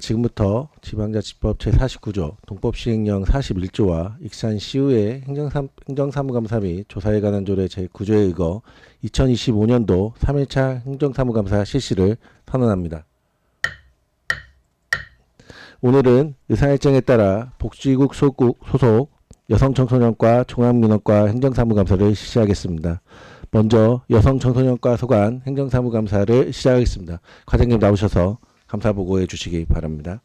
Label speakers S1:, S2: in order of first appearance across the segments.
S1: 지금부터 지방자치법 제49조, 동법시행령 41조와 익산시의회 행정사무감사 및 조사에 관한 조례 제9조에 의거 2025년도 3일차 행정사무감사 실시를 선언합니다. 오늘은 의사일정에 따라 복지국 소속 여성청소년과 종합민원과 행정사무감사를 실시하겠습니다. 먼저 여성청소년과 소관 행정사무감사를 시작하겠습니다. 과장님 나오셔서 감사 보고해 주시기 바랍니다.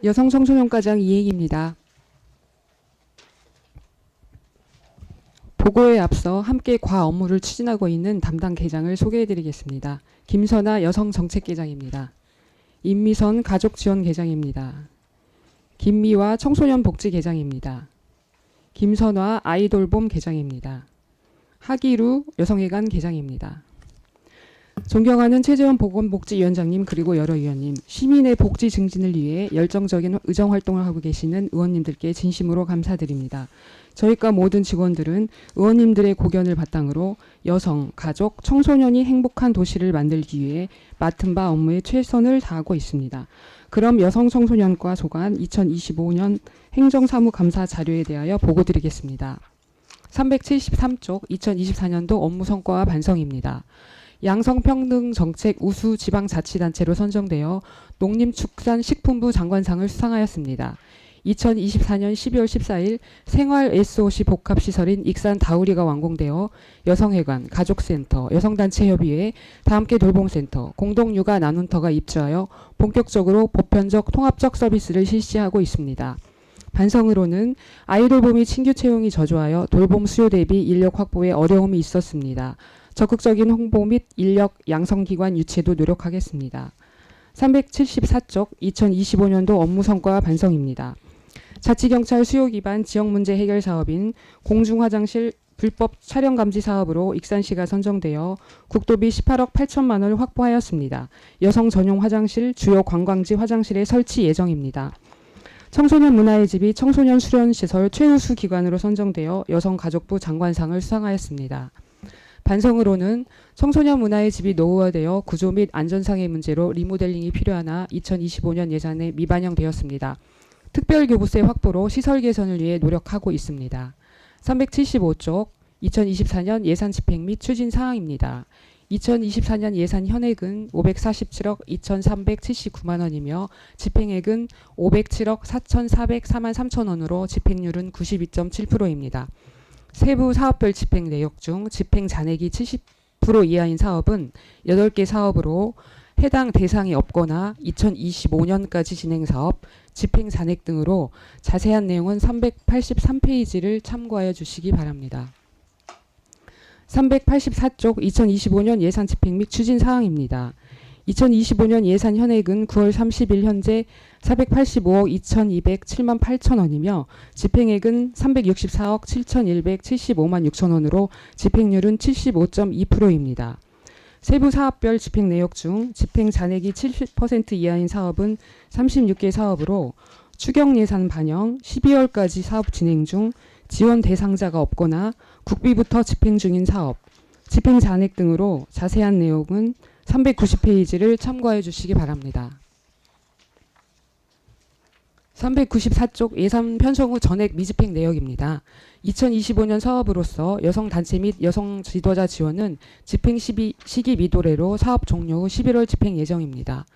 S2: 여성청소년과장 이혜기입니다. 보고에 앞서 함께 과 업무를 추진하고 있는 담당 계장을 소개해드리겠습니다. 김선아 여성정책계장입니다. 임미선 가족지원계장입니다. 김미화 청소년복지계장입니다. 김선화 아이돌봄 계장입니다. 하기루 여성회관 계장입니다. 존경하는 최재원 보건복지위원장님 그리고 여러 위원님, 시민의 복지 증진을 위해 열정적인 의정활동을 하고 계시는 의원님들께 진심으로 감사드립니다. 저희과 모든 직원들은 의원님들의 고견을 바탕으로 여성, 가족, 청소년이 행복한 도시를 만들기 위해 맡은 바 업무에 최선을 다하고 있습니다. 그럼 여성청소년과 소관 2025년 행정사무감사 자료에 대하여 보고드리겠습니다. 373쪽 2024년도 업무 성과와 반성입니다. 양성평등정책 우수 지방자치단체로 선정되어 농림축산식품부 장관상을 수상하였습니다. 2024년 12월 14일 생활 SOC 복합시설인 익산 다우리가 완공되어 여성회관, 가족센터, 여성단체협의회, 다함께 돌봄센터, 공동육아 나눔터가 입주하여 본격적으로 보편적 통합적 서비스를 실시하고 있습니다. 반성으로는 아이돌봄이 신규 채용이 저조하여 돌봄 수요 대비 인력 확보에 어려움이 있었습니다. 적극적인 홍보 및 인력 양성기관 유치에도 노력하겠습니다. 374쪽 2025년도 업무 성과와 반성입니다. 자치경찰 수요 기반 지역 문제 해결 사업인 공중화장실 불법 촬영 감지 사업으로 익산시가 선정되어 국도비 18억 8천만 원을 확보하였습니다. 여성 전용 화장실, 주요 관광지 화장실의 설치 예정입니다. 청소년 문화의 집이 청소년 수련시설 최우수 기관으로 선정되어 여성가족부 장관상을 수상하였습니다. 반성으로는 청소년 문화의 집이 노후화되어 구조 및 안전상의 문제로 리모델링이 필요하나 2025년 예산에 미반영되었습니다. 특별교부세 확보로 시설 개선을 위해 노력하고 있습니다. 375쪽 2024년 예산 집행 및 추진 사항입니다. 2024년 예산 현액은 547억 2,379만 원이며 집행액은 507억 4,404만 3천 원으로 집행률은 92.7%입니다. 세부 사업별 집행 내역 중 집행 잔액이 70% 이하인 사업은 8개 사업으로 해당 대상이 없거나 2025년까지 진행 사업, 집행 잔액 등으로 자세한 내용은 383페이지를 참고하여 주시기 바랍니다. 384쪽 2025년 예산 집행 및 추진 사항입니다. 2025년 예산 현액은 9월 30일 현재 485억 2,207만 8천 원이며 집행액은 364억 7,175만 6천 원으로 집행률은 75.2%입니다. 세부 사업별 집행 내역 중 집행 잔액이 70% 이하인 사업은 36개 사업으로 추경 예산 반영, 12월까지 사업 진행 중 지원 대상자가 없거나 국비부터 집행 중인 사업, 집행 잔액 등으로 자세한 내용은 390페이지를 참고해 주시기 바랍니다. 394쪽 예산 편성 후 전액 미집행 내역입니다. 2025년 사업으로서 여성단체 및 여성 지도자 지원은 집행 시기 미도래로 사업 종료 후 11월 집행 예정입니다.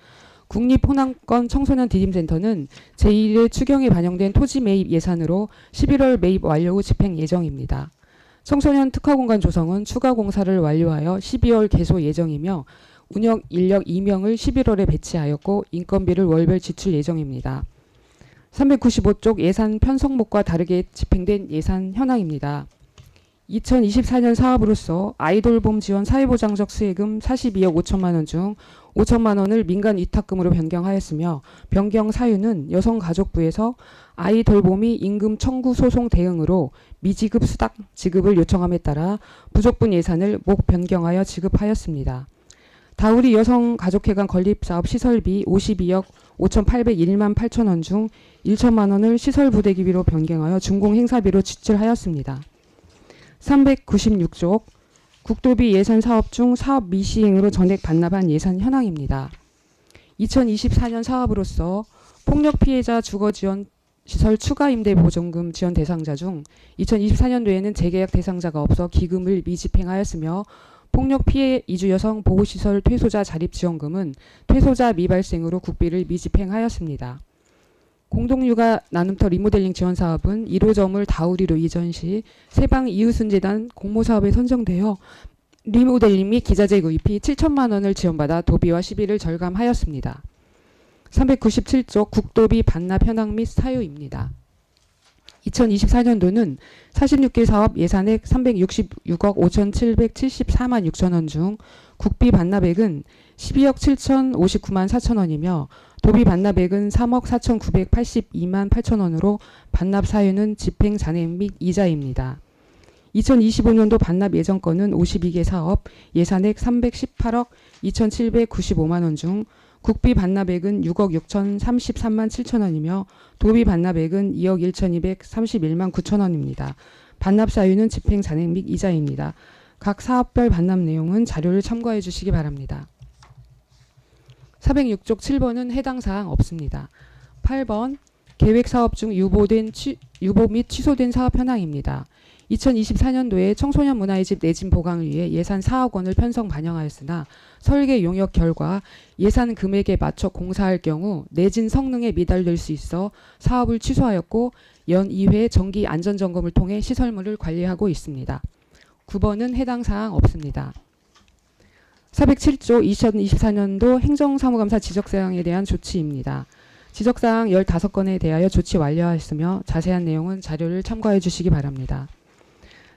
S2: 국립호남권 청소년 디딤센터는 제1회 추경에 반영된 토지 매입 예산으로 11월 매입 완료 후 집행 예정입니다. 청소년 특화공간 조성은 추가 공사를 완료하여 12월 개소 예정이며 운영 인력 2명을 11월에 배치하였고 인건비를 월별 지출 예정입니다. 395쪽 예산 편성목과 다르게 집행된 예산 현황입니다. 2024년 사업으로서 아이돌봄 지원 사회보장적 수혜금 42억 5천만 원 중 5천만 원을 민간 위탁금으로 변경하였으며 변경 사유는 여성가족부에서 아이돌봄이 임금 청구 소송 대응으로 미지급 수당 지급을 요청함에 따라 부족분 예산을 목 변경하여 지급하였습니다. 다우리 여성가족회관 건립사업 시설비 52억 5,801만 8천 원 중 1천만 원을 시설 부대기비로 변경하여 준공 행사비로 지출하였습니다. 396쪽 국도비 예산 사업 중 사업 미시행으로 전액 반납한 예산 현황입니다. 2024년 사업으로서 폭력 피해자 주거 지원 시설 추가 임대 보증금 지원 대상자 중 2024년도에는 재계약 대상자가 없어 기금을 미집행하였으며 폭력 피해 이주 여성 보호시설 퇴소자 자립 지원금은 퇴소자 미발생으로 국비를 미집행하였습니다. 공동육아 나눔터 리모델링 지원 사업은 1호점을 다우리로 이전 시 세방 이웃순재단 공모사업에 선정되어 리모델링 및 기자재 구입비 7천만 원을 지원받아 도비와 시비를 절감하였습니다. 397쪽 국도비 반납 현황 및 사유입니다. 2024년도는 46개 사업 예산액 366억 5,774만 6천 원 중 국비 반납액은 12억 7,059만 4천 원이며 도비 반납액은 3억 4,982만 8천 원으로 반납 사유는 집행 잔액 및 이자입니다. 2025년도 반납 예정 건은 52개 사업 예산액 318억 2,795만 원 중 국비 반납액은 6억 6,033만 7천 원이며 도비 반납액은 2억 1,231만 9천 원입니다. 반납 사유는 집행 잔액 및 이자입니다. 각 사업별 반납 내용은 자료를 참고해 주시기 바랍니다. 406쪽 7번은 해당 사항 없습니다. 8번 계획 사업 중 유보 및 취소된 사업 현황입니다. 2024년도에 청소년 문화의 집 내진 보강을 위해 예산 4억 원을 편성 반영하였으나 설계 용역 결과 예산 금액에 맞춰 공사할 경우 내진 성능에 미달될 수 있어 사업을 취소하였고 연 2회 정기 안전점검을 통해 시설물을 관리하고 있습니다. 9번은 해당 사항 없습니다. 407조 2024년도 행정사무감사 지적사항에 대한 조치입니다. 지적사항 15건에 대하여 조치 완료하였으며 자세한 내용은 자료를 참고해 주시기 바랍니다.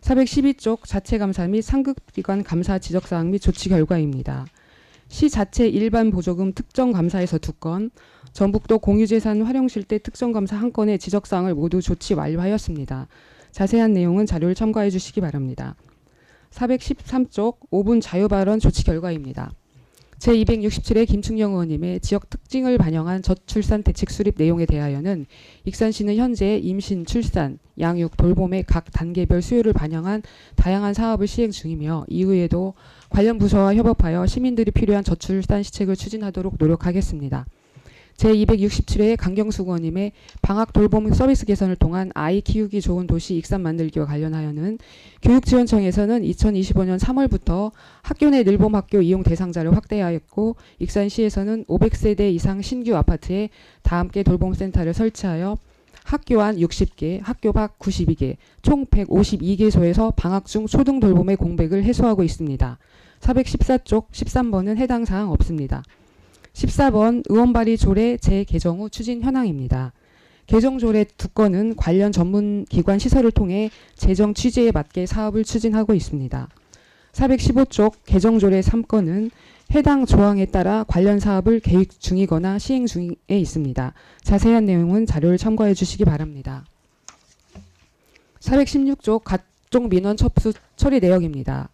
S2: 412쪽 자체감사 및 상급기관 감사 지적사항 및 조치 결과입니다. 시 자체 일반 보조금 특정감사에서 2건, 전북도 공유재산 활용실대 특정감사 1건의 지적사항을 모두 조치 완료하였습니다. 자세한 내용은 자료를 참고해 주시기 바랍니다. 413쪽 5분 자유발언 조치 결과입니다. 제267회 김충영 의원님의 지역 특징을 반영한 저출산 대책 수립 내용에 대하여는 익산시는 현재 임신, 출산, 양육, 돌봄의 각 단계별 수요를 반영한 다양한 사업을 시행 중이며 이후에도 관련 부서와 협업하여 시민들이 필요한 저출산 시책을 추진하도록 노력하겠습니다. 제267회 강경수 의원님의 방학 돌봄 서비스 개선을 통한 아이 키우기 좋은 도시 익산 만들기와 관련하여는 교육지원청에서는 2025년 3월부터 학교 내 늘봄학교 이용 대상자를 확대하였고 익산시에서는 500세대 이상 신규 아파트에 다함께 돌봄센터를 설치하여 학교 안 60개, 학교 밖 92개, 총 152개소에서 방학 중 초등 돌봄의 공백을 해소하고 있습니다. 414쪽 13번은 해당 사항 없습니다. 14번 의원발의 조례 재개정 후 추진 현황입니다. 개정 조례 2건은 관련 전문기관 시설을 통해 재정 취지에 맞게 사업을 추진하고 있습니다. 415쪽 개정 조례 3건은 해당 조항에 따라 관련 사업을 계획 중이거나 시행 중에 있습니다. 자세한 내용은 자료를 참고해 주시기 바랍니다. 416쪽 각종 민원 접수 처리 내역입니다.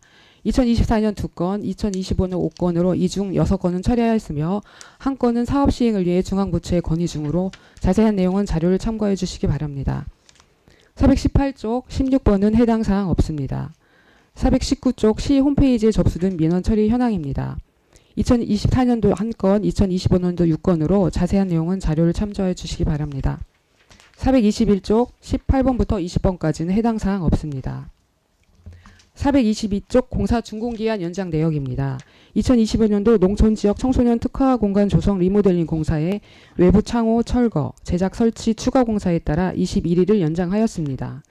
S2: 2024년 2건, 2025년 5건으로 이 중 6건은 처리하였으며 1건은 사업 시행을 위해 중앙부처에 건의 중으로 자세한 내용은 자료를 참고해 주시기 바랍니다. 418쪽 16번은 해당 사항 없습니다. 419쪽 시 홈페이지에 접수된 민원 처리 현황입니다. 2024년도 1건, 2025년도 6건으로 자세한 내용은 자료를 참조해 주시기 바랍니다. 421쪽 18번부터 20번까지는 해당 사항 없습니다. 422쪽 공사 준공기한 연장 내역입니다. 2025년도 농촌지역 청소년 특화 공간 조성 리모델링 공사의 외부 창호 철거, 제작 설치 추가 공사에 따라 21일을 연장하였습니다.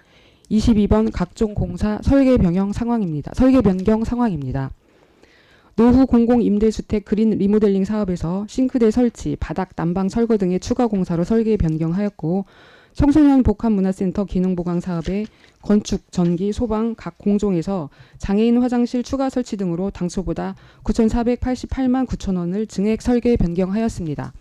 S2: 22번 각종 공사 설계 변경 상황입니다. 노후 공공 임대주택 그린 리모델링 사업에서 싱크대 설치, 바닥 난방 철거 등의 추가 공사로 설계 변경하였고 청소년 복합문화센터 기능보강 사업의 건축, 전기, 소방 각 공종에서 장애인 화장실 추가 설치 등으로 당초보다 9,488만 9천 원을 증액 설계 변경하였습니다.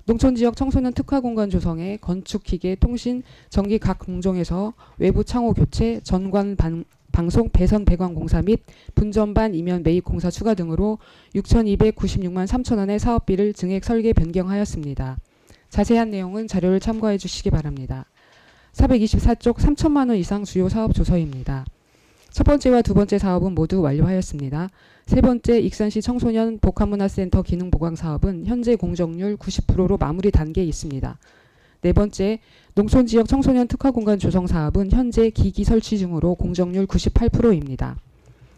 S2: 농촌지역 청소년 특화공간 조성에 건축, 기계, 통신, 전기 각 공종에서 외부 창호 교체, 전관 방송 배선 배관 공사 및 분전반 이면 매입 공사 추가 등으로 6,296만 3천 원의 사업비를 증액 설계 변경하였습니다. 자세한 내용은 자료를 참고해 주시기 바랍니다. 424쪽 3천만 원 이상 주요 사업 조서입니다. 첫 번째와 두 번째 사업은 모두 완료하였습니다. 세 번째 익산시 청소년 복합문화센터 기능 보강 사업은 현재 공정률 90%로 마무리 단계에 있습니다. 네 번째 농촌지역 청소년 특화공간 조성 사업은 현재 기기 설치 중으로 공정률 98%입니다.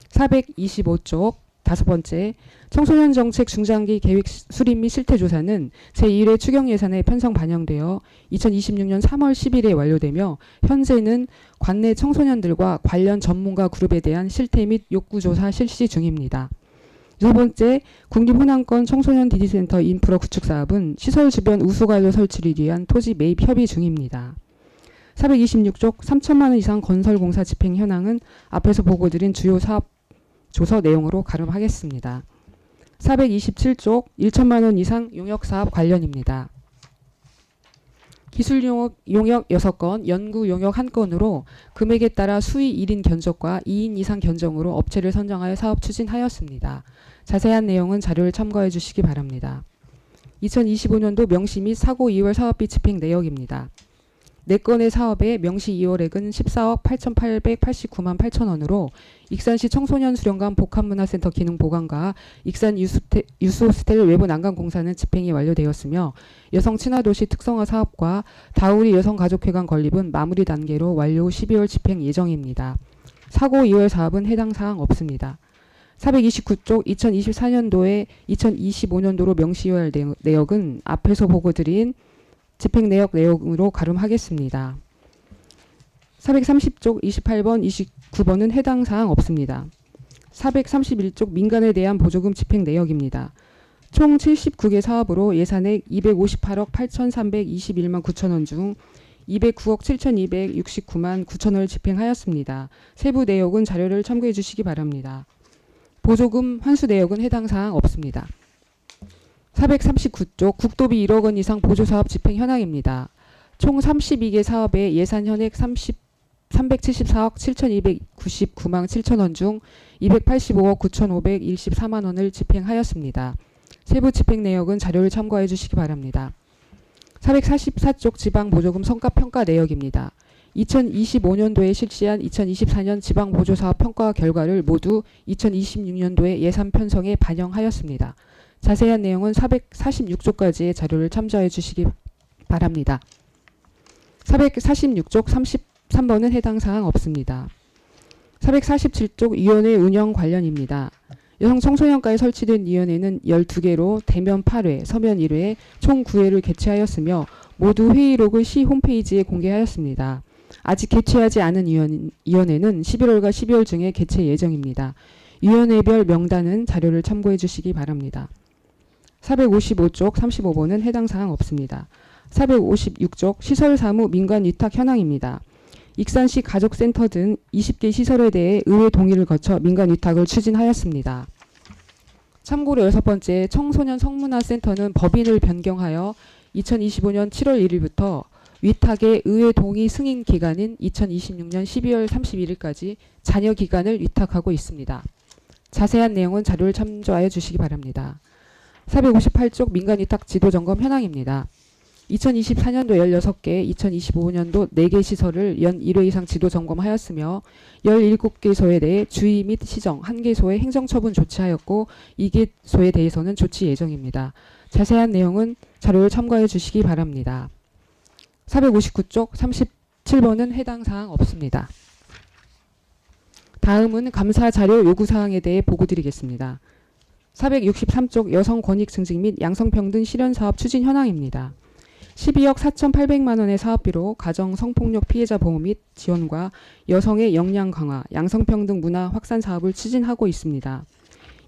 S2: 425쪽 다섯 번째 청소년 정책 중장기 계획 수립 및 실태 조사는 제1회 추경 예산에 편성 반영되어 2026년 3월 10일에 완료되며 현재는 관내 청소년들과 관련 전문가 그룹에 대한 실태 및 욕구 조사 실시 중입니다. 두 번째 국립훈안권 청소년 디디센터 인프라 구축 사업은 시설 주변 우수관로 설치를 위한 토지 매입 협의 중입니다. 426쪽 3천만 원 이상 건설공사 집행 현황은 앞에서 보고드린 주요 사업 조서 내용으로 가름하겠습니다. 427쪽 1천만 원 이상 용역사업 관련입니다. 기술 용역 6건, 연구 용역 1건으로 금액에 따라 수의 1인 견적과 2인 이상 견적으로 업체를 선정하여 사업 추진하였습니다. 자세한 내용은 자료를 참고해 주시기 바랍니다. 2025년도 명시 및 사고 2월 사업비 집행 내역입니다. 4건의 사업의 명시 2월액은 14억 8,889만 8천 원으로 익산시 청소년 수련관 복합문화센터 기능 보강과 익산 유스호스텔 외부 난간공사는 집행이 완료되었으며 여성 친화도시 특성화 사업과 다우리 여성가족회관 건립은 마무리 단계로 완료 12월 집행 예정입니다. 사고 2월 사업은 해당 사항 없습니다. 429쪽 2024년도에 2025년도로 명시할 내역은 앞에서 보고드린 집행 내역 내용으로 가름하겠습니다. 430쪽 28번, 29번은 해당 사항 없습니다. 431쪽 민간에 대한 보조금 집행 내역입니다. 총 79개 사업으로 예산액 258억 8,321만 9천 원 중 209억 7,269만 9천 원을 집행하였습니다. 세부 내역은 자료를 참고해 주시기 바랍니다. 보조금 환수 내역은 해당 사항 없습니다. 439쪽 국도비 1억 원 이상 보조사업 집행 현황입니다. 총 32개 사업의 예산 현액 374억 7,299만 7천 원 중 285억 9,524만 원을 집행하였습니다. 세부 집행 내역은 자료를 참고해 주시기 바랍니다. 444쪽 지방보조금 성과평가 내역입니다. 2025년도에 실시한 2024년 지방보조사업 평가 결과를 모두 2026년도에 예산 편성에 반영하였습니다. 자세한 내용은 446쪽까지의 자료를 참조해 주시기 바랍니다. 446쪽 33번은 해당 사항 없습니다. 447쪽 위원회 운영 관련입니다. 여성청소년과에 설치된 위원회는 12개로 대면 8회, 서면 1회, 총 9회를 개최하였으며 모두 회의록을 시 홈페이지에 공개하였습니다. 아직 개최하지 않은 위원회는 11월과 12월 중에 개최 예정입니다. 위원회별 명단은 자료를 참고해 주시기 바랍니다. 455쪽 35번은 해당 사항 없습니다. 456쪽 시설사무 민관 위탁 현황입니다. 익산시 가족센터 등 20개 시설에 대해 의회 동의를 거쳐 민간 위탁을 추진하였습니다. 참고로 6번째 청소년 성문화센터는 법인을 변경하여 2025년 7월 1일부터 위탁의 의회 동의 승인 기간인 2026년 12월 31일까지 잔여 기간을 위탁하고 있습니다. 자세한 내용은 자료를 참조하여 주시기 바랍니다. 458쪽 민간위탁 지도점검 현황입니다. 2024년도 16개, 2025년도 4개 시설을 연 1회 이상 지도점검하였으며 17개소에 대해 주의 및 시정, 1개소에 행정처분 조치하였고 2개소에 대해서는 조치 예정입니다. 자세한 내용은 자료를 참고해 주시기 바랍니다. 459쪽 37번은 해당 사항 없습니다. 다음은 감사 자료 요구사항에 대해 보고드리겠습니다. 463쪽 여성 권익 증진 및 양성평등 실현사업 추진 현황입니다. 12억 4,800만 원의 사업비로 가정 성폭력 피해자 보호 및 지원과 여성의 역량 강화, 양성평등 문화 확산 사업을 추진하고 있습니다.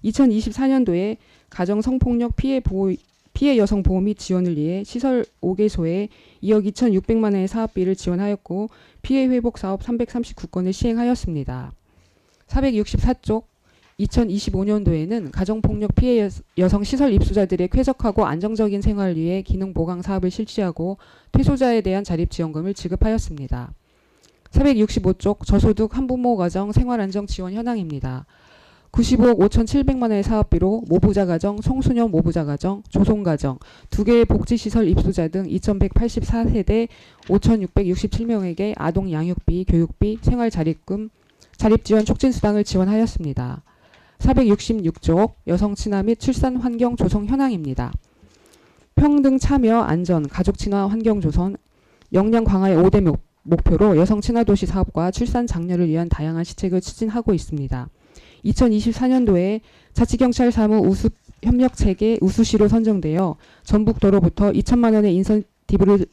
S2: 2024년도에 가정 성폭력 피해 여성 보호 및 지원을 위해 시설 5개소에 2억 2,600만 원의 사업비를 지원하였고 피해 회복 사업 339건을 시행하였습니다. 464쪽 2025년도에는 가정폭력 피해 여성 시설 입소자들의 쾌적하고 안정적인 생활을 위해 기능 보강 사업을 실시하고 퇴소자에 대한 자립지원금을 지급하였습니다. 465쪽 저소득 한부모 가정 생활안정 지원 현황입니다. 95억 5,700만 원의 사업비로 모부자 가정, 청소년 모부자 가정, 조송 가정, 2개의 복지시설 입소자 등 2,184세대 5,667명에게 아동 양육비, 교육비, 생활자립금, 자립지원 촉진수당을 지원하였습니다. 466쪽 여성 친화 및 출산 환경 조성 현황입니다. 평등 참여 안전 가족 친화 환경 조성 역량 강화의 5대 목표로 여성 친화 도시 사업과 출산 장려를 위한 다양한 시책을 추진하고 있습니다. 2024년도에 자치경찰 사무 우수 협력 체계 우수시로 선정되어 전북도로부터 2천만 원의 인센티브를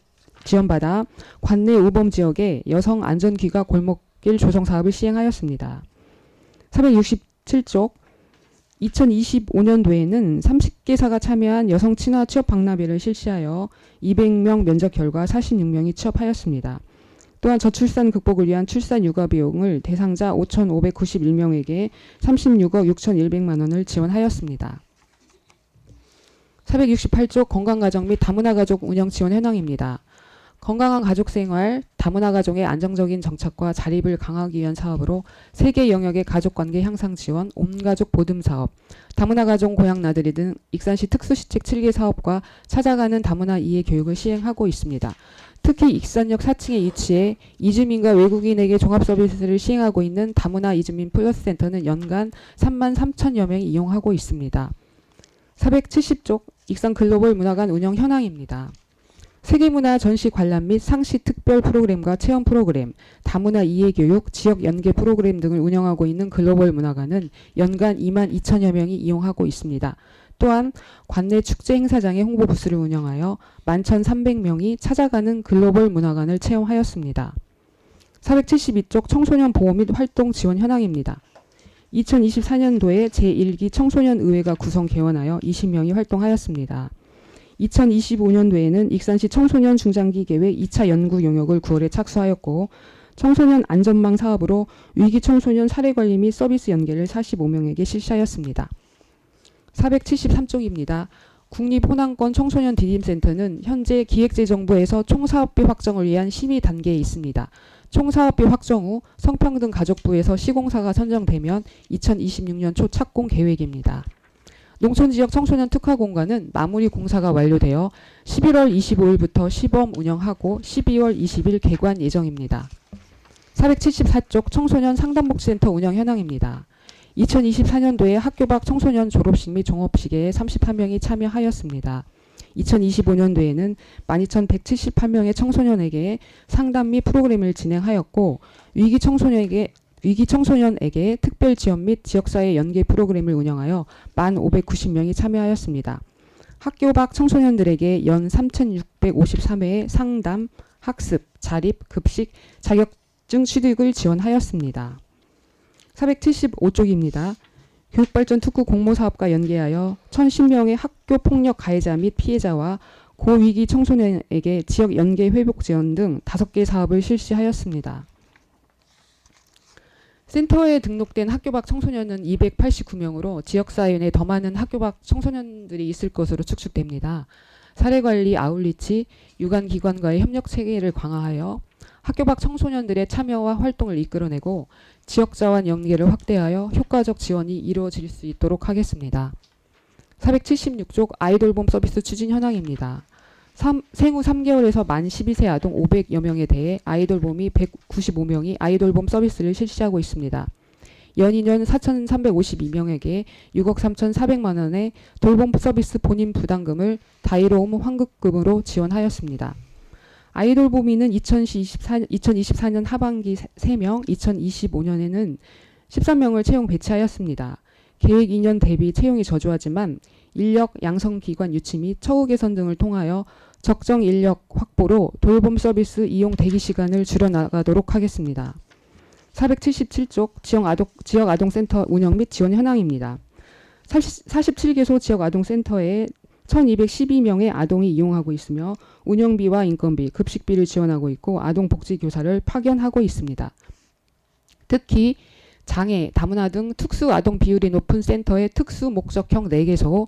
S2: 지원받아 관내 우범 지역에 여성 안전귀가 골목길 조성 사업을 시행하였습니다. 467쪽 2025년도에는 30개사가 참여한 여성 친화 취업 박람회를 실시하여 200명 면접 결과 46명이 취업하였습니다. 또한 저출산 극복을 위한 출산 육아 비용을 대상자 5,591명에게 36억 6,100만 원을 지원하였습니다. 468쪽 건강가정 및 다문화 가족 운영 지원 현황입니다. 건강한 가족 생활, 다문화 가정의 안정적인 정착과 자립을 강화하기 위한 사업으로 3개 영역의 가족관계 향상 지원, 온가족 보듬 사업, 다문화 가정 고향 나들이 등 익산시 특수시책 7개 사업과 찾아가는 다문화 이해 교육을 시행하고 있습니다. 특히 익산역 4층에 위치해 이주민과 외국인에게 종합 서비스를 시행하고 있는 다문화 이주민 플러스 센터는 연간 3만 3천여 명이 이용하고 있습니다. 470쪽 익산 글로벌 문화관 운영 현황입니다. 세계문화 전시 관람 및 상시 특별 프로그램과 체험 프로그램, 다문화 이해교육, 지역 연계 프로그램 등을 운영하고 있는 글로벌 문화관은 연간 2만 2천여 명이 이용하고 있습니다. 또한 관내 축제 행사장에 홍보 부스를 운영하여 11,300명이 찾아가는 글로벌 문화관을 체험하였습니다. 472쪽 청소년 보호 및 활동 지원 현황입니다. 2024년도에 제1기 청소년의회가 구성 개원하여 20명이 활동하였습니다. 2025년도에는 익산시 청소년 중장기 계획 2차 연구 용역을 9월에 착수하였고 청소년 안전망 사업으로 위기 청소년 사례 관리 및 서비스 연계를 45명에게 실시하였습니다. 473쪽입니다. 국립호남권 청소년 디딤센터는 현재 기획재정부에서 총사업비 확정을 위한 심의 단계에 있습니다. 총사업비 확정 후 성평등 가족부에서 시공사가 선정되면 2026년 초 착공 계획입니다. 농촌지역 청소년 특화공간은 마무리 공사가 완료되어 11월 25일부터 시범 운영하고 12월 20일 개관 예정입니다. 474쪽 청소년 상담복지센터 운영 현황입니다. 2024년도에 학교 밖 청소년 졸업식 및 종업식에 31명이 참여하였습니다. 2025년도에는 12,178명의 청소년에게 상담 및 프로그램을 진행하였고 위기 청소년에게 특별 지원 및 지역사회 연계 프로그램을 운영하여 1,590명이 참여하였습니다. 학교 밖 청소년들에게 연 3,653회의 상담, 학습, 자립, 급식, 자격증 취득을 지원하였습니다. 475쪽입니다. 교육발전 특구 공모사업과 연계하여 1,010명의 학교 폭력 가해자 및 피해자와 고위기 청소년에게 지역 연계 회복 지원 등 5개 사업을 실시하였습니다. 센터에 등록된 학교 밖 청소년은 289명으로 지역사회 내 더 많은 학교 밖 청소년들이 있을 것으로 추측됩니다. 사례관리 아웃리치, 유관기관과의 협력 체계를 강화하여 학교 밖 청소년들의 참여와 활동을 이끌어내고 지역자원 연계를 확대하여 효과적 지원이 이루어질 수 있도록 하겠습니다. 476쪽 아이돌봄 서비스 추진 현황입니다. 생후 3개월에서 만 12세 아동 500여 명에 대해 아이돌봄이 195명이 아이돌봄 서비스를 실시하고 있습니다. 연인연 4,352명에게 6억 3,400만 원의 돌봄 서비스 본인 부담금을 다이로움 환급금으로 지원하였습니다. 아이돌봄이는 2024년 하반기 3명, 2025년에는 13명을 채용 배치하였습니다. 계획 2년 대비 채용이 저조하지만 인력 양성기관 유치 및 처우 개선 등을 통하여 적정 인력 확보로 돌봄 서비스 이용 대기 시간을 줄여나가도록 하겠습니다. 477쪽 지역아동센터 운영 및 지원 현황입니다. 47개소 지역아동센터에 1,212명의 아동이 이용하고 있으며 운영비와 인건비, 급식비를 지원하고 있고 아동복지교사를 파견하고 있습니다. 특히 장애, 다문화 등 특수아동 비율이 높은 센터의 특수목적형 4개소,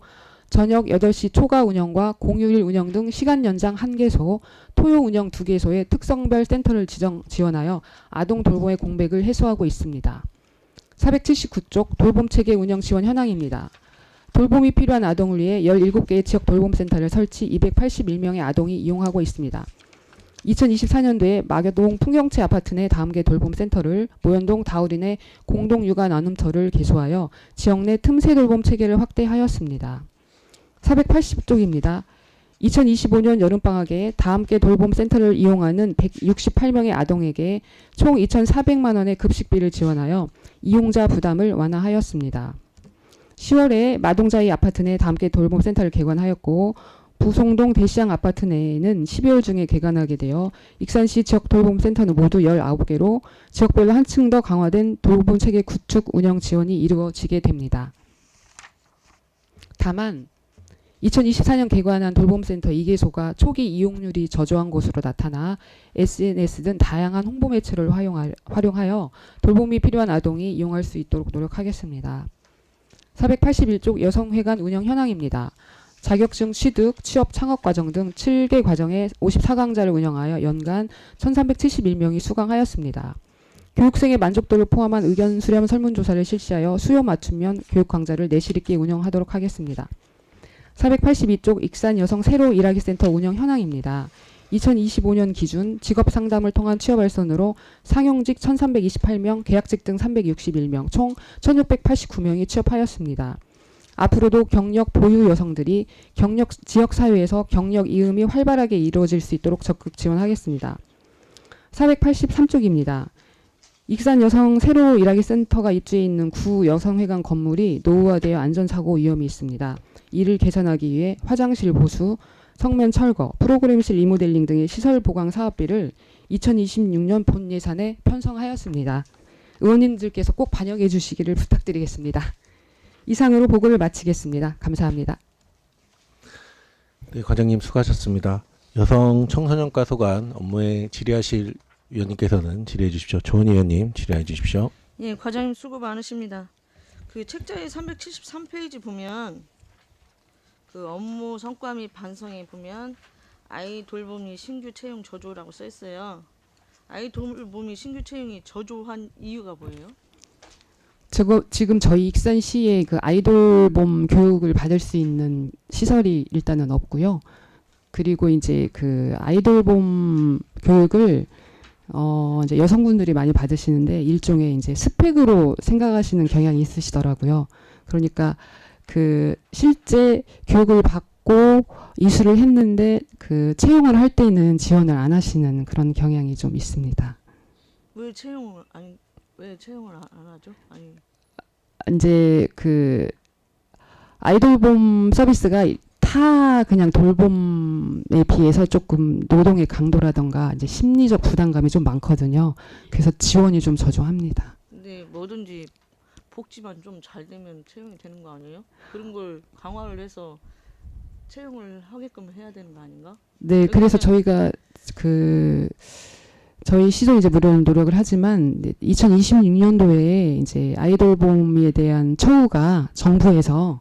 S2: 저녁 8시 초과 운영과 공휴일 운영 등 시간 연장 1개소, 토요 운영 2개소의 특성별 센터를 지원하여 아동 돌봄의 공백을 해소하고 있습니다. 479쪽 돌봄체계 운영 지원 현황입니다. 돌봄이 필요한 아동을 위해 17개의 지역 돌봄센터를 설치 281명의 아동이 이용하고 있습니다. 2024년도에 마교동 풍경채 아파트 내 다음계 돌봄센터를, 모현동 다우리 내 공동 육아 나눔터를 개소하여 지역 내 틈새 돌봄 체계를 확대하였습니다. 480쪽입니다. 2025년 여름방학에 다함께 돌봄센터를 이용하는 168명의 아동에게 총 2,400만 원의 급식비를 지원하여 이용자 부담을 완화하였습니다. 10월에 마동자이 아파트 내 다함께 돌봄센터를 개관하였고, 부송동 대시양 아파트 내에는 12월 중에 개관하게 되어 익산시 지역 돌봄센터는 모두 19개로 지역별로 한층 더 강화된 돌봄 체계 구축 운영 지원이 이루어지게 됩니다. 다만 2024년 개관한 돌봄센터 2개소가 초기 이용률이 저조한 곳으로 나타나 SNS 등 다양한 홍보 매체를 활용하여 돌봄이 필요한 아동이 이용할 수 있도록 노력하겠습니다. 481쪽 여성회관 운영 현황입니다. 자격증 취득, 취업 창업 과정 등 7개 과정에 54강좌를 운영하여 연간 1,371명이 수강하였습니다. 교육생의 만족도를 포함한 의견 수렴 설문조사를 실시하여 수요 맞춤형 교육 강좌를 내실 있게 운영하도록 하겠습니다. 482쪽 익산 여성 새로 일하기 센터 운영 현황입니다. 2025년 기준 직업 상담을 통한 취업 알선으로 상용직 1,328명, 계약직 등 361명, 총 1,689명이 취업하였습니다. 앞으로도 경력 보유 여성들이 경력 지역 사회에서 경력 이음이 활발하게 이루어질 수 있도록 적극 지원하겠습니다. 483쪽입니다. 익산 여성 새로 일하기 센터가 입주해 있는 구 여성회관 건물이 노후화되어 안전사고 위험이 있습니다. 이를 개선하기 위해 화장실 보수, 성면 철거, 프로그램실 리모델링 등의 시설 보강 사업비를 2026년 본 예산에 편성하였습니다. 의원님들께서 꼭 반영해 주시기를 부탁드리겠습니다. 이상으로 보고를 마치겠습니다. 감사합니다.
S1: 네, 과장님 수고하셨습니다. 여성 청소년과 소관 업무에 질의하실 위원님께서는 질의해 주십시오. 조은 의원님 질의해 주십시오.
S3: 예, 과장님 수고 많으십니다. 그 책자의 373페이지 보면 그 업무 성과 및 반성에 보면 아이 돌봄이 신규 채용 저조라고 써 있어요. 아이 돌봄이 신규 채용이 저조한 이유가 뭐예요?
S2: 지금 저희 익산시에 그 아이돌봄 교육을 받을 수 있는 시설이 일단은 없고요. 그리고 이제 그 아이돌봄 교육을 이제 여성분들이 많이 받으시는데 일종의 이제 스펙으로 생각하시는 경향이 있으시더라고요. 그러니까 그 실제 교육을 받고 이수를 했는데 그 채용을 할 때는 지원을 안 하시는 그런 경향이 좀 있습니다.
S3: 왜 채용을 안 하죠? 아니
S2: 이제 그 아이돌봄 서비스가 타 그냥 돌봄에 비해서 조금 노동의 강도라던가 이제 심리적 부담감이 좀 많거든요. 그래서 지원이 좀 저조합니다.
S3: 근데 뭐든지 복지만 좀 잘 되면 채용이 되는 거 아니에요? 그런 걸 강화를 해서 채용을 하게끔 해야 되는 거 아닌가?
S2: 네, 그래서 저희가 저희 시도 이제 물론 노력을 하지만 2026년도에 이제 아이돌봄에 대한 처우가 정부에서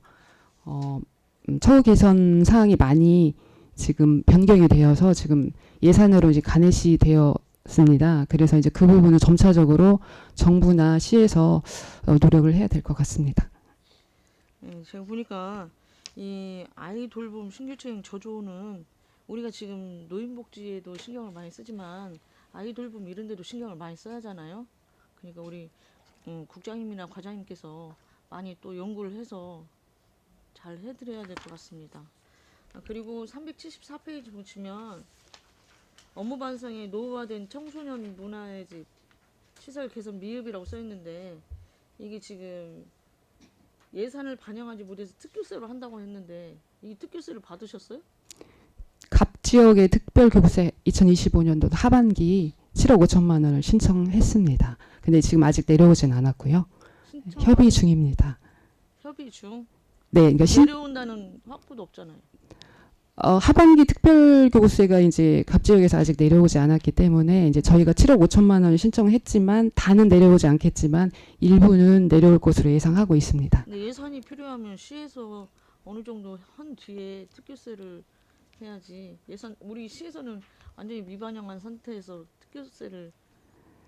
S2: 처우 개선 사항이 많이 지금 변경이 되어서 지금 예산으로 이제 가내시 되었습니다. 그래서 이제 그 부분을 점차적으로 정부나 시에서 노력을 해야 될 것 같습니다.
S3: 예, 제가 보니까 이 아이 돌봄 신규 채용 저조는 우리가 지금 노인복지에도 신경을 많이 쓰지만 아이 돌봄 이런 데도 신경을 많이 써야 하잖아요. 그러니까 우리 국장님이나 과장님께서 많이 또 연구를 해서 잘 해드려야 될 것 같습니다. 그리고 374페이지 보시면 업무 반성에 노후화된 청소년 문화의 집 시설 개선 미흡이라고 써 있는데 이게 지금 예산을 반영하지 못해서 특교세로 한다고 했는데 이 특교세를 받으셨어요?
S2: 갑 지역의 특별교부세 2025년도 하반기 7억 5천만 원을 신청했습니다. 근데 지금 아직 내려오진 않았고요. 협의 중입니다.
S3: 협의 중?
S2: 네, 그러니까
S3: 내려온다는 확보도 없잖아요.
S2: 하반기 특별교부세가 이제 갑 지역에서 아직 내려오지 않았기 때문에 이제 저희가 7억 5천만 원을 신청했지만 다는 내려오지 않겠지만 일부는 내려올 것으로 예상하고 있습니다.
S3: 근데 예산이 필요하면 시에서 어느 정도 한 뒤에 특교세를 해야지. 우리 시에서는 완전히 미반영한 상태에서 특교세를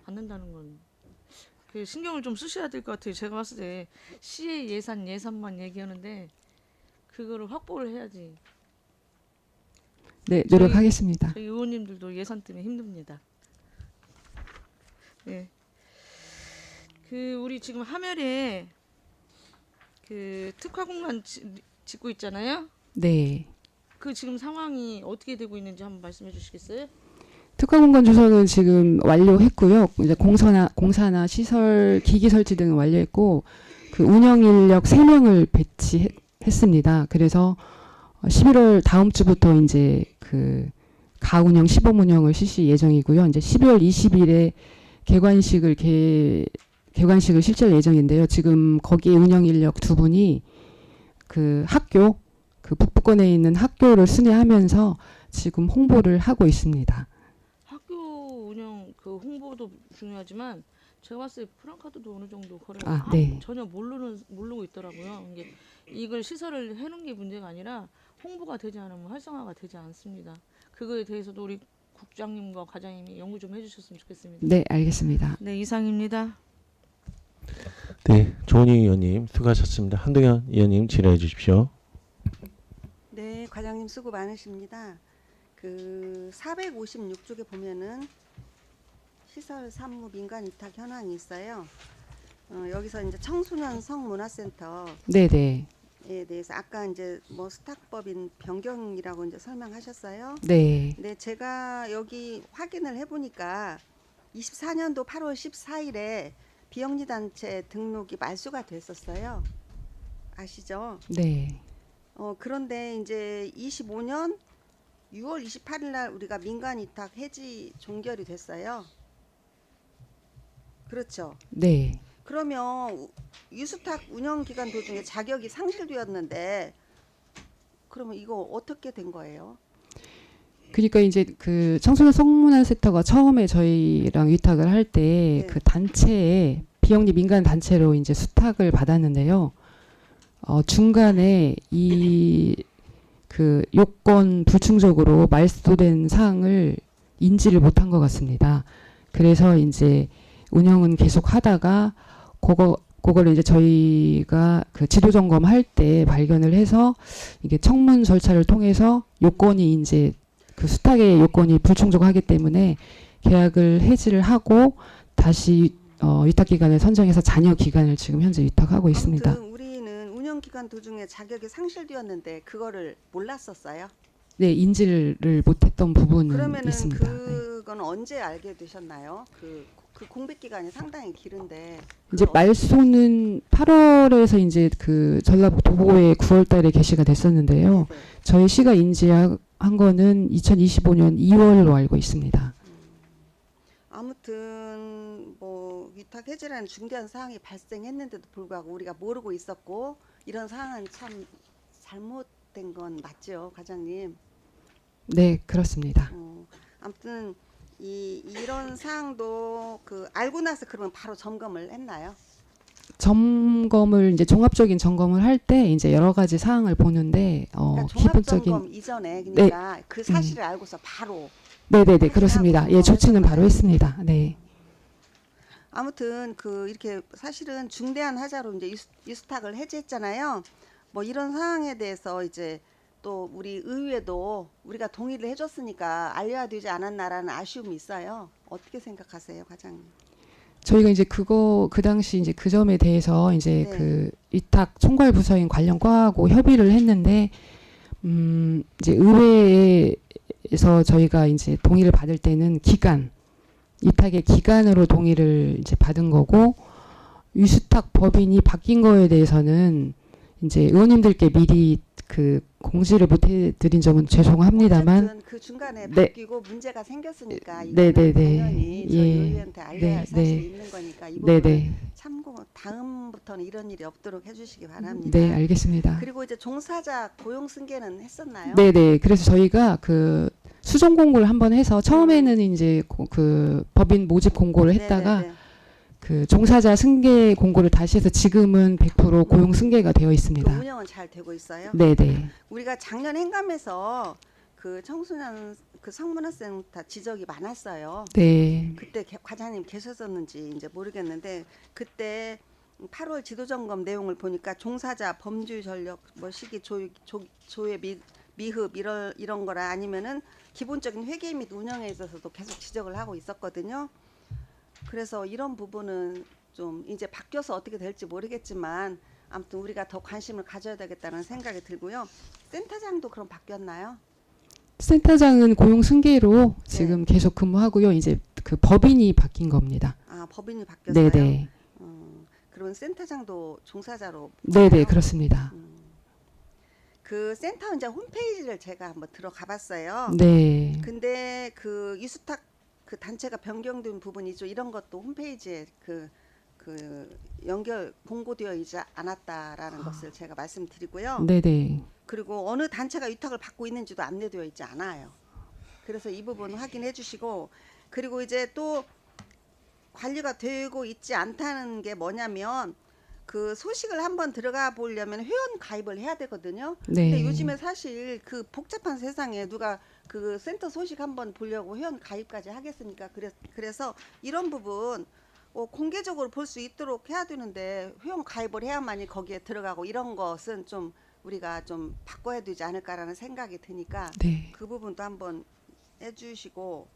S3: 받는다는 건 그 신경을 좀 쓰셔야 될 것 같아요. 제가 봤을 때 시의 예산만 얘기하는데 그거를 확보를 해야지.
S2: 네, 노력하겠습니다.
S3: 저희 의원님들도 예산 때문에 힘듭니다. 네. 그 우리 지금 하멸에 그 특화 공간 짓고 있잖아요.
S2: 네.
S3: 그 지금 상황이 어떻게 되고 있는지 한번 말씀해 주시겠어요?
S2: 특화공간 조성은 지금 완료했고요. 이제 공사나 시설, 기기 설치 등은 완료했고, 그 운영 인력 3명을 배치했습니다. 그래서 11월 다음 주부터 이제 그 가운영 시범 운영을 실시 예정이고요. 이제 12월 20일에 개관식을 실시할 예정인데요. 지금 거기에 운영 인력 2분이 그 학교, 그 북부권에 있는 학교를 순회하면서 지금 홍보를 하고 있습니다.
S3: 학교 운영 그 홍보도 중요하지만 제가 봤을 때 프랑카드도 어느 정도 거래가
S2: 아, 네.
S3: 전혀 모르고 있더라고요. 이게 이걸 시설을 해놓은 게 문제가 아니라 홍보가 되지 않으면 활성화가 되지 않습니다. 그거에 대해서도 우리 국장님과 과장님이 연구 좀 해주셨으면 좋겠습니다.
S2: 네, 알겠습니다.
S3: 네, 이상입니다.
S1: 네, 조은희 의원님 수고하셨습니다. 한동현 의원님 질의해 주십시오.
S4: 네, 과장님 수고 많으십니다. 그 456쪽에 보면은 시설 사무 민간 위탁 현황이 있어요. 여기서 이제 청소년 성문화센터에
S2: 네네.
S4: 대해서 아까 이제 뭐 스탁법인 변경이라고 이제 설명하셨어요.
S2: 네.
S4: 네, 제가 여기 확인을 해보니까 24년도 8월 14일에 비영리 단체 등록이 말소가 됐었어요. 아시죠?
S2: 네.
S4: 그런데 이제 25년 6월 28일 날 우리가 민간 위탁 해지 종결이 됐어요. 그렇죠.
S2: 네.
S4: 그러면 유수탁 운영 기간 도중에 자격이 상실되었는데 그러면 이거 어떻게 된 거예요?
S2: 그러니까 이제 그 청소년 성문화센터가 처음에 저희랑 위탁을 할 때
S4: 네.
S2: 그 단체에 비영리 민간 단체로 이제 수탁을 받았는데요. 중간에 이 그 요건 불충족으로 말소된 사항을 인지를 못한 것 같습니다. 그래서 이제 운영은 계속 하다가 그거를 이제 저희가 그 지도 점검할 때 발견을 해서 이게 청문 절차를 통해서 요건이 이제 그 수탁의 요건이 불충족하기 때문에 계약을 해지를 하고 다시 위탁 기간을 선정해서 잔여 기간을 지금 현재 위탁하고 있습니다.
S4: 아무튼 우리는 운영 기간 도중에 자격이 상실되었는데 그거를 몰랐었어요.
S2: 네, 인지를 못했던 부분은
S4: 그러면은
S2: 있습니다. 네.
S4: 그건 언제 알게 되셨나요? 그 공백 기간이 상당히 길은데
S2: 이제
S4: 그걸
S2: 말소는 8월에서 이제 그 전라북 도보에 9월달에 게시가 됐었는데요.
S4: 네.
S2: 저희 시가 인지한 거는 2025년 2월로 알고 있습니다.
S4: 아무튼 뭐 위탁 해지라는 중대한 사항이 발생했는데도 불구하고 우리가 모르고 있었고 이런 상황은 참 잘못된 건 맞죠, 과장님.
S2: 네, 그렇습니다.
S4: 아무튼 이런 사항도 그 알고 나서 그러면 바로 점검을 했나요?
S2: 점검을 이제 종합적인 점검을 할 때 이제 여러 가지 사항을 보는데
S4: 그러니까
S2: 기본적인
S4: 종합점검 이전에 그러니까 그 사실을 알고서 바로
S2: 네네네 그렇습니다. 예, 조치는 바로
S4: 했었나요?
S2: 했습니다. 네.
S4: 아무튼 그 이렇게 사실은 중대한 하자로 이제 유스탁을 해제했잖아요. 뭐 이런 상황에 대해서 이제 또 우리 의회도 우리가 동의를 해줬으니까 알려야 되지 않았나라는 아쉬움이 있어요. 어떻게 생각하세요, 과장님?
S2: 저희가 이제 그 당시 이제 그 점에 대해서 이제
S4: 네.
S2: 그 위탁 총괄 부서인 관련 과하고 협의를 했는데 이제 의회에서 저희가 이제 동의를 받을 때는 위탁의 기간으로 동의를 이제 받은 거고 위수탁 법인이 바뀐 거에 대해서는 이제 의원님들께 미리 그 공지를 못 해드린 점은 죄송합니다만
S4: 어쨌든 그 중간에
S2: 네.
S4: 바뀌고 문제가 생겼으니까
S2: 네,
S4: 이거는
S2: 네, 네.
S4: 당연히 저희
S2: 예.
S4: 의회한테 알려야 할
S2: 네,
S4: 사실이
S2: 네.
S4: 있는 거니까 이 부분은
S2: 네네
S4: 참고 다음부터는 이런 일이 없도록 해주시기 바랍니다.
S2: 네 알겠습니다.
S4: 그리고 이제 종사자 고용 승계는 했었나요?
S2: 네네 그래서 저희가 그 수정 공고를 한번 해서 처음에는 이제 그 법인 모집 공고를 했다가
S4: 네네네.
S2: 그 종사자 승계 공고를 다시 해서 지금은 100% 고용 승계가 되어
S4: 그
S2: 있습니다.
S4: 운영은 잘 되고 있어요.
S2: 네네
S4: 우리가 작년 행감에서 그 청소년 그 성문화센터 지적이 많았어요.
S2: 네.
S4: 그때 과장님 계셨었는지 이제 모르겠는데 그때 8월 지도점검 내용을 보니까 종사자 범주 전력 뭐 시기 조회 및 미흡 이런 거라 아니면은 기본적인 회계 및 운영에 있어서도 계속 지적을 하고 있었거든요. 그래서 이런 부분은 좀 이제 바뀌어서 어떻게 될지 모르겠지만 아무튼 우리가 더 관심을 가져야 되겠다는 생각이 들고요. 센터장도 그럼 바뀌었나요?
S2: 센터장은 고용 승계로 지금 계속 근무하고요. 이제 그 법인이 바뀐 겁니다.
S4: 아, 법인이 바뀌었어요?
S2: 네네.
S4: 그러면 센터장도 종사자로
S2: 네네,
S4: 보나요?
S2: 그렇습니다.
S4: 그 센터 이제 홈페이지를 제가 한번 들어가 봤어요.
S2: 네.
S4: 근데 그 이수탁 그 단체가 변경된 부분이죠. 이런 것도 홈페이지에 그 연결 공고되어 있지 않았다라는 것을 제가 말씀드리고요.
S2: 네네.
S4: 그리고 어느 단체가 위탁을 받고 있는지도 안내되어 있지 않아요. 그래서 이 부분 확인해 주시고, 그리고 이제 또 관리가 되고 있지 않다는 게 뭐냐면 그 소식을 한번 들어가 보려면 회원 가입을 해야 되거든요.
S2: 네.
S4: 근데 요즘에 사실 그 복잡한 세상에 누가 그 센터 소식 한번 보려고 회원 가입까지 하겠습니까? 그래서 이런 부분 공개적으로 볼 수 있도록 해야 되는데 회원 가입을 해야만이 거기에 들어가고 이런 것은 좀 우리가 좀 바꿔야 되지 않을까라는 생각이 드니까
S2: 네.
S4: 그 부분도 한번 해주시고,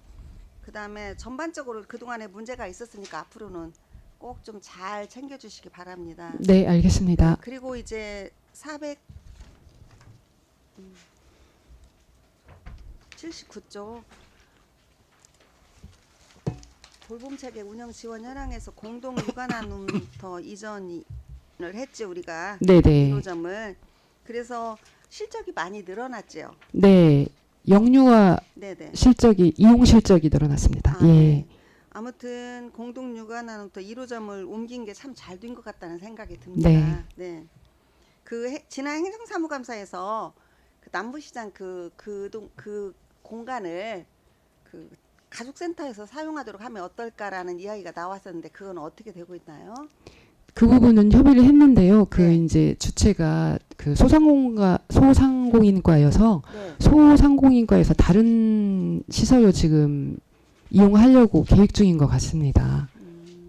S4: 그 다음에 전반적으로 그동안에 문제가 있었으니까 앞으로는 꼭 좀 잘 챙겨주시기 바랍니다.
S2: 네, 알겠습니다.
S4: 그리고 이제 479조 돌봄체계 운영 지원 현황에서 공동 육아나눔터 이전을 했죠, 우리가.
S2: 네네.
S4: 1호점을. 그래서 실적이 많이 늘어났죠.
S2: 네. 영유아
S4: 네네.
S2: 실적이, 이용 실적이 늘어났습니다.
S4: 아,
S2: 예.
S4: 네. 아무튼 공동 육아나눔터 1호점을 옮긴 게 참 잘 된 것 같다는 생각이 듭니다.
S2: 네.
S4: 네. 지난 행정사무감사에서 그 남부시장 그 공간을 그 가족센터에서 사용하도록 하면 어떨까라는 이야기가 나왔었는데 그건 어떻게 되고 있나요?
S2: 그 부분은 협의를 했는데요. 그
S4: 네.
S2: 이제 주체가 그 소상공인과여서
S4: 네.
S2: 소상공인과에서 다른 시설로 지금 이용하려고 계획 중인 것 같습니다.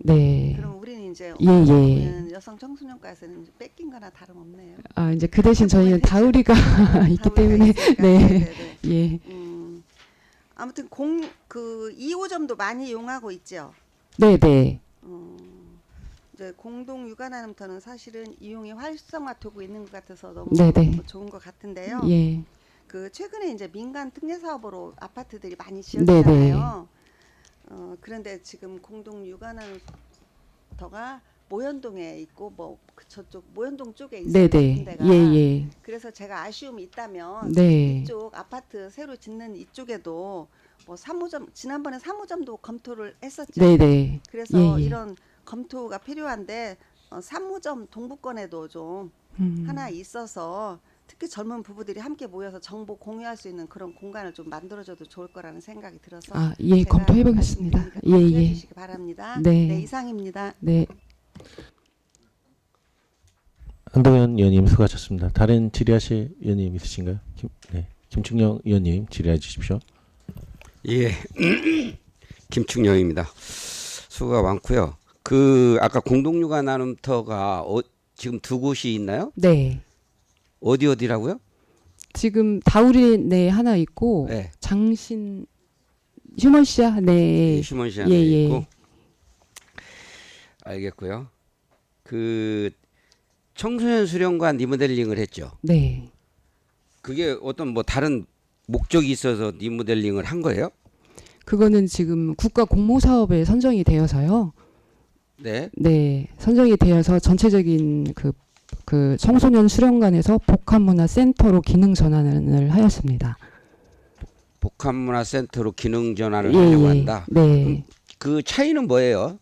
S2: 네.
S4: 그럼 우리는 이제
S2: 예.
S4: 여성 청소년과에서는 이제 뺏긴 거나 다름없네요.
S2: 아, 이제 그 대신 저희는 다우리가 있기 때문에 네. 예.
S4: 아무튼 2호점도 많이 이용하고 있죠.
S2: 네, 네.
S4: 이제 공동 육아나눔터는 사실은 이용이 활성화되고 있는 것 같아서 너무
S2: 네네.
S4: 좋은 것 같은데요.
S2: 예.
S4: 그 최근에 이제 민간 특례 사업으로 아파트들이 많이
S2: 네네.
S4: 지어지잖아요. 그런데 지금 공동 육아나눔터가 모현동에 있고 저쪽 모현동 쪽에 있어요.
S2: 네,
S4: 같은
S2: 네.
S4: 데가.
S2: 예, 예.
S4: 그래서 제가 아쉬움이 있다면
S2: 네.
S4: 이쪽 아파트 새로 짓는 이쪽에도 뭐 3호점 지난번에 3호점도 검토를 했었죠.
S2: 네, 네.
S4: 그래서
S2: 예, 예.
S4: 이런 검토가 필요한데 3호점 동부권에도 좀 하나 있어서 특히 젊은 부부들이 함께 모여서 정보 공유할 수 있는 그런 공간을 좀 만들어줘도 좋을 거라는 생각이 들어서
S2: 아, 예,
S4: 제가
S2: 검토해 보겠습니다. 예,
S4: 검토해
S2: 예.
S4: 주시기 바랍니다.
S2: 네.
S4: 네, 이상입니다.
S2: 네.
S1: 한동현 의원님 수고하셨습니다. 다른 질의하실 의원님 있으신가요? 김충영 의원님 질의해 주십시오.
S5: 예, 김충영입니다. 수고가 많고요. 아까 공동육아 나눔터가 지금 두 곳이 있나요?
S2: 네.
S5: 어디라고요?
S2: 지금 다우리 내 하나 있고
S5: 네.
S2: 장신 휴먼시아 네.
S5: 휴먼시
S2: 예,
S5: 하나
S2: 예.
S5: 있고. 알겠고요. 청소년 수련관 리모델링을 했죠.
S2: 네.
S5: 그게 어떤 다른 목적이 있어서 리모델링을 한 거예요?
S2: 그거는 지금 국가 공모 사업에 선정이 되어서요.
S5: 네.
S2: 네. 선정이 되어서 전체적인 그 청소년 수련관에서 복합문화센터로 기능 전환을 하였습니다.
S5: 복합문화센터로 기능 전환을 하려고 한다.
S2: 네.
S5: 그 차이는 뭐예요?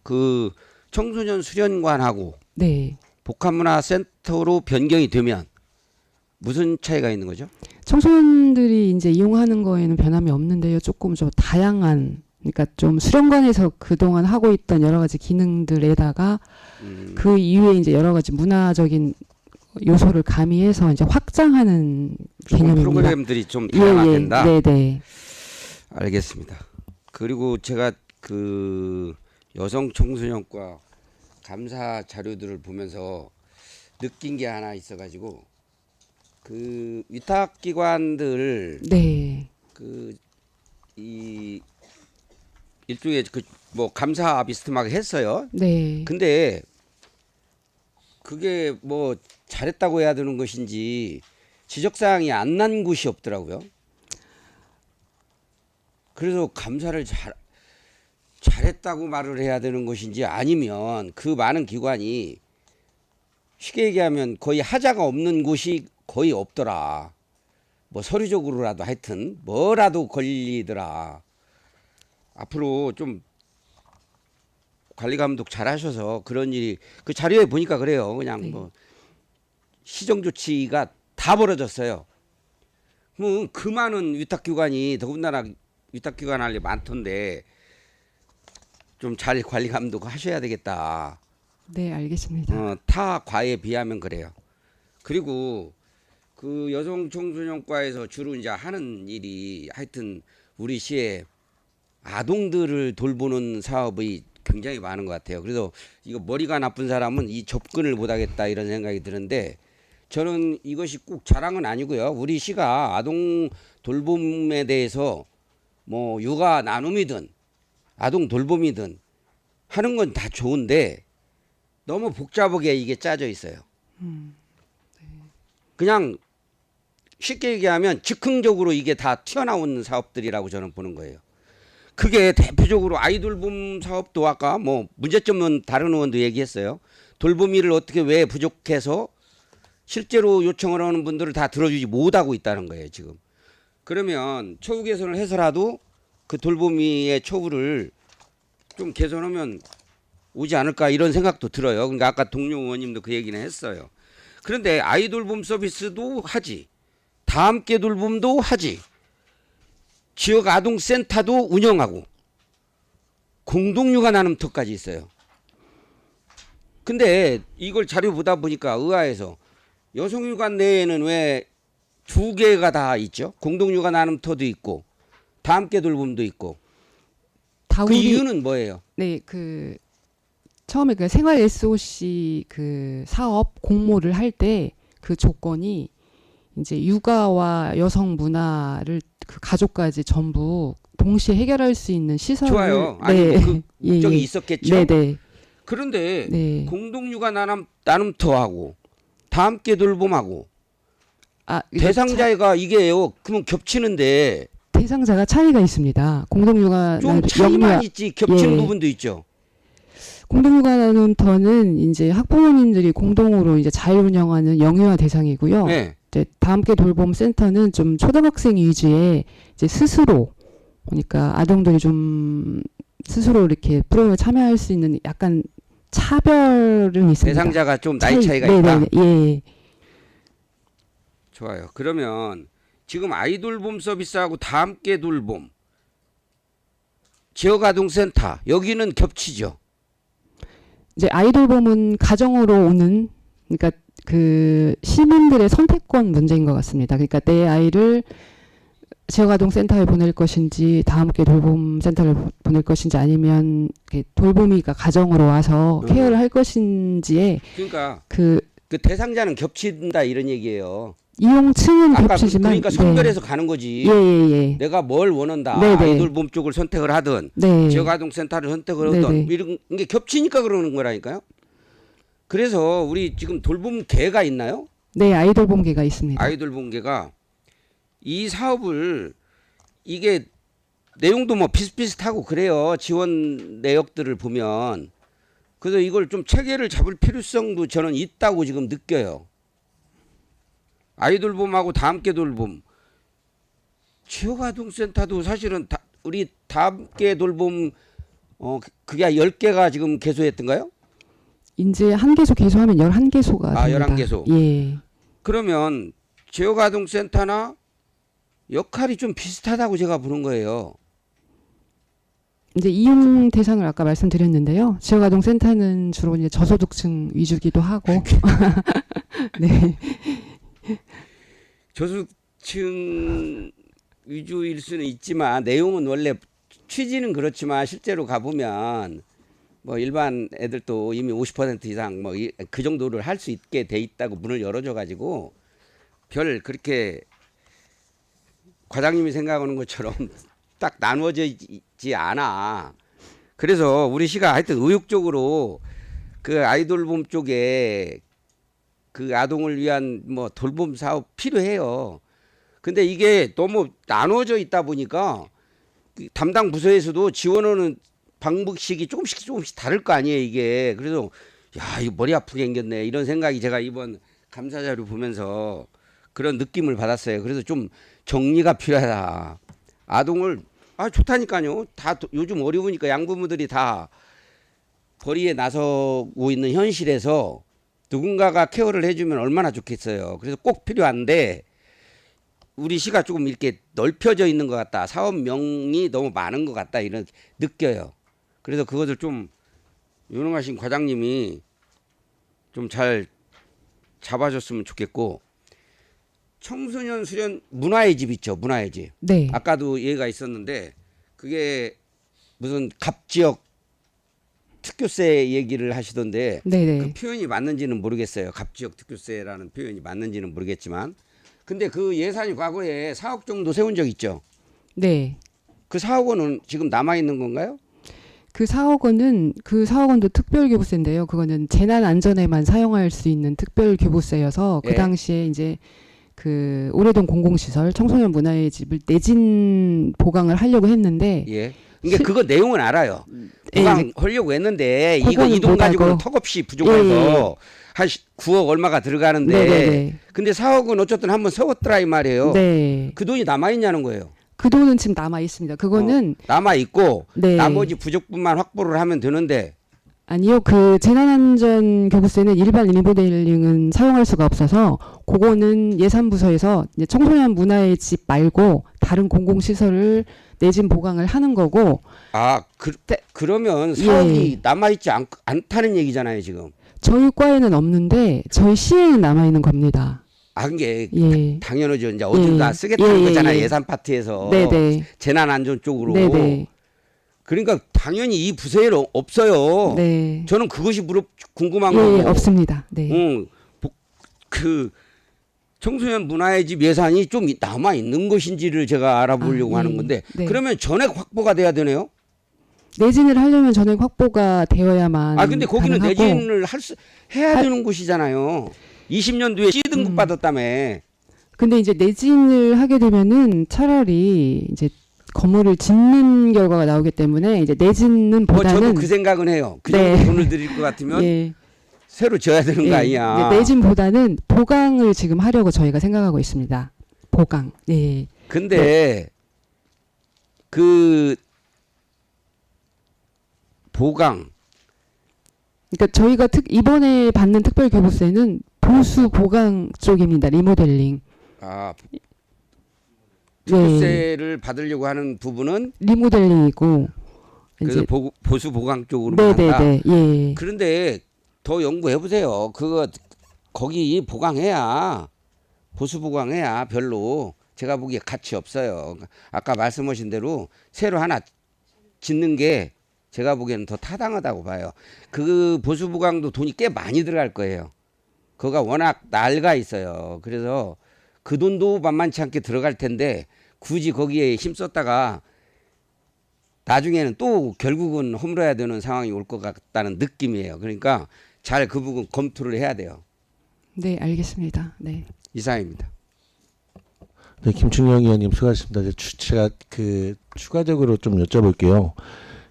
S5: 그 청소년 수련관하고
S2: 네.
S5: 복합문화센터로 변경이 되면 무슨 차이가 있는 거죠?
S2: 청소년들이 이제 이용하는 거에는 변함이 없는데요. 조금 좀 다양한, 그러니까 좀 수련관에서 그동안 하고 있던 여러 가지 기능들에다가 그 이후에 이제 여러 가지 문화적인 요소를 가미해서 이제 확장하는 개념입니다.
S5: 프로그램들이 좀 다양화된다.
S2: 네, 네.
S5: 알겠습니다. 그리고 제가 여성 청소년과 감사 자료들을 보면서 느낀 게 하나 있어가지고 그 위탁기관들
S2: 네.
S5: 그 이 일종의 그 뭐 감사 비스듬하게 했어요.
S2: 네.
S5: 근데 그게 뭐 잘했다고 해야 되는 것인지 지적사항이 안 난 곳이 없더라고요. 그래서 감사를 잘했다고 말을 해야 되는 것인지 아니면 그 많은 기관이 쉽게 얘기하면 거의 하자가 없는 곳이 거의 없더라. 뭐 서류적으로라도 하여튼 뭐라도 걸리더라. 앞으로 좀 관리 감독 잘 하셔서 그런 일이 그 자료에 보니까 그래요. 그냥
S2: 네.
S5: 뭐 시정 조치가 다 벌어졌어요. 뭐 그 많은 위탁기관이 더군다나 위탁기관 할 일 많던데 좀 잘 관리 감독 하셔야 되겠다.
S2: 네, 알겠습니다.
S5: 타 과에 비하면 그래요. 그리고 그 여성 청소년과에서 주로 이제 하는 일이 하여튼 우리 시에 아동들을 돌보는 사업이 굉장히 많은 것 같아요. 그래서 이거 머리가 나쁜 사람은 이 접근을 못하겠다 이런 생각이 드는데 저는 이것이 꼭 자랑은 아니고요. 우리 시가 아동 돌봄에 대해서 뭐 육아 나눔이든 아동 돌봄이든 하는 건 다 좋은데 너무 복잡하게 이게 짜져 있어요. 그냥 쉽게 얘기하면 즉흥적으로 이게 다 튀어나온 사업들이라고 저는 보는 거예요. 그게 대표적으로 아이돌봄 사업도 아까 뭐 문제점은 다른 의원도 얘기했어요. 돌보미를 어떻게 왜 부족해서 실제로 요청을 하는 분들을 다 들어주지 못하고 있다는 거예요 지금. 그러면 처우 개선을 해서라도 그 돌보미의 처우를 좀 개선하면 오지 않을까 이런 생각도 들어요. 그러니까 아까 동료 의원님도 그 얘기는 했어요. 그런데 아이돌봄 서비스도 하지, 다 함께 돌봄도 하지, 지역 아동센터도 운영하고 공동육아 나눔터까지 있어요. 근데 이걸 자료 보다 보니까 의아해서 여성육아 내에는 왜 두 개가 다 있죠? 공동육아 나눔터도 있고 다 함께 돌봄도 있고.
S2: 다
S5: 그
S2: 우리
S5: 이유는 뭐예요?
S2: 네, 그 처음에 그 생활 SOC 그 사업 공모를 할 때 그 조건이 이제 육아와 여성 문화를 그 가족까지 전부 동시에 해결할 수 있는 시설을
S5: 좋아요. 아니
S2: 네.
S5: 그 목적이 있었겠죠.
S2: 네, 네.
S5: 그런데
S2: 네.
S5: 공동육아 나눔터하고 다 함께 돌봄하고
S2: 아, 이게
S5: 대상자가 이게요. 그러면 겹치는데
S2: 대상자가 차이가 있습니다. 공동육아
S5: 좀 차이만
S2: 영유아
S5: 있지 겹치는
S2: 예.
S5: 부분도 있죠.
S2: 공동육아 나눔터는 이제 학부모님들이 공동으로 이제 자율 운영하는 영유아 대상이고요.
S5: 네.
S2: 이제 다함께 돌봄 센터는 좀 초등학생 위주의 이제 스스로 그러니까 아동들이 좀 스스로 이렇게 프로그램에 참여할 수 있는 약간 차별은 있습니다.
S5: 대상자가 좀 나이 차이가
S2: 네네네.
S5: 있다.
S2: 예.
S5: 좋아요. 그러면 지금 아이돌봄 서비스하고 다 함께 돌봄 지역아동센터 여기는 겹치죠.
S2: 이제 아이돌봄은 가정으로 오는 그러니까 그 시민들의 선택권 문제인 것 같습니다. 그러니까 내 아이를 지역아동센터에 보낼 것인지 다 함께 돌봄센터를 보낼 것인지 아니면 이렇게 돌보미가 가정으로 와서 케어를 할 것인지에
S5: 그러니까
S2: 그
S5: 그 대상자는 겹친다 이런 얘기예요.
S2: 이용층은
S5: 아까
S2: 겹치지만
S5: 그러니까 선별해서 가는 거지.
S2: 예예예.
S5: 내가 뭘 원한다.
S2: 네네.
S5: 아이돌봄 쪽을 선택을 하든
S2: 네.
S5: 지역아동센터를 선택을 하든
S2: 네네.
S5: 이런 게 겹치니까 그러는 거라니까요. 그래서 우리 지금 돌봄계가 있나요?
S2: 네, 아이돌봄계가 있습니다.
S5: 아이돌봄계가 이 사업을 이게 내용도 뭐 비슷비슷하고 그래요. 지원 내역들을 보면. 그래서 이걸 좀 체계를 잡을 필요성도 저는 있다고 지금 느껴요. 아이돌봄하고 다 함께 돌봄. 지역아동센터도 사실은 우리 다 함께 돌봄 그게 10개가 지금 개소했던가요?
S2: 이제 한 개소 개소하면 11개소가
S5: 아,
S2: 됩니다.
S5: 11개소.
S2: 예.
S5: 그러면 지역아동센터나 역할이 좀 비슷하다고 제가 보는 거예요.
S2: 이제 이용 대상을 아까 말씀드렸는데요. 지역아동센터는 주로 이제 저소득층 위주기도 하고. 네.
S5: 저소득층 위주일 수는 있지만 내용은 원래 취지는 그렇지만 실제로 가보면 뭐 일반 애들도 이미 50% 이상 뭐 그 정도를 할 수 있게 돼 있다고 문을 열어줘 가지고 별 그렇게 과장님이 생각하는 것처럼 딱 나누어지지 않아. 그래서 우리 시가 하여튼 의욕적으로 그 아이돌봄 쪽에 그 아동을 위한 뭐 돌봄 사업 필요해요. 근데 이게 너무 나누어져 있다 보니까 담당 부서에서도 지원하는 방식이 조금씩 다를 거 아니에요, 이게. 그래서 야, 이거 머리 아프게 생겼네. 이런 생각이 제가 이번 감사 자료 보면서 그런 느낌을 받았어요. 그래서 좀 정리가 필요하다. 아동을 좋다니까요. 다 요즘 어려우니까 양부모들이 다 벌이에 나서고 있는 현실에서 누군가가 케어를 해주면 얼마나 좋겠어요. 그래서 꼭 필요한데 우리 시가 조금 이렇게 넓혀져 있는 것 같다. 사업명이 너무 많은 것 같다. 이런 느껴요. 그래서 그것을 좀 유능하신 과장님이 좀 잘 잡아줬으면 좋겠고, 청소년 수련 문화의 집 있죠. 문화의 집.
S2: 네.
S5: 아까도 얘기가 있었는데 그게 무슨 갑지역 특교세 얘기를 하시던데
S2: 네네.
S5: 그 표현이 맞는지는 모르겠어요. 갑지역 특교세라는 표현이 맞는지는 모르겠지만, 근데 그 예산이 과거에 4억 정도 세운 적 있죠.
S2: 네.
S5: 그 4억 원은 지금 남아 있는 건가요?
S2: 그 4억 원도 특별교부세인데요. 그거는 재난 안전에만 사용할 수 있는 특별교부세여서 그
S5: 예.
S2: 당시에 이제 그 오래된 공공시설 청소년 문화의 집을 내진 보강을 하려고 했는데
S5: 예. 그러니까 그거 내용은 알아요.
S2: 예,
S5: 보강하려고 했는데 이거
S2: 그거는
S5: 이 돈 가지고는
S2: 못하고.
S5: 턱없이 부족해서
S2: 예.
S5: 한 9억 얼마가 들어가는데
S2: 네네네.
S5: 근데 4억은 어쨌든 한번 세웠더라 이 말이에요.
S2: 네.
S5: 그 돈이 남아 있냐는 거예요.
S2: 그 돈은 지금 남아 있습니다. 그거는
S5: 남아 있고
S2: 네.
S5: 나머지 부족분만 확보를 하면 되는데
S2: 아니요. 그 재난안전교부세는 일반 리모델링은 사용할 수가 없어서 그거는 예산부서에서 이제 청소년 문화의 집 말고 다른 공공시설을 내진 보강을 하는 거고
S5: 그러면
S2: 예.
S5: 사업이 남아 있지 않다는 얘기잖아요 지금.
S2: 저희 과에는 없는데 저희 시에는 남아 있는 겁니다.
S5: 그게
S2: 예.
S5: 당연하죠. 이제 어디다
S2: 예.
S5: 쓰겠다는
S2: 예,
S5: 거잖아요.
S2: 예.
S5: 예산 파트에서
S2: 네네.
S5: 재난안전 쪽으로.
S2: 네네.
S5: 그러니까 당연히 이 부서에는 없어요.
S2: 네.
S5: 저는 그것이 궁금한
S2: 예,
S5: 거고.
S2: 없습니다. 네.
S5: 그 청소년 문화의 집 예산이 좀 남아 있는 것인지를 제가 알아보려고
S2: 예.
S5: 하는 건데
S2: 네.
S5: 그러면 전액 확보가 돼야 되네요.
S2: 내진을 하려면 전액 확보가 되어야만
S5: 근데 거기는
S2: 가능하고
S5: 내진을 해야 되는 곳이잖아요. 20년도에 C등급 받았다며.
S2: 근데 이제 내진을 하게 되면은 차라리 이제 건물을 짓는 결과가 나오기 때문에 이제 내진은 보다는
S5: 저도 그 생각은 해요. 그
S2: 네.
S5: 정도 돈을 드릴 것 같으면
S2: 예.
S5: 새로 져야 되는 거 아니야.
S2: 이제 내진보다는 보강을 지금 하려고 저희가 생각하고 있습니다. 보강. 예.
S5: 근데 그 보강
S2: 그러니까 저희가 이번에 받는 특별교부세는 보수 보강 쪽입니다. 리모델링.
S5: 특교세를 받으려고 하는 부분은
S2: 리모델링이고
S5: 그래서
S2: 이제
S5: 보수 보강 쪽으로만 한다.
S2: 네네네. 예.
S5: 그런데 더 연구해 보세요. 그거 거기 보강해야 보수 보강해야 별로 제가 보기에 가치 없어요. 아까 말씀하신 대로 새로 하나 짓는 게 제가 보기에는 더 타당하다고 봐요. 그 보수 보강도 돈이 꽤 많이 들어갈 거예요. 그거가 워낙 낡아 있어요. 그래서 그 돈도 만만치 않게 들어갈 텐데 굳이 거기에 힘썼다가 나중에는 또 결국은 허물어야 되는 상황이 올 것 같다는 느낌이에요. 그러니까 잘 그 부분 검토를 해야 돼요.
S2: 네, 알겠습니다. 네.
S5: 이상입니다.
S1: 네, 김충영 의원님 수고하셨습니다. 제가 추가적으로 좀 여쭤볼게요.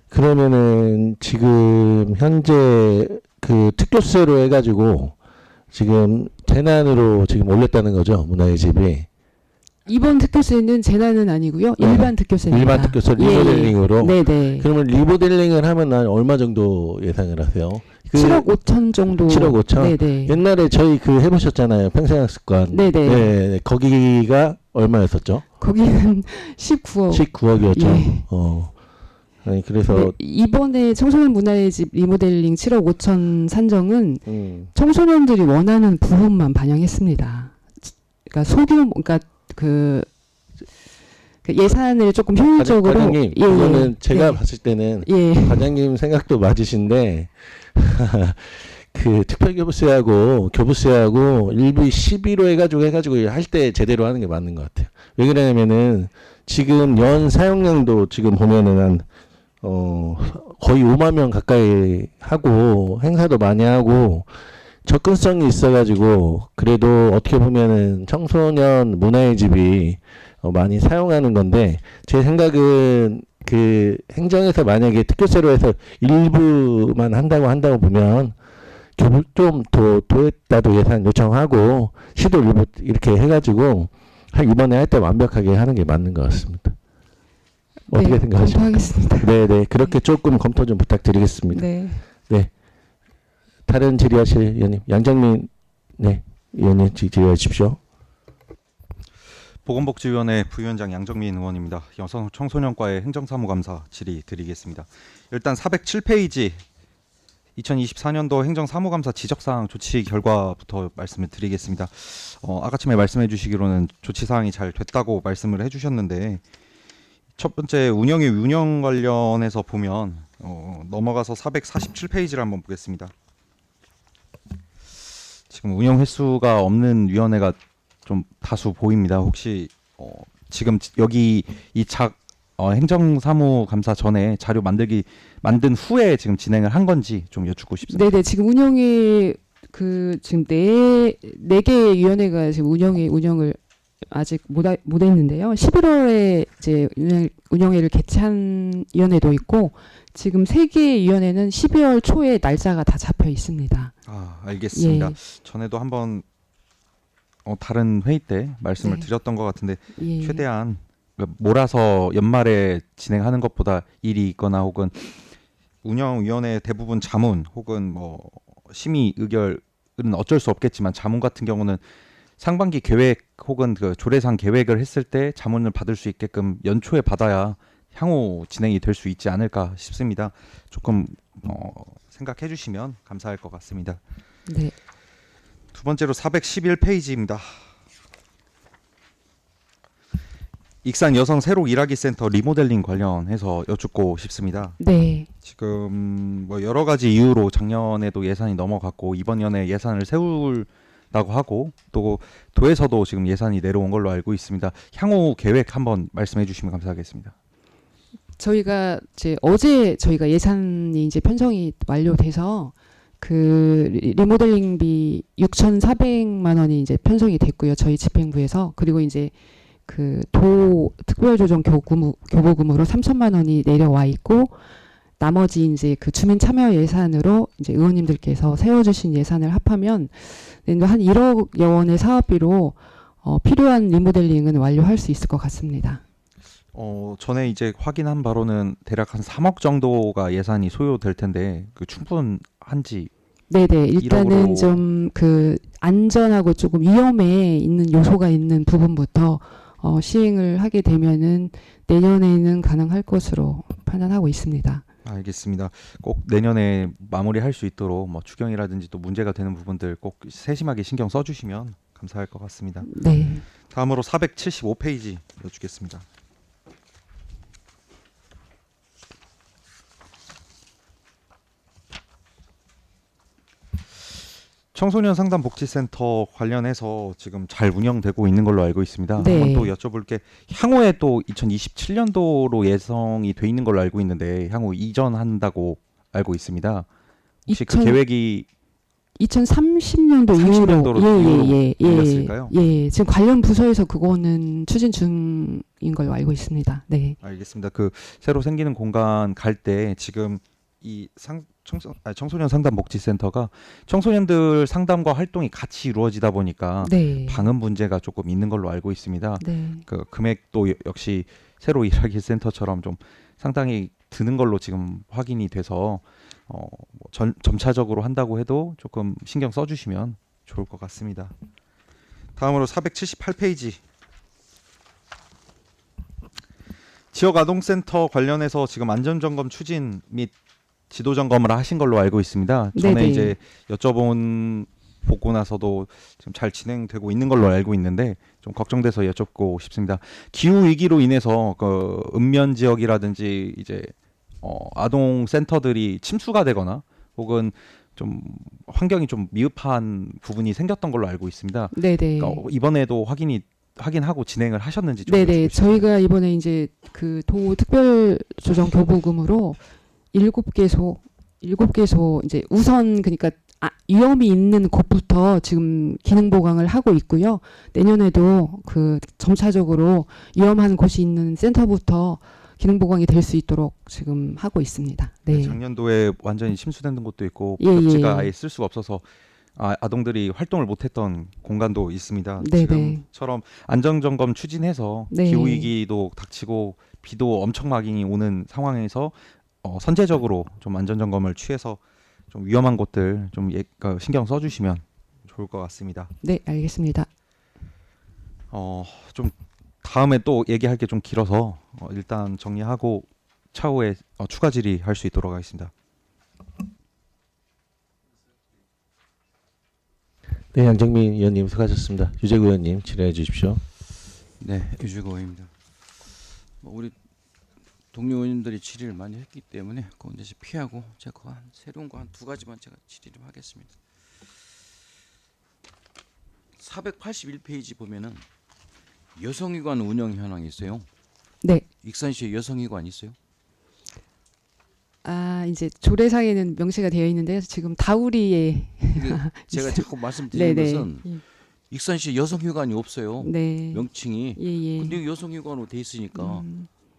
S1: 그러면은 지금 현재 그 특교세로 해가지고 지금 재난으로 지금 올렸다는 거죠, 문화의 집이.
S2: 이번 특교세는 재난은 아니고요.
S1: 네.
S2: 일반 특교세입니다.
S1: 일반 특교세 리모델링으로.
S2: 네네.
S1: 그러면 리모델링을 하면 한 얼마 정도 예상을 하세요?
S2: 7억 5천 정도.
S1: 7억 5천?
S2: 네네.
S1: 옛날에 저희 해보셨잖아요. 평생학습관.
S2: 네네.
S1: 네, 거기가 얼마였었죠?
S2: 거기는 19억.
S1: 19억이었죠.
S2: 예.
S1: 아니, 그래서.
S2: 네, 이번에 청소년 문화의 집 리모델링 7억 5천 산정은 청소년들이 원하는 부분만 반영했습니다. 그러니까 그러니까 그 예산을 조금 효율적으로.
S1: 과장님, 그거는 제가
S2: 네.
S1: 봤을 때는
S2: 예.
S1: 과장님 생각도 맞으신데 그 특별교부세하고 교부세하고 일부 12로 해가지고 할 때 제대로 하는 게 맞는 것 같아요. 왜 그러냐면은 지금 연 사용량도 지금 보면은 거의 5만 명 가까이 하고 행사도 많이 하고 접근성이 있어가지고 그래도 어떻게 보면은 청소년 문화의 집이 많이 사용하는 건데 제 생각은 그 행정에서 만약에 특교세로 해서 일부만 한다고 보면 좀 더 도에다도 예산 요청하고 시도 일부 이렇게 해가지고 한 이번에 할 때 완벽하게 하는 게 맞는 것 같습니다. 어떻게
S2: 네,
S1: 생각하십니까?
S2: 검토하겠습니다.
S1: 네네 그렇게 조금 검토 좀 부탁드리겠습니다.
S2: 네.
S1: 다른 질의하실 의원님 양정민 의원님 질의해 주십시오.
S6: 보건복지위원회 부위원장 양정민 의원입니다. 여성 청소년과의 행정사무감사 질의 드리겠습니다. 일단 407페이지 2024년도 행정사무감사 지적사항 조치 결과부터 말씀을 드리겠습니다. 아까쯤에 말씀해 주시기로는 조치사항이 잘 됐다고 말씀을 해주셨는데 첫 번째 운영 관련해서 보면 넘어가서 447페이지를 한번 보겠습니다. 지금 운영 횟수가 없는 위원회가 좀 다수 보입니다. 혹시 지금 여기 이 행정사무감사 전에 자료 만든 후에 지금 진행을 한 건지 좀 여쭙고 싶습니다.
S2: 네네 지금 운영이 지금 네 개의 위원회가 지금 운영을 아직 못 했는데요. 11월에 이제 운영회를 개최한 위원회도 있고 지금 3개의 위원회는 12월 초에 날짜가 다 잡혀 있습니다.
S6: 알겠습니다.
S2: 예.
S6: 전에도 한번 다른 회의 때 말씀을
S2: 네.
S6: 드렸던 것 같은데
S2: 예.
S6: 최대한 몰아서 연말에 진행하는 것보다 일이 있거나 혹은 운영위원회 대부분 자문 혹은 뭐 심의 의결은 어쩔 수 없겠지만 자문 같은 경우는 상반기 계획 혹은 그 조례상 계획을 했을 때 자문을 받을 수 있게끔 연초에 받아야 향후 진행이 될 수 있지 않을까 싶습니다. 조금 생각해 주시면 감사할 것 같습니다.
S2: 네.
S6: 두 번째로 411페이지입니다. 익산 여성 새로 일하기 센터 리모델링 관련해서 여쭙고 싶습니다.
S2: 네.
S6: 지금 뭐 여러 가지 이유로 작년에도 예산이 넘어갔고 이번 연에 예산을 세울다고 하고 또 도에서도 지금 예산이 내려온 걸로 알고 있습니다. 향후 계획 한번 말씀해 주시면 감사하겠습니다.
S2: 저희가 어제 저희가 예산이 이제 편성이 완료돼서 그 리모델링비 6,400만 원이 이제 편성이 됐고요. 저희 집행부에서. 그리고 이제 그 도 특별조정 교부금으로 3천만 원이 내려와 있고 나머지 이제 그 주민 참여 예산으로 이제 의원님들께서 세워주신 예산을 합하면 한 1억여 원의 사업비로 필요한 리모델링은 완료할 수 있을 것 같습니다.
S6: 전에 이제 확인한 바로는 대략 한 3억 정도가 예산이 소요될 텐데 그 충분한지.
S2: 네네 일단은
S6: 1억으로.
S2: 좀 그 안전하고 조금 위험에 있는 요소가 있는 부분부터 시행을 하게 되면은 내년에는 가능할 것으로 판단하고 있습니다.
S6: 알겠습니다. 꼭 내년에 마무리할 수 있도록 뭐 추경이라든지 또 문제가 되는 부분들 꼭 세심하게 신경 써주시면 감사할 것 같습니다.
S2: 네.
S6: 다음으로 475페이지 여쭙겠습니다. 청소년 상담 복지센터 관련해서 지금 잘 운영되고 있는 걸로 알고 있습니다.
S2: 네.
S6: 한번 또 여쭤볼 게 향후에 또 2027년도로 예정이 돼 있는 걸로 알고 있는데 향후 이전한다고 알고 있습니다. 혹시 그
S2: 2000
S6: 계획이
S2: 2030년도
S6: 30년도로
S2: 이후로
S6: 올렸을까요?
S2: 예. 지금 관련 부서에서 그거는 추진 중인 걸로 알고 있습니다. 네.
S6: 알겠습니다. 그 새로 생기는 공간 갈 때 지금 이 청소년 상담 복지센터가 청소년들 상담과 활동이 같이 이루어지다 보니까
S2: 네.
S6: 방음 문제가 조금 있는 걸로 알고 있습니다.
S2: 네.
S6: 그 금액도 역시 새로 일하기 센터처럼 좀 상당히 드는 걸로 지금 확인이 돼서 뭐 점차적으로 한다고 해도 조금 신경 써주시면 좋을 것 같습니다. 다음으로 478페이지 지역아동센터 관련해서 지금 안전점검 추진 및 지도점검을 하신 걸로 알고 있습니다. 전에
S2: 네네.
S6: 이제 보고 나서도 지금 잘 진행되고 있는 걸로 알고 있는데 좀 걱정돼서 여쭙고 싶습니다. 기후 위기로 인해서 그 읍면 지역이라든지 이제 아동 센터들이 침수가 되거나 혹은 좀 환경이 좀 미흡한 부분이 생겼던 걸로 알고 있습니다.
S2: 네네.
S6: 그러니까 이번에도 확인하고 진행을 하셨는지 좀
S2: 네네.
S6: 여쭤보시면 좋겠습니다.
S2: 저희가 이번에 이제 그 도 특별조정 교부금으로 7개소 이제 우선 그러니까 위험이 있는 곳부터 지금 기능 보강을 하고 있고요. 내년에도 그 점차적으로 위험한 곳이 있는 센터부터 기능 보강이 될 수 있도록 지금 하고 있습니다. 네.
S6: 작년도에 완전히 침수된 곳도 있고
S2: 예,
S6: 구역지가
S2: 예.
S6: 아예 쓸 수가 없어서 아동들이 활동을 못했던 공간도 있습니다.
S2: 네,
S6: 지금처럼 안전점검 추진해서
S2: 네.
S6: 기후위기도 닥치고 비도 엄청 많이 오는 상황에서 선제적으로 좀 안전점검을 취해서 좀 위험한 곳들 좀 신경 써주시면 좋을 것 같습니다.
S2: 네, 알겠습니다.
S6: 좀 다음에 또 얘기할 게 좀 길어서 일단 정리하고 차후에 추가 질의할 수 있도록 하겠습니다.
S1: 네, 양정민 의원님 수고하셨습니다. 유재구 의원님 질의해 주십시오.
S7: 네, 유주고 의원입니다. 우리 동료 의원님들이 질의를 많이 했기 때문에 그건 이제 피하고 제가 새로운 거 한 두 가지만 제가 질의 좀 하겠습니다. 481페이지 보면은 여성의관 운영 현황이 있어요.
S2: 네.
S7: 익산시에 여성의관 있어요?
S2: 이제 조례상에는 명시가 되어 있는데 지금 다우리에
S7: 제가 자꾸 말씀드리는
S2: 네네.
S7: 것은 익산시에 여성의관이 없어요.
S2: 네.
S7: 명칭이.
S2: 예.
S7: 근데 여성의관으로 돼 있으니까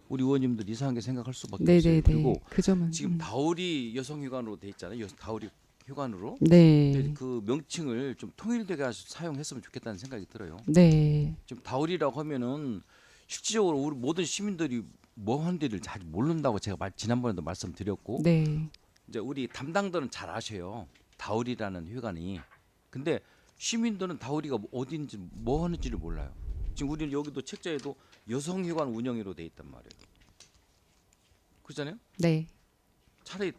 S7: 우리 의원님들 이상하게 생각할 수밖에
S2: 네네네.
S7: 없어요. 그리고
S2: 그 점은
S7: 지금 다우리 여성휴관으로 돼 있잖아요. 다우리 휴관으로.
S2: 네.
S7: 근데 그 명칭을 좀 통일되게 사용했으면 좋겠다는 생각이 들어요.
S2: 네.
S7: 지금 다우리라고 하면은 실질적으로 우리 모든 시민들이 뭐 하는지를 잘 모른다고 제가 지난번에도 말씀드렸고,
S2: 네.
S7: 이제 우리 담당들은 잘 아셔요. 다우리라는 휴관이. 근데 시민들은 다우리가 어딘지 뭐 하는지를 몰라요. 지금 우리는 여기도 책자에도 여성휴관 운영으로 돼 있단 말이에요. 그렇잖아요?
S2: 네.
S7: 차라리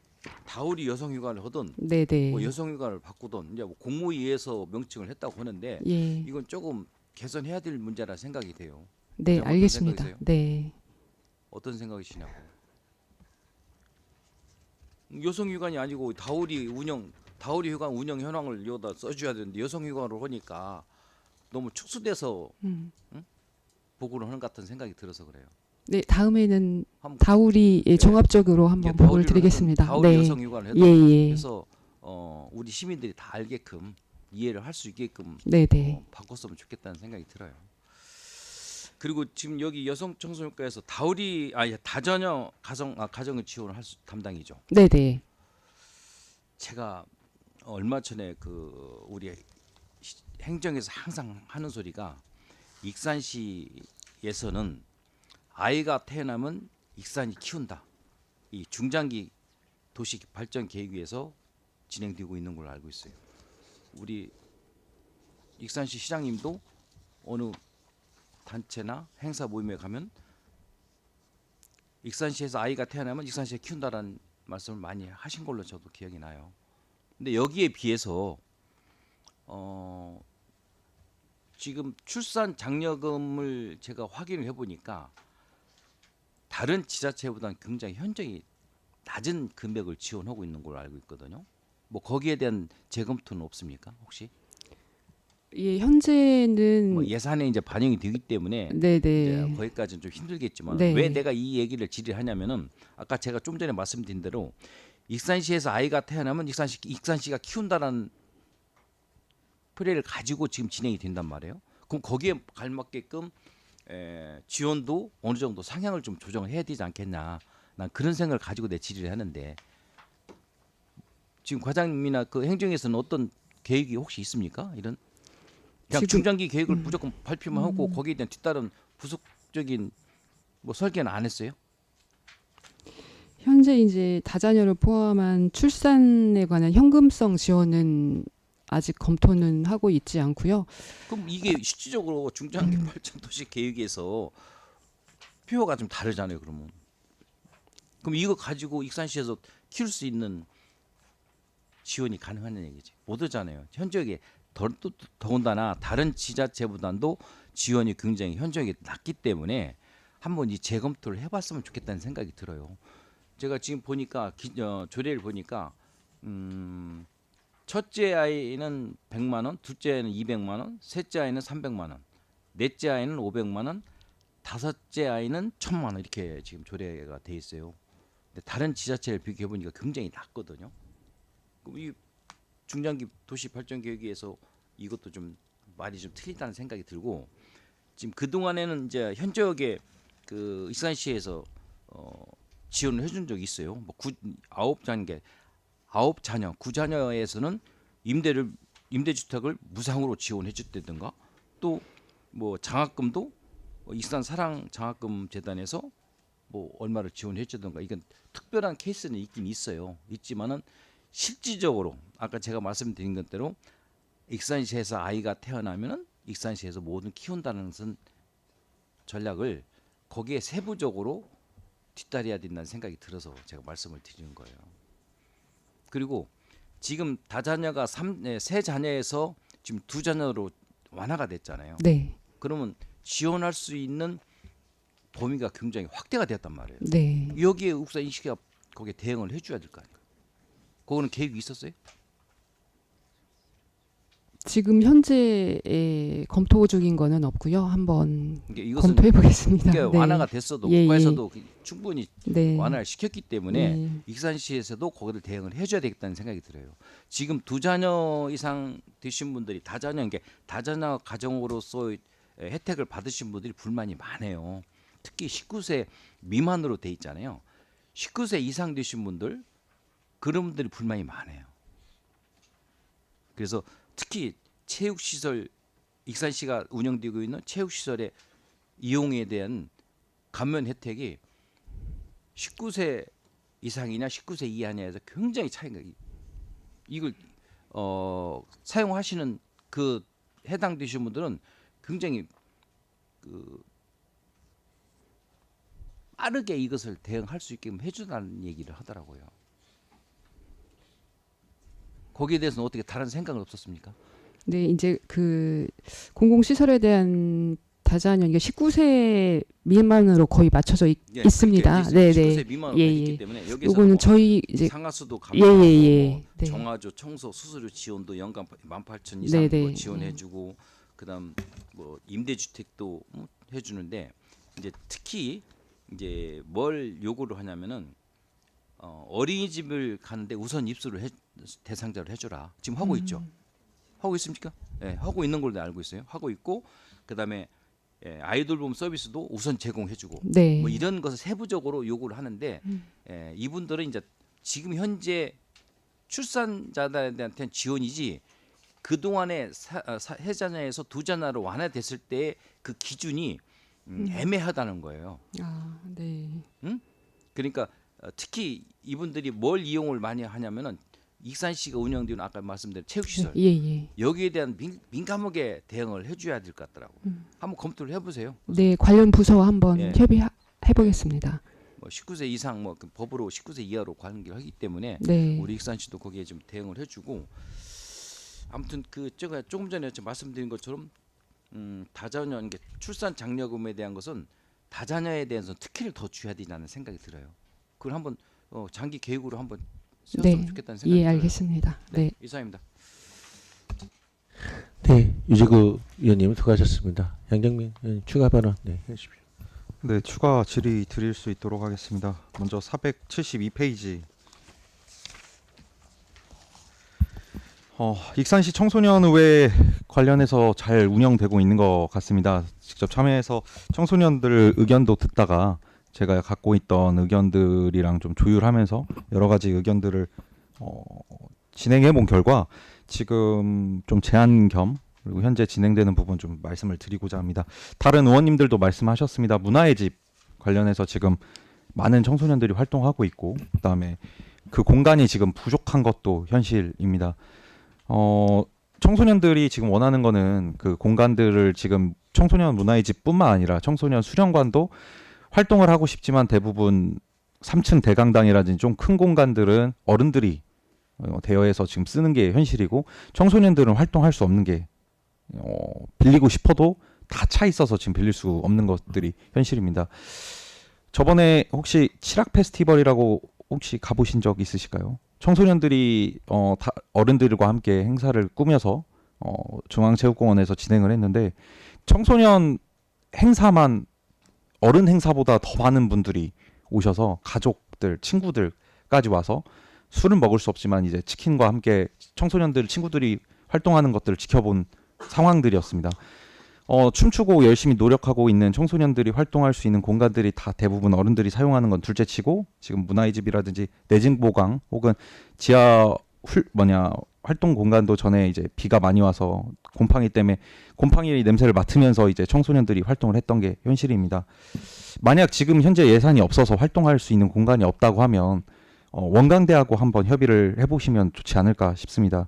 S7: 다우리 여성휴관을 하든
S2: 네네.
S7: 뭐 여성휴관을 바꾸든 이제 뭐 공모위에서 명칭을 했다고 하는데
S2: 예.
S7: 이건 조금 개선해야 될 문제라 생각이 돼요.
S2: 네,
S7: 어떤
S2: 알겠습니다.
S7: 생각이세요?
S2: 네.
S7: 어떤 생각이시냐고. 여성휴관이 아니고 다우리 휴관 운영 현황을 여기다 써줘야 되는데 여성휴관으로 하니까 너무 축소돼서 보고를 하는 것 같은 생각이 들어서 그래요.
S2: 네, 다음에는
S7: 한번
S2: 다우리 종합적으로 한번
S7: 이게
S2: 보고를
S7: 다우리로
S2: 드리겠습니다.
S7: 하든 다우리
S2: 네.
S7: 여성휴관을 해도
S2: 예.
S7: 그래서 우리 시민들이 다 알게끔 이해를 할 수 있게끔
S2: 네네.
S7: 바꿨으면 좋겠다는 생각이 들어요. 그리고 지금 여기 여성청소년과에서 다전형 가정을 지원할 담당이죠.
S2: 네네.
S7: 제가 얼마 전에 우리 행정에서 항상 하는 소리가 익산시에서는 아이가 태어나면 익산이 키운다. 이 중장기 도시 발전 계획위에서 진행되고 있는 걸로 알고 있어요. 우리 익산시 시장님도 어느 단체나 행사 모임에 가면 익산시에서 아이가 태어나면 익산시에 키운다라는 말씀을 많이 하신 걸로 저도 기억이 나요. 근데 여기에 비해서 지금 출산 장려금을 제가 확인을 해보니까 다른 지자체보다는 굉장히 현저히 낮은 금액을 지원하고 있는 걸로 알고 있거든요. 뭐 거기에 대한 재검토는 없습니까? 혹시?
S2: 예, 현재는
S7: 뭐 예산에 이제 반영이 되기 때문에
S2: 네네.
S7: 이제 거기까지는 좀 힘들겠지만
S2: 네.
S7: 왜 내가 이 얘기를 질의하냐면은 아까 제가 좀 전에 말씀드린 대로 익산시에서 아이가 태어나면 익산시가 키운다라는 프레를 가지고 지금 진행이 된단 말이에요. 그럼 거기에 갈맞게끔 지원도 어느 정도 상향을 좀 조정을 해야 되지 않겠냐. 난 그런 생각을 가지고 내 질의를 하는데 지금 과장님이나 그 행정에서는 어떤 계획이 혹시 있습니까? 이런 그냥
S2: 지금-
S7: 중장기 계획을 무조건 발표만 하고 거기에 대한 뒤따른 부속적인 뭐 설계는 안 했어요?
S2: 현재 이제 다자녀를 포함한 출산에 관한 현금성 지원은 아직 검토는 하고 있지 않고요.
S7: 그럼 이게 실질적으로 중장기 발전 도시 계획에서 표가 좀 다르잖아요. 그러면 그럼 이거 가지고 익산시에서 키울 수 있는 지원이 가능한 얘기지 못 하잖아요. 현저하게 더군다나 다른 지자체보다도 지원이 굉장히 현저하게 낮기 때문에 한번 이 재검토를 해봤으면 좋겠다는 생각이 들어요. 제가 지금 보니까 조례를 보니까 첫째 아이는 100만 원, 둘째 아이는 200만 원, 셋째 아이는 300만 원, 넷째 아이는 500만 원, 다섯째 아이는 1000만 원 이렇게 지금 조례가 돼 있어요. 근데 다른 지자체를 비교해 보니까 굉장히 낮거든요. 그럼 이 중장기 도시 발전 계획에서 이것도 좀 말이 좀 틀리다는 생각이 들고, 지금 그 동안에는 이제 현저하게 그 익산시에서 지원을 해준 적이 있어요. 뭐 9자녀에서는 임대주택을 무상으로 지원해줬다든가, 또 뭐 장학금도 익산 사랑 장학금 재단에서 뭐 얼마를 지원해주던가, 이건 특별한 케이스는 있긴 있어요. 있지만은 실질적으로 아까 제가 말씀드린 것대로 익산시에서 아이가 태어나면은 익산시에서 모든 키운다는 전략을 거기에 세부적으로 뒷다리해야 된다는 생각이 들어서 제가 말씀을 드리는 거예요. 그리고 지금 다자녀가 세 자녀에서 지금 2자녀로 완화가 됐잖아요.
S2: 네.
S7: 그러면 지원할 수 있는 범위가 굉장히 확대가 됐단 말이에요.
S2: 네.
S7: 여기에 익산시가 거기에 대응을 해줘야 될 거 아니에요. 그거는 계획이 있었어요?
S2: 지금 현재 검토 중인 거는 없고요. 한번
S7: 그러니까 이것은
S2: 검토해 보겠습니다.
S7: 이게 완화가 됐어도
S2: 예,
S7: 국가에서도 충분히
S2: 네.
S7: 완화를 시켰기 때문에
S2: 네.
S7: 익산시에서도 거기를 대응을 해줘야 되겠다는 생각이 들어요. 지금 2자녀 이상 되신 분들이 다자녀 가정으로서 혜택을 받으신 분들이 불만이 많아요. 특히 19세 미만으로 돼 있잖아요. 19세 이상 되신 분들, 그런 분들이 불만이 많아요. 그래서 특히 체육시설, 익산시가 운영되고 있는 체육시설의 이용에 대한 감면 혜택이 19세 이상이냐 19세 이하냐에서 굉장히 차이가, 이걸 사용하시는 그 해당되신 분들은 굉장히 그 빠르게 이것을 대응할 수 있게 해주다는 얘기를 하더라고요. 거기에 대해서는 어떻게 다른 생각은 없었습니까?
S2: 네, 이제 그 공공시설에 대한 다자녀 이게 19세 미만으로 거의 맞춰져 있습니다.
S7: 네,
S2: 네,
S7: 19세 미만으로
S2: 예,
S7: 있기
S2: 예.
S7: 때문에 여기서
S2: 요거는
S7: 뭐
S2: 저희 이제
S7: 상하수도
S2: 예,
S7: 감면하고
S2: 예, 예. 네.
S7: 정화조 청소 수수료 지원도 연간 18,000 이상
S2: 네, 네.
S7: 뭐 지원해주고, 그다음 뭐 임대주택도 해주는데, 이제 특히 이제 뭘 요구를 하냐면은 어린이집을 가는데 우선 입소를 대상자로 해줘라. 지금 하고 있죠. 하고 있습니까? 네, 하고 있는 걸로 알고 있어요. 하고 있고, 그다음에 아이돌봄 서비스도 우선 제공해주고,
S2: 네.
S7: 뭐 이런 것을 세부적으로 요구를 하는데, 이분들은 이제 지금 현재 출산자들한테는 지원이지, 그 동안에 해자녀에서 2자녀로 완화됐을 때 그 기준이 애매하다는 거예요.
S2: 아, 네.
S7: 그러니까 특히 이분들이 뭘 이용을 많이 하냐면은 익산시가 운영되는 아까 말씀드린 체육시설,
S2: 예, 예.
S7: 여기에 대한 민감하게 대응을 해줘야 될 것 같더라고. 한번 검토를 해보세요.
S2: 네, 관련 부서와 한번
S7: 예.
S2: 협의해 보겠습니다.
S7: 뭐 19세 이상 뭐 그 법으로 19세 이하로 관계를 하기 때문에
S2: 네.
S7: 우리 익산시도 거기에 좀 대응을 해주고, 아무튼 그 제가 조금 전에 말씀드린 것처럼 다자녀, 이게 출산 장려금에 대한 것은 다자녀에 대해서 특혜를 더 줘야 된다는 생각이 들어요. 그걸 한번 장기 계획으로 한번 세웠으면
S2: 네.
S7: 좋겠다는 생각이
S2: 예,
S7: 들어요.
S2: 알겠습니다. 네.
S7: 이상입니다.
S1: 네, 유재구 의원님 수고하셨습니다. 양정민 의원님 추가 발언 해주십시오.
S6: 네, 추가 질의 드릴 수 있도록 하겠습니다. 먼저 472페이지. 익산시 청소년의회 관련해서 잘 운영되고 있는 것 같습니다. 직접 참여해서 청소년들 의견도 듣다가 제가 갖고 있던 의견들이랑 좀 조율하면서 여러 가지 의견들을 진행해 본 결과 지금 좀 제안 겸 그리고 현재 진행되는 부분 좀 말씀을 드리고자 합니다. 다른 의원님들도 말씀하셨습니다. 문화의 집 관련해서 지금 많은 청소년들이 활동하고 있고, 그다음에 그 공간이 지금 부족한 것도 현실입니다. 청소년들이 지금 원하는 거는 그 공간들을 지금 청소년 문화의 집뿐만 아니라 청소년 수련관도 활동을 하고 싶지만 대부분 3층 대강당이라든지 좀 큰 공간들은 어른들이 대여해서 지금 쓰는 게 현실이고, 청소년들은 활동할 수 없는 게 빌리고 싶어도 다 차 있어서 지금 빌릴 수 없는 것들이 현실입니다. 저번에 혹시 칠악 페스티벌이라고 혹시 가보신 적 있으실까요? 청소년들이 어른들과 함께 행사를 꾸며서 중앙체육공원에서 진행을 했는데 청소년 행사만 어른 행사보다 더 많은 분들이 오셔서 가족들, 친구들까지 와서 술은 먹을 수 없지만 이제 치킨과 함께 청소년들, 친구들이 활동하는 것들을 지켜본 상황들이었습니다. 춤추고 열심히 노력하고 있는 청소년들이 활동할 수 있는 공간들이 다 대부분 어른들이 사용하는 건 둘째치고 지금 문화의 집이라든지 내진보강 혹은 지하 활동 공간도 전에 이제 비가 많이 와서 곰팡이 때문에 곰팡이 냄새를 맡으면서 이제 청소년들이 활동을 했던 게 현실입니다. 만약 지금 현재 예산이 없어서 활동할 수 있는 공간이 없다고 하면 원광대하고 한번 협의를 해보시면 좋지 않을까 싶습니다.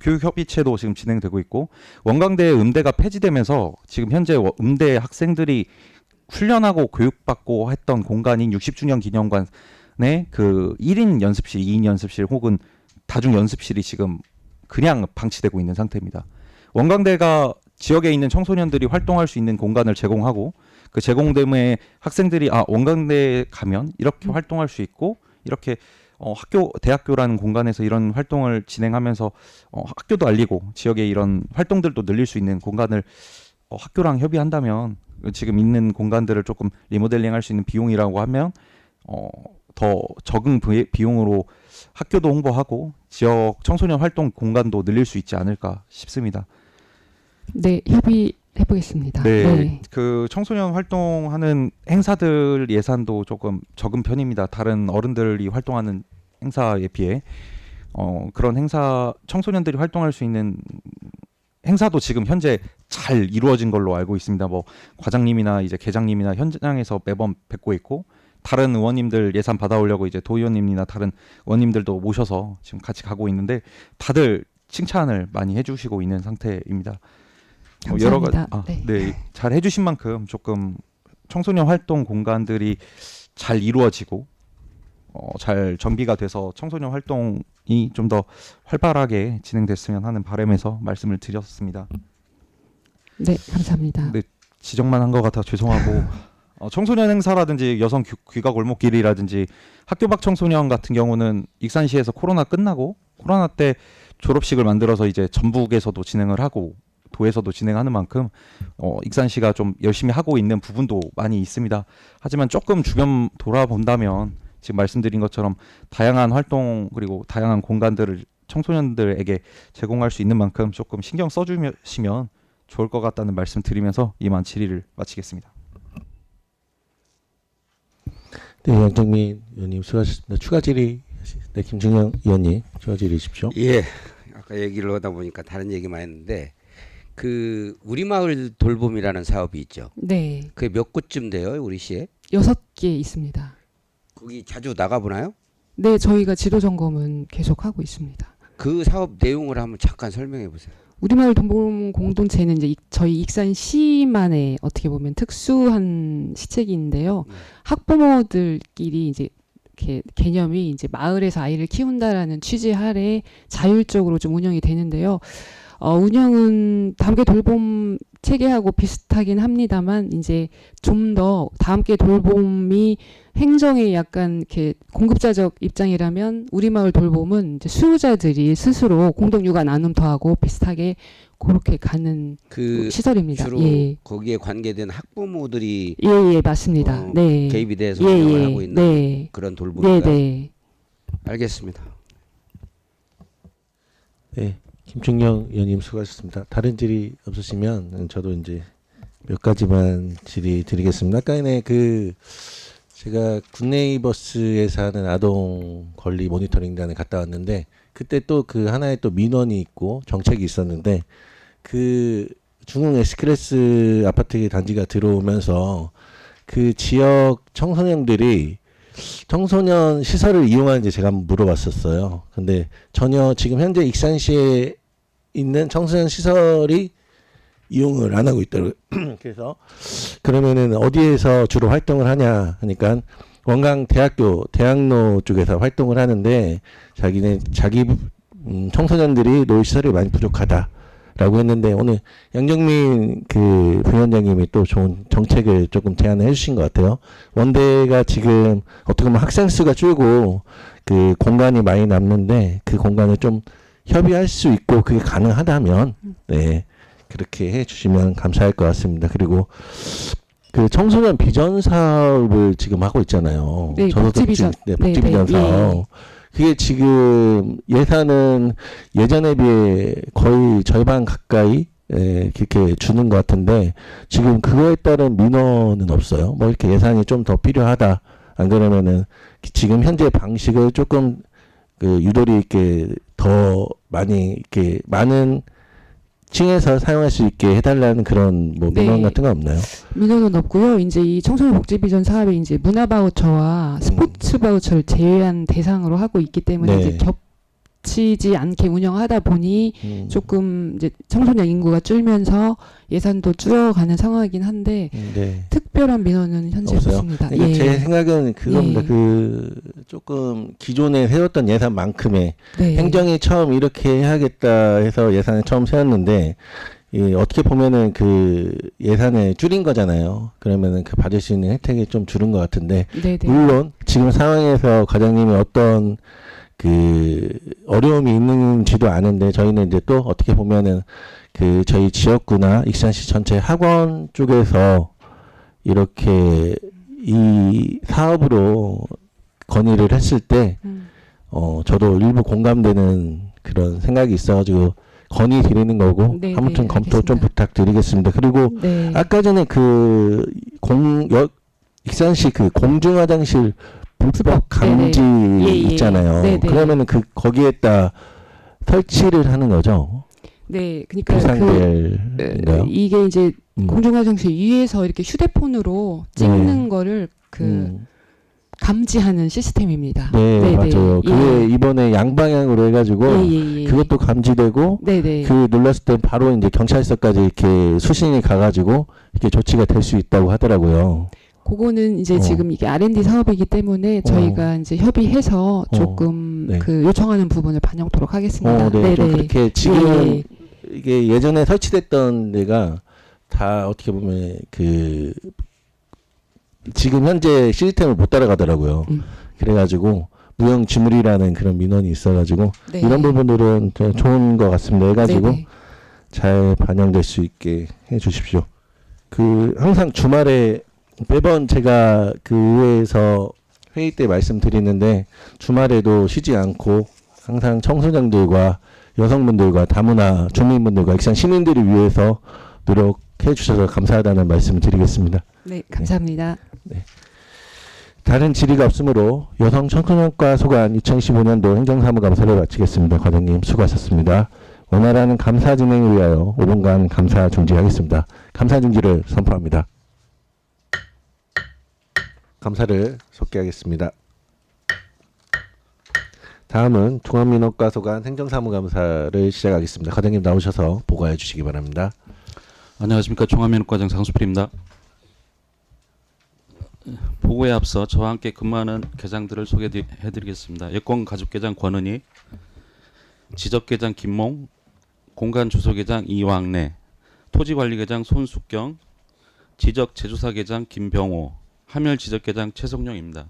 S6: 교육협의체도 지금 진행되고 있고 원광대 음대가 폐지되면서 지금 현재 음대 학생들이 훈련하고 교육받고 했던 공간인 60주년 기념관의 그 1인 연습실, 2인 연습실 혹은 다중 연습실이 지금 그냥 방치되고 있는 상태입니다. 원광대가 지역에 있는 청소년들이 활동할 수 있는 공간을 제공하고 그 제공됨에 학생들이 원광대에 가면 이렇게 활동할 수 있고 이렇게 대학교라는 공간에서 이런 활동을 진행하면서 학교도 알리고 지역에 이런 활동들도 늘릴 수 있는 공간을 학교랑 협의한다면 지금 있는 공간들을 조금 리모델링 할 수 있는 비용이라고 하면 더 적은 비용으로 학교도 홍보하고 지역 청소년 활동 공간도 늘릴 수 있지 않을까 싶습니다.
S2: 네, 협의해 보겠습니다.
S6: 네, 그 청소년 활동하는 행사들 예산도 조금 적은 편입니다. 다른 어른들이 활동하는 행사에 비해 그런 행사 청소년들이 활동할 수 있는 행사도 지금 현재 잘 이루어진 걸로 알고 있습니다. 뭐 과장님이나 이제 계장님이나 현장에서 매번 뵙고 있고 다른 의원님들 예산 받아오려고 이제 도의원님이나 다른 의원님들도 모셔서 지금 같이 가고 있는데 다들 칭찬을 많이 해주시고 있는 상태입니다.
S2: 감사합니다.
S6: 네, 잘 해주신 만큼 조금 청소년 활동 공간들이 잘 이루어지고 잘 정비가 돼서 청소년 활동이 좀 더 활발하게 진행됐으면 하는 바람에서 말씀을 드렸습니다.
S2: 네, 감사합니다.
S6: 네, 지적만 한 것 같아 죄송하고 청소년 행사라든지 여성 귀가 골목길이라든지 학교 밖 청소년 같은 경우는 익산시에서 코로나 끝나고 코로나 때 졸업식을 만들어서 이제 전북에서도 진행을 하고 도에서도 진행하는 만큼 익산시가 좀 열심히 하고 있는 부분도 많이 있습니다. 하지만 조금 주변 돌아본다면 지금 말씀드린 것처럼 다양한 활동 그리고 다양한 공간들을 청소년들에게 제공할 수 있는 만큼 조금 신경 써주시면 좋을 것 같다는 말씀 드리면서 이만 질의를 마치겠습니다.
S1: 네, 양정민 의원님 수고하셨습니다. 추가 질의, 네, 김준영 의원님 추가 질의 주십시오.
S5: 예, 아까 얘기를 하다 보니까 다른 얘기만 했는데 그 우리마을 돌봄이라는 사업이 있죠.
S2: 네,
S5: 그게 몇 곳쯤 돼요, 우리 시에?
S2: 6개 있습니다.
S5: 거기 자주 나가보나요?
S2: 네, 저희가 지도 점검은 계속 하고 있습니다.
S5: 그 사업 내용을 한번 잠깐 설명해 보세요.
S2: 우리마을 돌봄 공동체는 이제 저희 익산시만의 어떻게 보면 특수한 시책인데요. 학부모들끼리 이제 이렇게 개념이 이제 마을에서 아이를 키운다라는 취지 하에 자율적으로 좀 운영이 되는데요. 운영은 다함께 돌봄 체계하고 비슷하긴 합니다만 이제 좀 더 다함께 돌봄이 행정의 약간 이렇게 공급자적 입장이라면 우리마을 돌봄은 이제 수요자들이 스스로 공동 육아 나눔도 하고 비슷하게 그렇게 가는
S5: 그
S2: 시설입니다.
S5: 주로
S2: 예.
S5: 거기에 관계된 학부모들이
S2: 예, 맞습니다. 네.
S5: 개입이 돼서 운영을 하고 있는
S2: 네.
S5: 그런 돌봄인가요?
S2: 네.
S5: 알겠습니다.
S1: 네, 김준영 의원님 수고하셨습니다. 다른 질의 없으시면 저도 이제 몇 가지만 질의 드리겠습니다. 아까 전에 제가 굿네이버스에서 하는 아동 권리 모니터링단에 갔다 왔는데 그때 또 그 하나의 또 민원이 있고 정책이 있었는데 그 중흥 S클래스 아파트 단지가 들어오면서 그 지역 청소년들이 청소년 시설을 이용하는지 제가 한번 물어봤었어요. 근데 전혀 지금 현재 익산시에 있는 청소년 시설이 이용을 안 하고 있더라고요. 그래서 그러면은 어디에서 주로 활동을 하냐 하니까 원광 대학로 쪽에서 활동을 하는데 자기 청소년들이 놀 시설이 많이 부족하다라고 라고 했는데 오늘 양정민 그 부위원장님이 또 좋은 정책을 조금 제안을 해주신 것 같아요. 원대가 지금 어떻게 보면 학생 수가 줄고 그 공간이 많이 남는데 그 공간을 좀 협의할 수 있고 그게 가능하다면 네 그렇게 해주시면 감사할 것 같습니다. 그리고 그 청소년 비전 사업을 지금 하고 있잖아요.
S2: 네, 복지 비전.
S1: 네, 복지
S2: 네,
S1: 비전
S2: 네,
S1: 사업.
S2: 예.
S1: 그게 지금 예산은 예전에 비해 거의 절반 가까이 그렇게 주는 것 같은데 지금 그거에 따른 민원은 없어요. 뭐 이렇게 예산이 좀 더 필요하다. 안 그러면은 지금 현재 방식을 조금 그 유도리 있게 더 많이 이렇게 많은 층에서 사용할 수 있게 해달라는 그런 뭐 민원
S2: 네.
S1: 같은 거 없나요?
S2: 민원은 없고요. 이제 이 청소년 복지 비전 사업이 이제 문화 바우처와 스포츠 바우처를 제외한 대상으로 하고 있기 때문에
S1: 네.
S2: 이제 겹치지 않게 운영하다 보니 조금 이제 청소년 인구가 줄면서 예산도 줄어가는 상황이긴 한데
S1: 네.
S2: 특별한 민원은 현재
S1: 없어요?
S2: 없습니다.
S1: 그러니까 제 생각은 그겁니다.
S2: 예.
S1: 그 조금 기존에 세웠던 예산만큼의
S2: 네.
S1: 행정이 처음 이렇게 해야겠다 해서 예산을 처음 세웠는데 어떻게 보면은 그 예산을 줄인 거잖아요. 그러면은 그 받을 수 있는 혜택이 좀 줄은 것 같은데
S2: 네네.
S1: 물론 지금 상황에서 과장님이 어떤 그 어려움이 있는지도 아는데 저희는 이제 또 어떻게 보면은 그 저희 지역구나 익산시 전체 학원 쪽에서 이렇게 이 사업으로 건의를 했을 때 저도 일부 공감되는 그런 생각이 있어가지고 건의 드리는 거고
S2: 네,
S1: 아무튼
S2: 네,
S1: 검토 좀
S2: 알겠습니다.
S1: 부탁드리겠습니다. 그리고
S2: 네.
S1: 아까 전에 그 익산시 그 공중화장실 불법 감지
S2: 네네. 예, 예.
S1: 있잖아요.
S2: 네네.
S1: 그러면은 그 거기에다 설치를 하는 거죠.
S2: 네, 그러니까
S1: 비상벨인가요?
S2: 이게 이제
S1: 음.
S2: 공중화장실 위에서 이렇게 휴대폰으로 찍는 거를 그 감지하는 시스템입니다.
S1: 네,
S2: 네네.
S1: 맞아요.
S2: 예.
S1: 그게 이번에 양방향으로 해가지고
S2: 예.
S1: 그것도 감지되고
S2: 네네.
S1: 그 눌렀을 때 바로 이제 경찰서까지 이렇게 수신이 가가지고 이렇게 조치가 될 수 있다고 하더라고요.
S2: 그거는 이제 지금 이게 R&D 사업이기 때문에 저희가 이제 협의해서 조금
S1: 네.
S2: 그 요청하는 부분을 반영토록 하겠습니다.
S1: 네, 좀 그렇게 지금
S2: 예.
S1: 이게 예전에 설치됐던 데가 다 어떻게 보면 그 지금 현재 시스템을 못 따라가더라고요. 그래가지고 무용지물이라는 그런 민원이 있어가지고
S2: 네.
S1: 이런 부분들은 좋은 것 같습니다. 해가지고
S2: 네네.
S1: 잘 반영될 수 있게 해주십시오. 그 항상 주말에 매번 제가 그 의회에서 회의 때 말씀드리는데 주말에도 쉬지 않고 항상 청소년들과 여성분들과 다문화 주민분들과 익산 시민들을 위해서 노력해 주셔서 감사하다는 말씀을 드리겠습니다.
S2: 네, 감사합니다.
S1: 다른 질의가 없으므로 여성 청소년과 소관 2015년도 행정사무감사를 마치겠습니다. 과장님 수고하셨습니다. 원활한 감사 진행을 위하여 5분간 감사 중지하겠습니다. 감사 중지를 선포합니다. 감사를 속개하겠습니다. 다음은 종합민원과 소관 행정사무감사를 시작하겠습니다. 과장님 나오셔서 보고해 주시기 바랍니다.
S8: 안녕하십니까. 종합면허과장 장수필입니다. 보고에 앞서 저와 함께 근무하는 계장들을 소개해드리겠습니다. 여권가족계장 권은희, 지적계장 김몽, 공간주소계장 이왕래, 토지관리계장 손숙경, 지적제조사계장 김병호, 함열지적계장 최성룡입니다.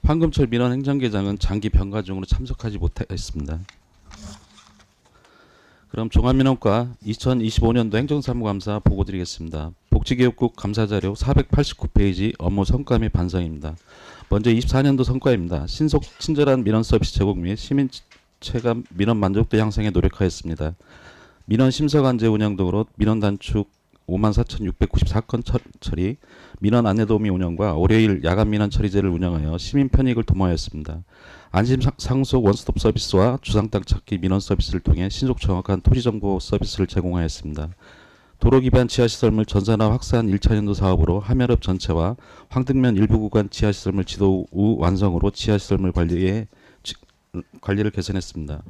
S8: 황금철 민원 행정계장은 장기 병가 중으로 참석하지 못했습니다. 그럼 종합민원과 2025년도 행정사무감사 보고드리겠습니다. 복지개혁국 감사자료 489페이지 업무 성과 및 반성입니다. 먼저 24년도 성과입니다. 신속 친절한 민원 서비스 제공 및 시민 체감 민원 만족도 향상에 노력하였습니다. 민원 심사관제 운영 등으로 민원 단축 54,694건 처리, 민원 안내도우미 운영과 월요일 야간 민원 처리제를 운영하여 시민 편익을 도모하였습니다. 안심 상속 원스톱 서비스와 주상 땅 찾기 민원 서비스를 통해 신속 정확한 토지 정보 서비스를 제공하였습니다. 도로 기반 지하시설물 전산화 확산 1차년도 사업으로 함열읍 전체와 황등면 일부 구간 지하시설물 지도 후 완성으로 지하시설물 관리를 개선했습니다.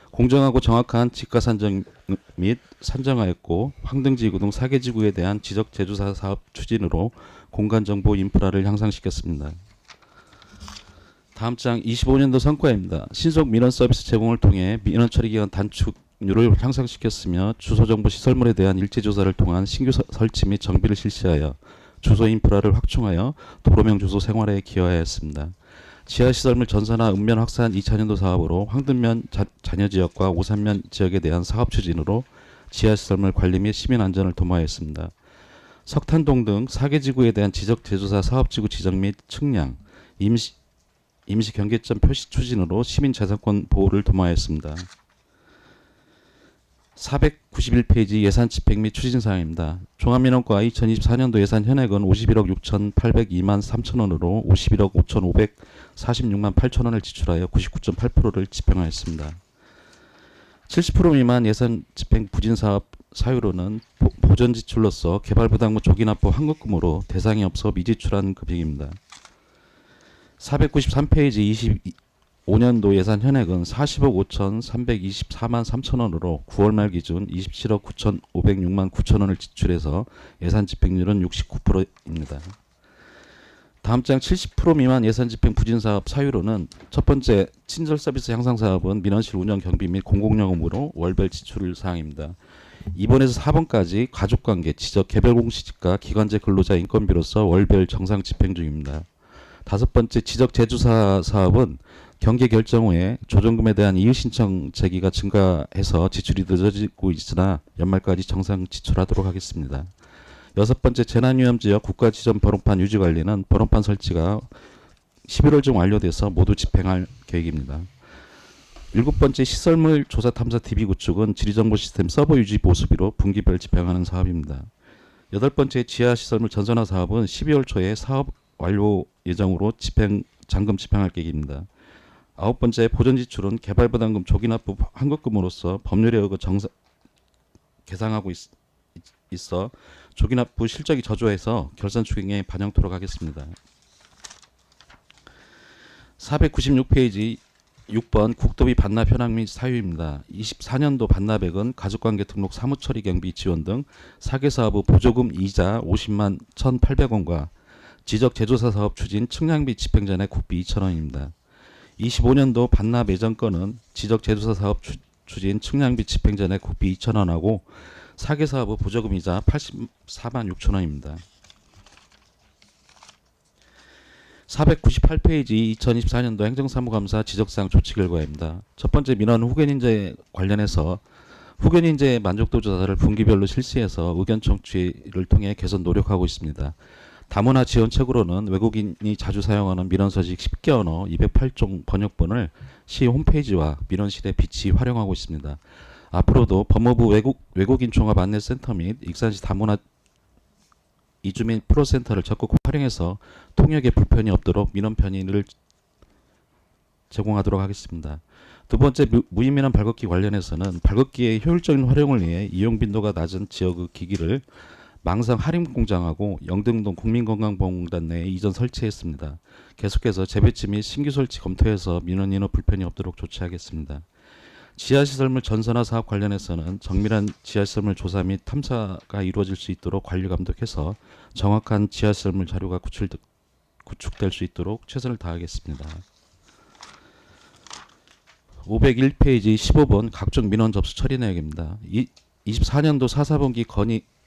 S8: 공정하고 정확한 지가 산정 및 산정하였고 황등지구 등 4개 지구에 대한 지적 제조사 사업 추진으로 공간정보 인프라를 향상시켰습니다. 다음 장 25년도 성과입니다. 신속 민원 서비스 제공을 통해 민원 처리 기간 단축 집행률을 향상시켰으며 주소정보 시설물에 대한 일제조사를 통한 신규 설치 및 정비를 실시하여 주소 인프라를 확충하여 도로명 주소 생활에 기여하였습니다. 지하시설물 전선화 읍면 확산 2차년도 사업으로 황등면 잔여지역과 오산면 지역에 대한 사업 추진으로 지하시설물 관리 및 시민 안전을 도모하였습니다. 석탄동 등 4개 지구에 대한 지적 제조사 사업지구 지정 및 측량, 임시 경계점 표시 추진으로 시민 재산권 보호를 도모하였습니다. 491페이지 예산 집행 및 추진 사항입니다. 종합민원과 2024년도 예산 현액은 51억 6,802만 3천원으로 51억 5,546만 8천원을 지출하여 99.8%를 집행하였습니다. 70% 미만 예산 집행 부진 사업 사유로는 보전 지출로서 개발부담금 조기납부 환급금으로 대상이 없어 미지출한 금액입니다. 493페이지 25년도 예산 현액은 40억 5,324만 3천원으로 9월 말 기준 27억 9,506만 9천원을 지출해서 예산 집행률은 69%입니다. 다음 장 70% 미만 예산 집행 부진 사업 사유로는 첫 번째 친절 서비스 향상 사업은 민원실 운영 경비 및 공공요금으로 월별 지출 사항입니다. 2번에서 4번까지 가족관계, 지적, 개별 공시지가, 기관제 근로자 인건비로서 월별 정상 집행 중입니다. 다섯 번째 지적 제조사 사업은 경계 결정 후에 조정금에 대한 이의 신청 제기가 증가해서 지출이 늦어지고 있으나 연말까지 정상 지출하도록 하겠습니다. 여섯 번째 재난위험지역 국가지정 번호판 유지 관리는 번호판 설치가 11월 중 완료돼서 모두 집행할 계획입니다. 일곱 번째 시설물 조사 탐사 DB 구축은 지리정보 시스템 서버 유지 보수비로 분기별 집행하는 사업입니다. 여덟 번째 지하시설물 전선화 사업은 12월 초에 사업 완료 예정으로 잔금 집행할 계획입니다. 아홉 번째 보전 지출은 개발부담금 조기납부 환급금으로서 법률에 의거 계상하고 있어 조기납부 실적이 저조해서 결산 추경에 반영토록 하겠습니다. 496페이지 6번 국도비 반납 현황 및 사유입니다. 24년도 반납액은 가족관계 등록 사무처리 경비 지원 등 4개 사업의 보조금 이자 50만 1,800원과 지적 제조사 사업 추진 측량비 집행 전에 국비 2,000원입니다. 25년도 반납 예정 건은 지적 제조사 사업 추진 측량비 집행 전에 국비 2,000원하고 4개 사업의 보조금 이자 84만 6천원입니다. 498페이지 2024년도 행정사무감사 지적사항 조치 결과입니다. 첫 번째 민원 후견인재 관련해서 후견인재 만족도 조사를 분기별로 실시해서 의견 청취를 통해 개선 노력하고 있습니다. 다문화 지원책으로는 외국인이 자주 사용하는 민원서식 10개 언어 208종 번역본을 시 홈페이지와 민원실에 비치 활용하고 있습니다. 앞으로도 법무부 외국인 종합 안내센터 및 익산시 다문화 이주민 프로센터를 적극 활용해서 통역에 불편이 없도록 민원 편의를 제공하도록 하겠습니다. 두 번째 무인민원 발급기 관련해서는 발급기의 효율적인 활용을 위해 이용 빈도가 낮은 지역의 기기를 망상 할인공장하고 영등동 국민건강보험공단 내에 이전 설치했습니다. 계속해서 재배치 및 신규 설치 검토해서 민원 인허 불편이 없도록 조치하겠습니다. 지하시설물 전선화 사업 관련해서는 정밀한 지하시설물 조사 및 탐사가 이루어질 수 있도록 관리 감독해서 정확한 지하시설물 자료가 구축될 수 있도록 최선을 다하겠습니다. 501페이지 15번 각종 민원 접수 처리 내역입니다. 24년도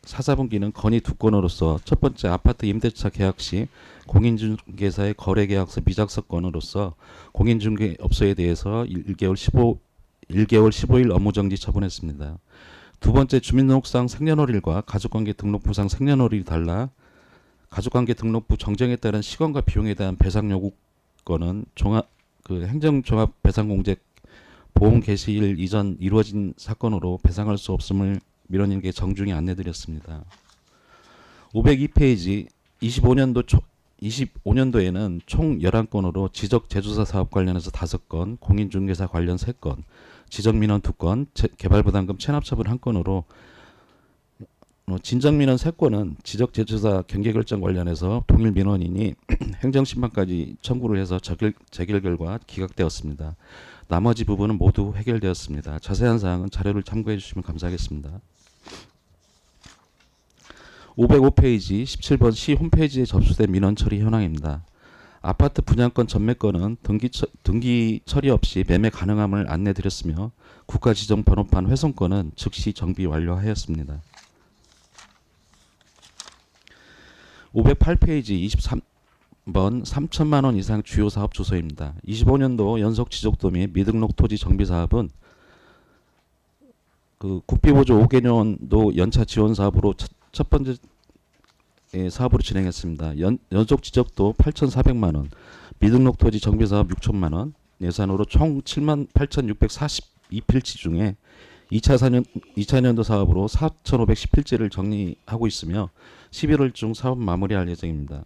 S8: 4사분기는 건의 두 건으로서 첫 번째 아파트 임대차 계약 시 공인중개사의 거래계약서 미작성 건으로서 공인중개업소에 대해서 1개월 15일 업무정지 처분했습니다. 두 번째 주민등록상 생년월일과 가족관계 등록부상 생년월일이 달라 가족관계 등록부 정정에 따른 시간과 비용에 대한 배상 요구 건은 행정종합배상공제 보험 개시일 이전 이루어진 사건으로 배상할 수 없음을 민원인에게 정중히 안내드렸습니다. 502페이지 25년도에는 총 11건으로 지적 제조사 사업 관련해서 5건, 공인중개사 관련 3건, 지적민원 2건, 개발부담금 체납처분 1건으로 진정민원 3건은 지적제조사 경계결정 관련해서 동일 민원인이 행정심판까지 청구를 해서 재결 결과 기각되었습니다. 나머지 부분은 모두 해결되었습니다. 자세한 사항은 자료를 참고해 주시면 감사하겠습니다. 505페이지 17번 시 홈페이지에 접수된 민원 처리 현황입니다. 아파트 분양권 전매권은 등기 처리 없이 매매 가능함을 안내드렸으며 국가지정 번호판 훼손권은 즉시 정비 완료하였습니다. 508페이지 23번 3천만 원 이상 주요 사업 주소입니다. 25년도 연속 지적도 및 미등록 토지 정비 사업은 국비보조 5개년도 연차 지원 사업으로 첫 번째 사업으로 진행했습니다. 연속 지적도 8,400만 원, 미등록 토지 정비 사업 6천만 원, 예산으로 총 78,642필지 중에 2차년도 사업으로 4,510필지를 정리하고 있으며 11월 중 사업 마무리할 예정입니다.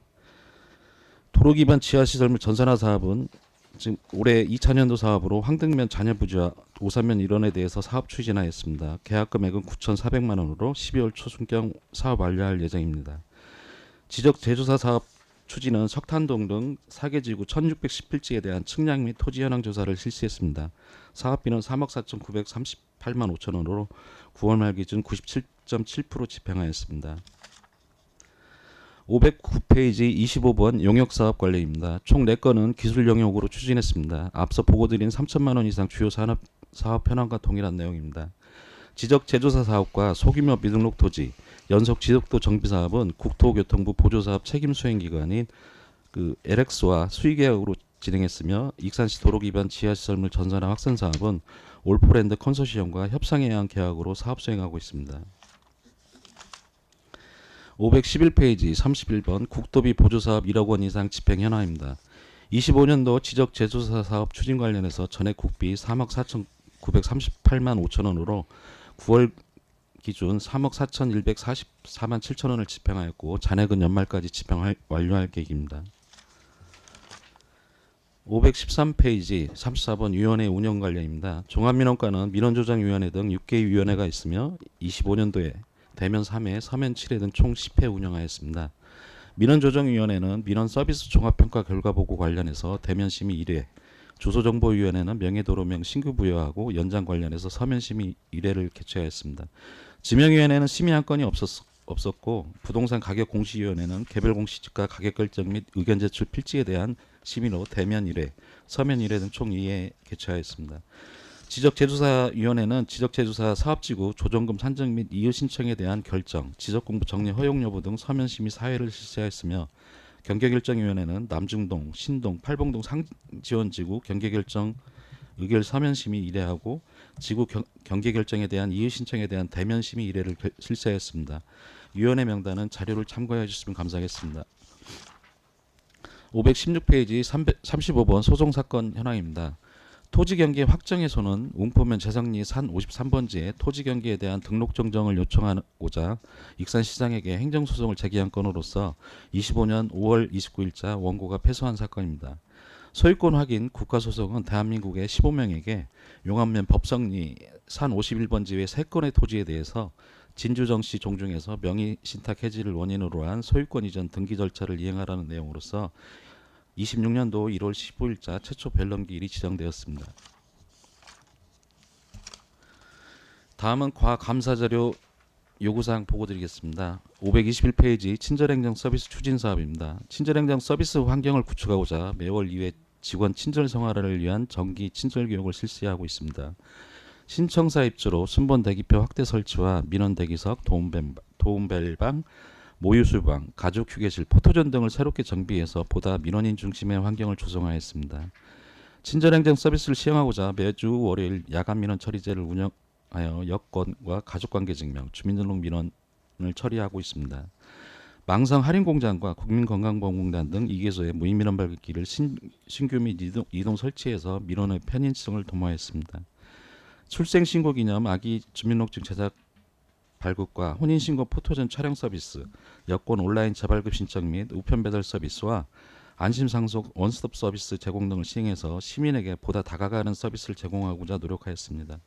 S8: 도로 기반 지하시설 및 전산화 사업은 지금 올해 2차년도 사업으로 황등면 잔여부지와 오산면 일원에 대해서 사업 추진하였습니다. 계약 금액은 9,400만 원으로 12월 초순경 사업 완료할 예정입니다. 지적 제조사 사업 추진은 석탄동 등 4개 지구 1,610필지에 대한 측량 및 토지 현황 조사를 실시했습니다. 사업비는 3억 4,938만 5천 원으로 9월 말 기준 97.7% 집행하였습니다. 509페이지 25번 용역사업 관리입니다. 총 4건은 기술 영역으로 추진했습니다. 앞서 보고드린 3천만 원 이상 주요 사업 현황과 동일한 내용입니다. 지적 제조사 사업과 소규모 미등록 토지, 연속 지적도 정비 사업은 국토교통부 보조사업 책임 수행기관인 LX와 수의계약으로 진행했으며 익산시 도로 기반 지하시설 및 전산화 확산 사업은 올포랜드 컨소시엄과 협상에 의한 계약으로 사업 수행하고 있습니다. 511페이지 31번 국도비 보조사업 1억 원 이상 집행 현황입니다. 25년도 지적 제조사 사업 추진 관련해서 전액 국비 3억 4,938만 5천 원으로 9월 기준 3억 4,144만 7천 원을 집행하였고 잔액은 연말까지 집행 완료할 계획입니다. 513페이지 34번 위원회 운영 관련입니다. 종합민원과는 민원조정위원회 등 6개의 위원회가 있으며 25년도에 대면 3회, 서면 7회 등 총 10회 운영하였습니다. 민원조정위원회는 민원서비스 종합평가 결과보고 관련해서 대면심의 1회, 주소정보위원회는 명예도로명 신규 부여하고 연장 관련해서 서면심의 1회를 개최하였습니다. 지명위원회는 심의 한 건이 없었고 부동산 가격 공시위원회는 개별 공시지가 가격 결정 및 의견 제출 필지에 대한 심의로 대면 1회, 서면 1회 등 총 2회 개최하였습니다. 지적제조사위원회는 지적제조사 사업지구 조정금 산정 및 이유 신청에 대한 결정, 지적공부 정리 허용 여부 등 서면심의 4회를 실시하였으며 경계결정위원회는 남중동, 신동, 팔봉동 상지원지구 경계결정 의결 서면심의 1회하고 지구 경계결정에 대한 이유 신청에 대한 대면심의 1회를 실시하였습니다. 위원회 명단은 자료를 참고해 주시면 감사하겠습니다. 516페이지 35번 소송사건 현황입니다. 토지경계 확정에서는 웅포면 재성리 산 53번지에 토지경계에 대한 등록 정정을 요청하고자 익산시장에게 행정소송을 제기한 건으로서 25년 5월 29일자 원고가 패소한 사건입니다. 소유권 확인 국가소송은 대한민국의 15명에게 용암면 법성리 산 51번지 외 3건의 토지에 대해서 진주정시 종중에서 명의신탁 해지를 원인으로 한 소유권 이전 등기 절차를 이행하라는 내용으로서 26년도 1월 15일자 최초 변론기일이 지정되었습니다. 다음은 과감사자료 요구사항 보고드리겠습니다. 521페이지 친절행정 서비스 추진 사업입니다. 친절행정 서비스 환경을 구축하고자 매월 2회 직원 친절 생활을 위한 정기 친절 교육을 실시하고 있습니다. 신청사 입주로 순번 대기표 확대 설치와 민원 대기석, 도움벨방, 모유수방, 가족 휴게실, 포토존 등을 새롭게 정비해서 보다 민원인 중심의 환경을 조성하였습니다. 친절행정 서비스를 시행하고자 매주 월요일 야간 민원 처리제를 운영하여 여건과 가족관계증명, 주민등록 민원을 처리하고 있습니다. 망성 할인공장과 국민건강보험공단 등 2개소의 무인민원 발급기를 신규 및 이동 설치해서 민원의 편의성을 도모하였습니다. 출생신고 기념 아기 주민등록증 제작 발급과 혼인신고 포토존 촬영 서비스, 여권 온라인 재발급 신청 및 우편 배달 서비스와 안심상속 원스톱 서비스 제공 등을 시행해서 시민에게 보다 다가가는 서비스를 제공하고자 노력하였습니다.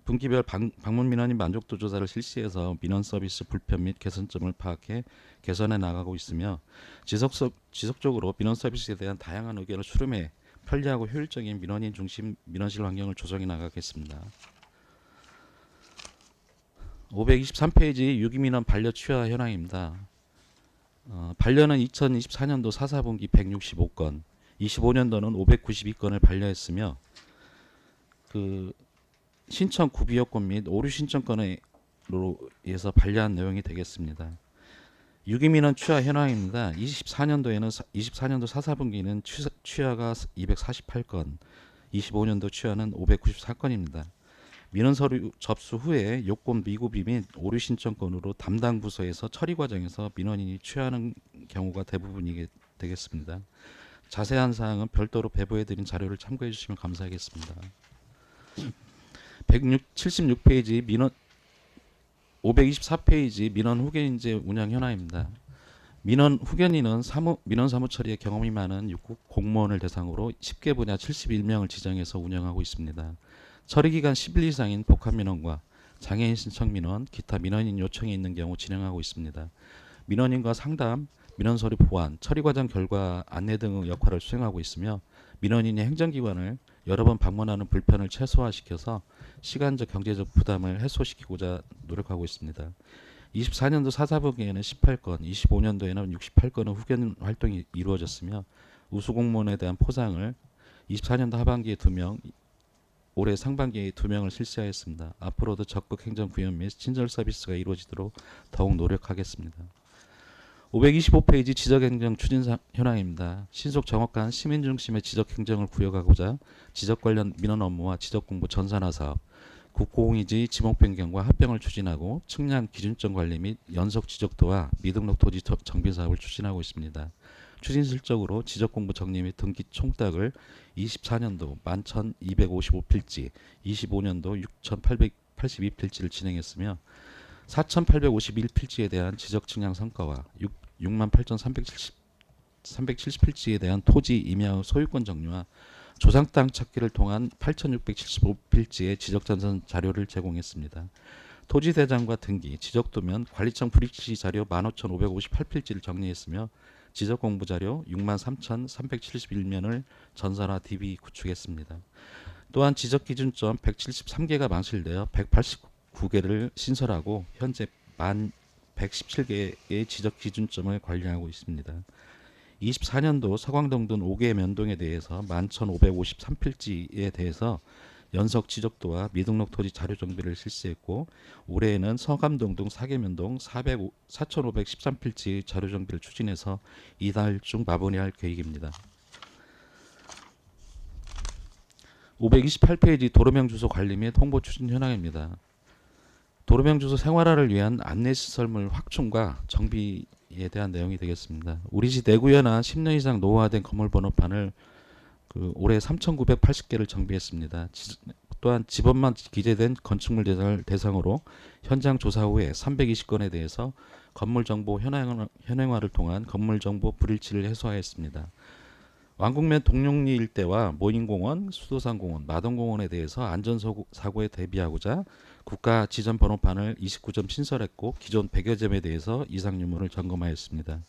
S8: 분기별 방문 민원인 만족도 조사를 실시해서 민원 서비스 불편 및 개선점을 파악해 개선해 나가고 있으며 지속적으로 민원 서비스에 대한 다양한 의견을 수렴해 편리하고 효율적인 민원인 중심 민원실 환경을 조성해 나가겠습니다. 523페이지 유기민원 반려 취하 현황입니다. 반려는 2024년도 4사분기 165건, 25년도는 592건을 반려했으며 그 신청 구비요건 및 오류 신청건으로 해서 반려한 내용이 되겠습니다. 유기민원 취하 현황입니다. 24년도 4사분기는 취하가 248건, 25년도 취하는 594건입니다. 민원 서류 접수 후에 요건 미구비 및 오류 신청건으로 담당 부서에서 처리 과정에서 민원인이 취하는 경우가 대부분이 되겠습니다. 자세한 사항은 별도로 배부해드린 자료를 참고해 주시면 감사하겠습니다. 76페이지 민원 524페이지 민원 후견인제 운영 현황입니다. 민원 후견인은 민원 사무 처리에 경험이 많은 6급 공무원을 대상으로 10개 분야 71명을 지정해서 운영하고 있습니다. 처리 기간 10일 이상인 복합 민원과 장애인 신청 민원, 기타 민원인 요청이 있는 경우 진행하고 있습니다. 민원인과 상담, 민원 서류 보완, 처리 과정 결과 안내 등의 역할을 수행하고 있으며 민원인이 행정기관을 여러 번 방문하는 불편을 최소화시켜서 시간적 경제적 부담을 해소시키고자 노력하고 있습니다. 24년도 4사분기에는 18건, 25년도에는 68건의 후견 활동이 이루어졌으며 우수 공무원에 대한 포상을 24년도 하반기에 2명, 올해 상반기에 2명을 실시하였습니다. 앞으로도 적극 행정 구현 및 친절 서비스가 이루어지도록 더욱 노력하겠습니다. 525페이지 지적행정 추진 현황입니다. 신속 정확한 시민 중심의 지적행정을 구현하고자 지적 관련 민원 업무와 지적공부 전산화 사업, 국고공유지 지목 변경과 합병을 추진하고 측량 기준점 관리 및 연속 지적도와 미등록 토지 정비 사업을 추진하고 있습니다. 추진 실적으로 지적공부 정리 및 등기 총딱을 24년도 11,255필지, 25년도 6,882필지를 진행했으며 4,851필지에 대한 지적 측량 성과와 68,370필지에 대한 토지 임야의 소유권 정리와 조상 땅 찾기를 통한 8,675필지의 지적 전산 자료를 제공했습니다. 토지 대장과 등기, 지적도면 관리청 불입시 자료 15,558필지를 정리했으며 지적 공부 자료 63,371면을 전산화 DB 구축했습니다. 또한 지적 기준점 173개가 망실되어 189개를 신설하고 현재 117개의 지적 기준점을 관리하고 있습니다. 24년도 서광동 등 5개의 면동에 대해서 11,553필지에 대해서 연속 지적도와 미등록 토지 자료 정비를 실시했고 올해에는 서감동 등 4개 면동 4,513필지 자료 정비를 추진해서 이달 중 마무리할 계획입니다. 528페이지 도로명 주소 관리 및 홍보 추진 현황입니다. 도로명 주소 생활화를 위한 안내시설물 확충과 정비에 대한 내용이 되겠습니다. 우리 시 내구현한 10년 이상 노후화된 건물 번호판을 올해 3,980개를 정비했습니다. 또한 지번만 기재된 건축물 대상으로 현장 조사 후에 320건에 대해서 건물 정보 현행화를 통한 건물 정보 불일치를 해소하였습니다. 왕국면 동룡리 일대와 모인공원, 수도산공원, 마동공원에 대해서 안전사고에 대비하고자 국가 지점 번호판을 29점 신설했고 기존 100여 점에 대해서 이상 유무를 점검하였습니다.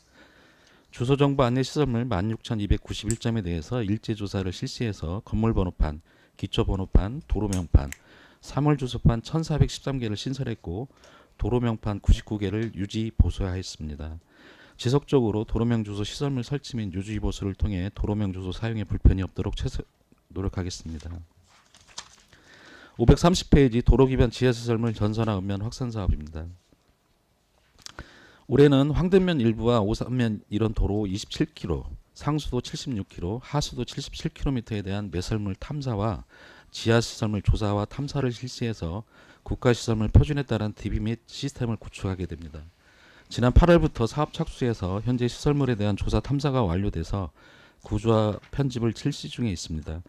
S8: 주소정보 안내시설물 16,291점에 대해서 일제조사를 실시해서 건물번호판, 기초번호판, 도로명판, 사물주소판 1,413개를 신설했고 도로명판 99개를 유지 보수하였습니다. 지속적으로 도로명 주소 시설물 설치 및 유지 보수를 통해 도로명 주소 사용에 불편이 없도록 노력하겠습니다. 530페이지 도로 기반 지하시설물 전선화 읍면 확산 사업입니다. 올해는 황등면 일부와 오산면 일원 도로 27km, 상수도 76km, 하수도 77km에 대한 매설물 탐사와 지하시설물 조사와 탐사를 실시해서 국가시설물 표준에 따른 DB 및 시스템을 구축하게 됩니다. 지난 8월부터 사업 착수해서 현재 시설물에 대한 조사 탐사가 완료돼서 구조화 편집을 실시 중에 있습니다.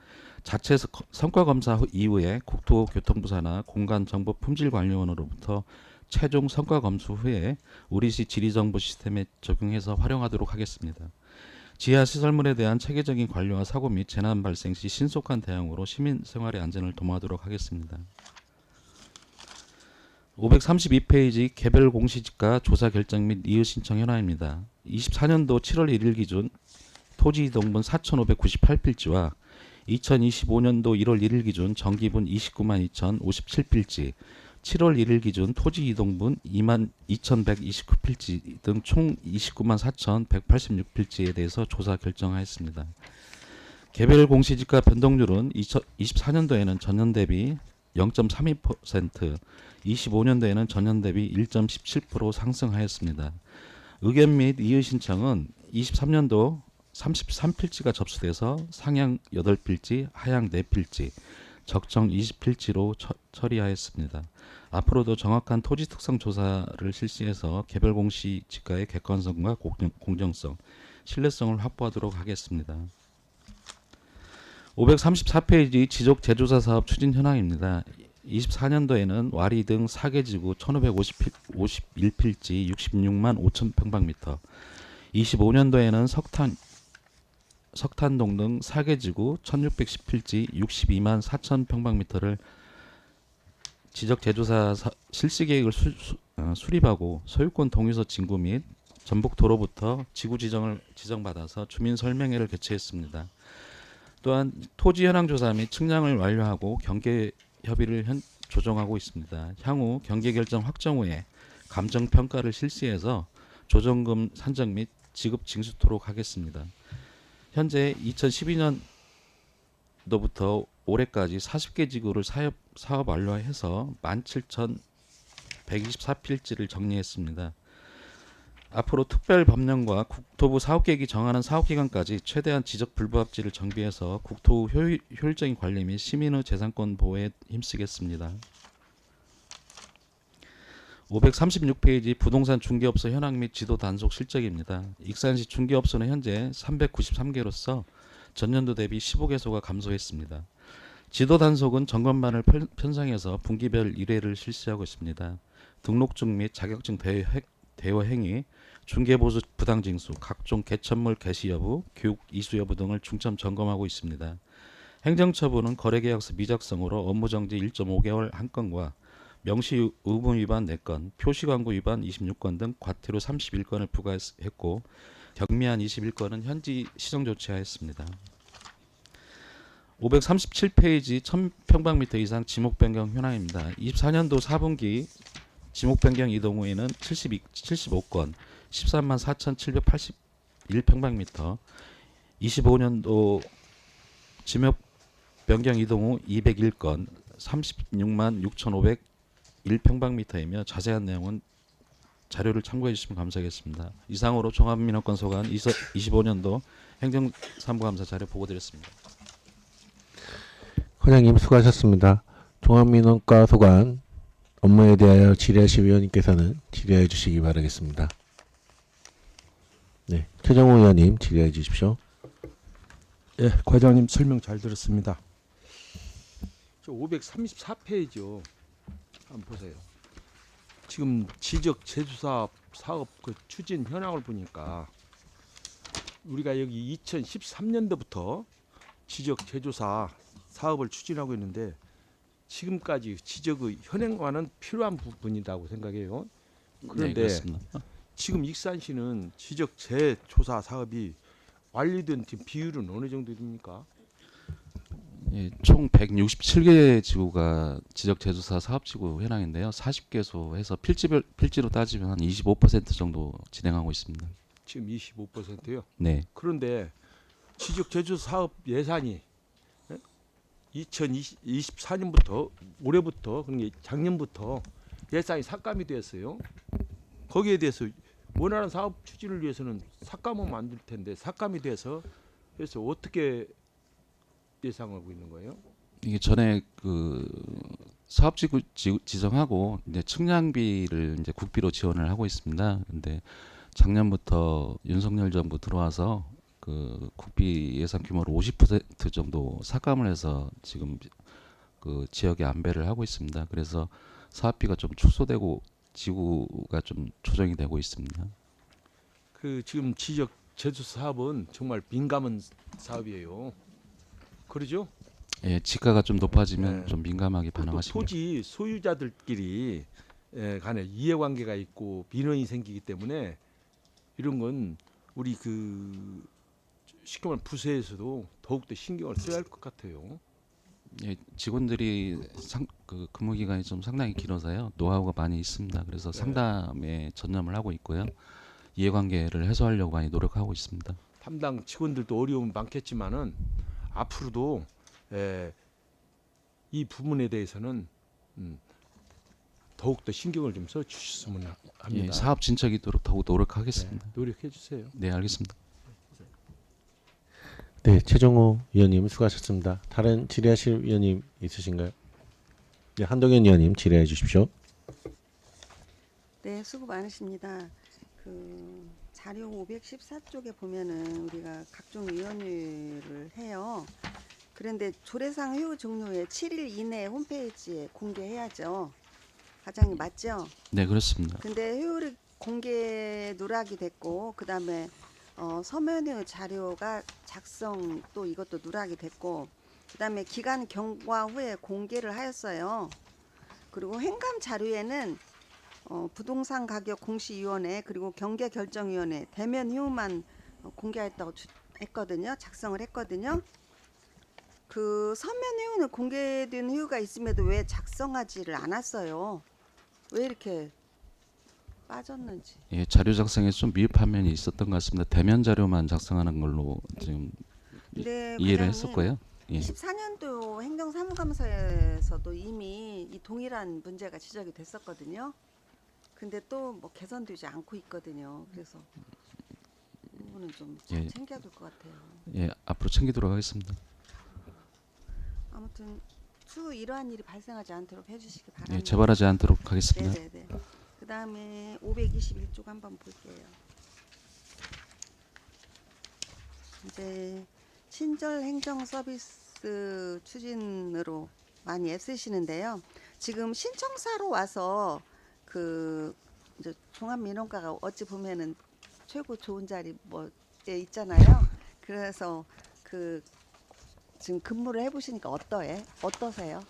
S8: 자체 성과 검사 이후에 국토교통부 산하 공간정보품질관리원으로부터 최종 성과 검수 후에 우리시 지리정보 시스템에 적용해서 활용하도록 하겠습니다. 지하시설물에 대한 체계적인 관리와 사고 및 재난 발생 시 신속한 대응으로 시민 생활의 안전을 도모하도록 하겠습니다. 532페이지 개별 공시지가 조사 결정 및 이의 신청 현황입니다. 24년도 7월 1일 기준 토지 이동분 4,598필지와 2025년도 1월 1일 기준 정기분 29만 2,057필지, 7월 1일 기준 토지 이동분 22,129필지 등 총 29만 4,186필지에 대해서 조사 결정하였습니다. 개별 공시지가 변동률은 2024년도에는 전년 대비 0.32%, 25년도에는 전년 대비 1.17% 상승하였습니다. 의견 및 이의 신청은 23년도 33필지가 접수돼서 상향 8필지, 하향 4필지, 적정 20필지로 처리하였습니다. 앞으로도 정확한 토지 특성 조사를 실시해서 개별 공시 지가의 객관성과 공정성, 신뢰성을 확보하도록 하겠습니다. 534페이지 지적 재조사 사업 추진 현황입니다. 24년도에는 와리 등 사계지구 1551필지 66만 5천 평방미터, 25년도에는 석탄동 등 사계지구 1610필지 62만 4천 평방미터를 지적 재조사 실시 계획을 수립하고 소유권 동의서 진구 및 전북도로부터 지구 지정을 지정받아서 주민 설명회를 개최했습니다. 또한 토지 현황 조사 및 측량을 완료하고 경계 협의를 조정하고 있습니다. 향후 경계 결정 확정 후에 감정 평가를 실시해서 조정금 산정 및 지급 징수토록 하겠습니다. 현재 2012년도부터 올해까지 40개 지구를 사업 완료해서 17,124필지를 정리했습니다. 앞으로 특별 법령과 국토부 사업계획이 정하는 사업기간까지 최대한 지적 불부합지를 정비해서 국토 효율적인 관리 및 시민의 재산권 보호에 힘쓰겠습니다. 536페이지 부동산 중개업소 현황 및 지도 단속 실적입니다. 익산시 중개업소는 현재 393개로서 전년도 대비 15개소가 감소했습니다. 지도 단속은 점검반을 편성해서 분기별 1회를 실시하고 있습니다. 등록증 및 자격증 대여 행위, 중개보수 부당징수, 각종 개천물 개시 여부, 교육 이수 여부 등을 중점 점검하고 있습니다. 행정처분은 거래계약서 미작성으로 업무정지 1.5개월 1건과 명시 의무 위반 4건, 표시광고 위반 26건 등 과태료 31건을 부과했고 경미한 21건은 현지 시정조치하였습니다. 537페이지 1000평방미터 이상 지목 변경 현황입니다. 24년도 4분기 지목 변경 이동 후에는 75건, 13만 4,781평방미터, 25년도 지목 변경 이동 후 201건, 36만 6,501평방미터이며 자세한 내용은 자료를 참고해 주시면 감사하겠습니다. 이상으로 종합민원건 소관 25년도 행정사무감사 자료 보고드렸습니다.
S1: 과장님 수고하셨습니다. 종합민원과 소관 업무에 대하여 질의하실 위원님께서는 질의해 주시기 바라겠습니다. 네, 최정호 의원님 질의해 주십시오.
S9: 예, 과장님 설명 잘 들었습니다. 저 534페이지요. 한번 보세요. 지금 지적 제조사 사업 그 추진 현황을 보니까 우리가 여기 2013년도부터 지적 제조사 사업을 추진하고 있는데 지금까지 지적의 현행화는 필요한 부분이라고 생각해요. 그런데
S8: 네,
S9: 지금 익산시는 지적 재조사 사업이 완료된 비율은 어느 정도 됩니까?
S8: 예, 총 167개 지구가 지적 제조사 사업지구 현황인데요. 40개소 해서 필지로 따지면 한 25% 정도 진행하고 있습니다.
S9: 지금 25%요.
S8: 네.
S9: 그런데 지적 제조사 사업 예산이 2024년부터 올해부터 그러니까 작년부터 예산이 삭감이 되었어요. 거기에 대해서 원활한 사업 추진을 위해서는 삭감은 만들 텐데 삭감이 돼서 그래서 어떻게 예상하고 있는 거예요?
S8: 이게 전에 그 사업지구 지정하고 이제 측량비를 이제 국비로 지원을 하고 있습니다. 근데 작년부터 윤석열 정부 들어와서 그 국비 예산 규모를 50% 정도 삭감을 해서 지금 그 지역에 안배를 하고 있습니다. 그래서 사업비가 좀 축소되고 지구가 좀 조정이 되고 있습니다.
S9: 그 지금 지적 제조사 사업은 정말 민감한 사업이에요. 그러죠?
S8: 예, 지가가 좀 높아지면
S9: 네.
S8: 좀 민감하게
S9: 또
S8: 반응하십니다.
S9: 토지 소유자들끼리 간에 이해관계가 있고 민원이 생기기 때문에 이런 건 우리 그 쉽게 말하면 부서에서도 더욱더 신경을 써야 할 것 같아요.
S8: 예, 직원들이 근무 기간이 좀 상당히 길어서요. 노하우가 많이 있습니다. 그래서 상담에 전념을 하고 있고요. 이해관계를 해소하려고 많이 노력하고 있습니다.
S9: 담당 직원들도 어려움이 많겠지만은 앞으로도 이 부분에 대해서는 더욱 더 신경을 좀 써 주셨으면 합니다.
S8: 예, 사업 진척이도록 더욱 노력하겠습니다.
S9: 노력해 주세요.
S8: 네, 알겠습니다.
S1: 네, 최종호 위원님 수고하셨습니다. 다른 질의하실 위원님 있으신가요? 네, 한동현 위원님 질의해 주십시오.
S4: 네, 수고 많으십니다. 그 자료 514쪽에 보면은 우리가 각종 위원회를 해요. 그런데 조례상 회의 종료에 7일 이내 홈페이지에 공개해야죠. 과장님 맞죠?
S8: 네, 그렇습니다.
S4: 근데 회의를 공개 누락이 됐고 그다음에 서면의 자료가 작성 또 이것도 누락이 됐고 그다음에 기간 경과 후에 공개를 하였어요. 그리고 행감 자료에는 부동산 가격 공시위원회 그리고 경계결정위원회 대면 회의만 공개했다고 했거든요. 작성을 했거든요. 그 서면 회의는 공개된 회의가 있음에도 왜 작성하지를 않았어요? 왜 이렇게 빠졌는지.
S8: 예, 자료 작성에 좀 미흡한 면이 있었던 것 같습니다. 대면 자료만 작성하는 걸로 지금
S4: 네,
S8: 이해를
S4: 과장님,
S8: 했었고요. 예.
S4: 24년도 행정사무감사에서도 이미 이 동일한 문제가 지적이 됐었거든요. 근데 또 뭐 개선되지 않고 있거든요. 그래서 이거는 좀 잘
S8: 예.
S4: 챙겨둘 것 같아요.
S8: 예, 앞으로 챙기도록 하겠습니다.
S4: 아무튼 추후 이러한 일이 발생하지 않도록 해주시기 바랍니다.
S8: 예, 재발하지 않도록 하겠습니다.
S4: 네네네. 그 다음에 521쪽 한번 볼게요. 이제 친절 행정 서비스 추진으로 많이 애쓰시는데요. 지금 신청사로 와서 그 이제 종합민원과가 어찌 보면은 최고 좋은 자리 뭐에 있잖아요. 그래서 그 지금 근무를 해보시니까 어떠세요?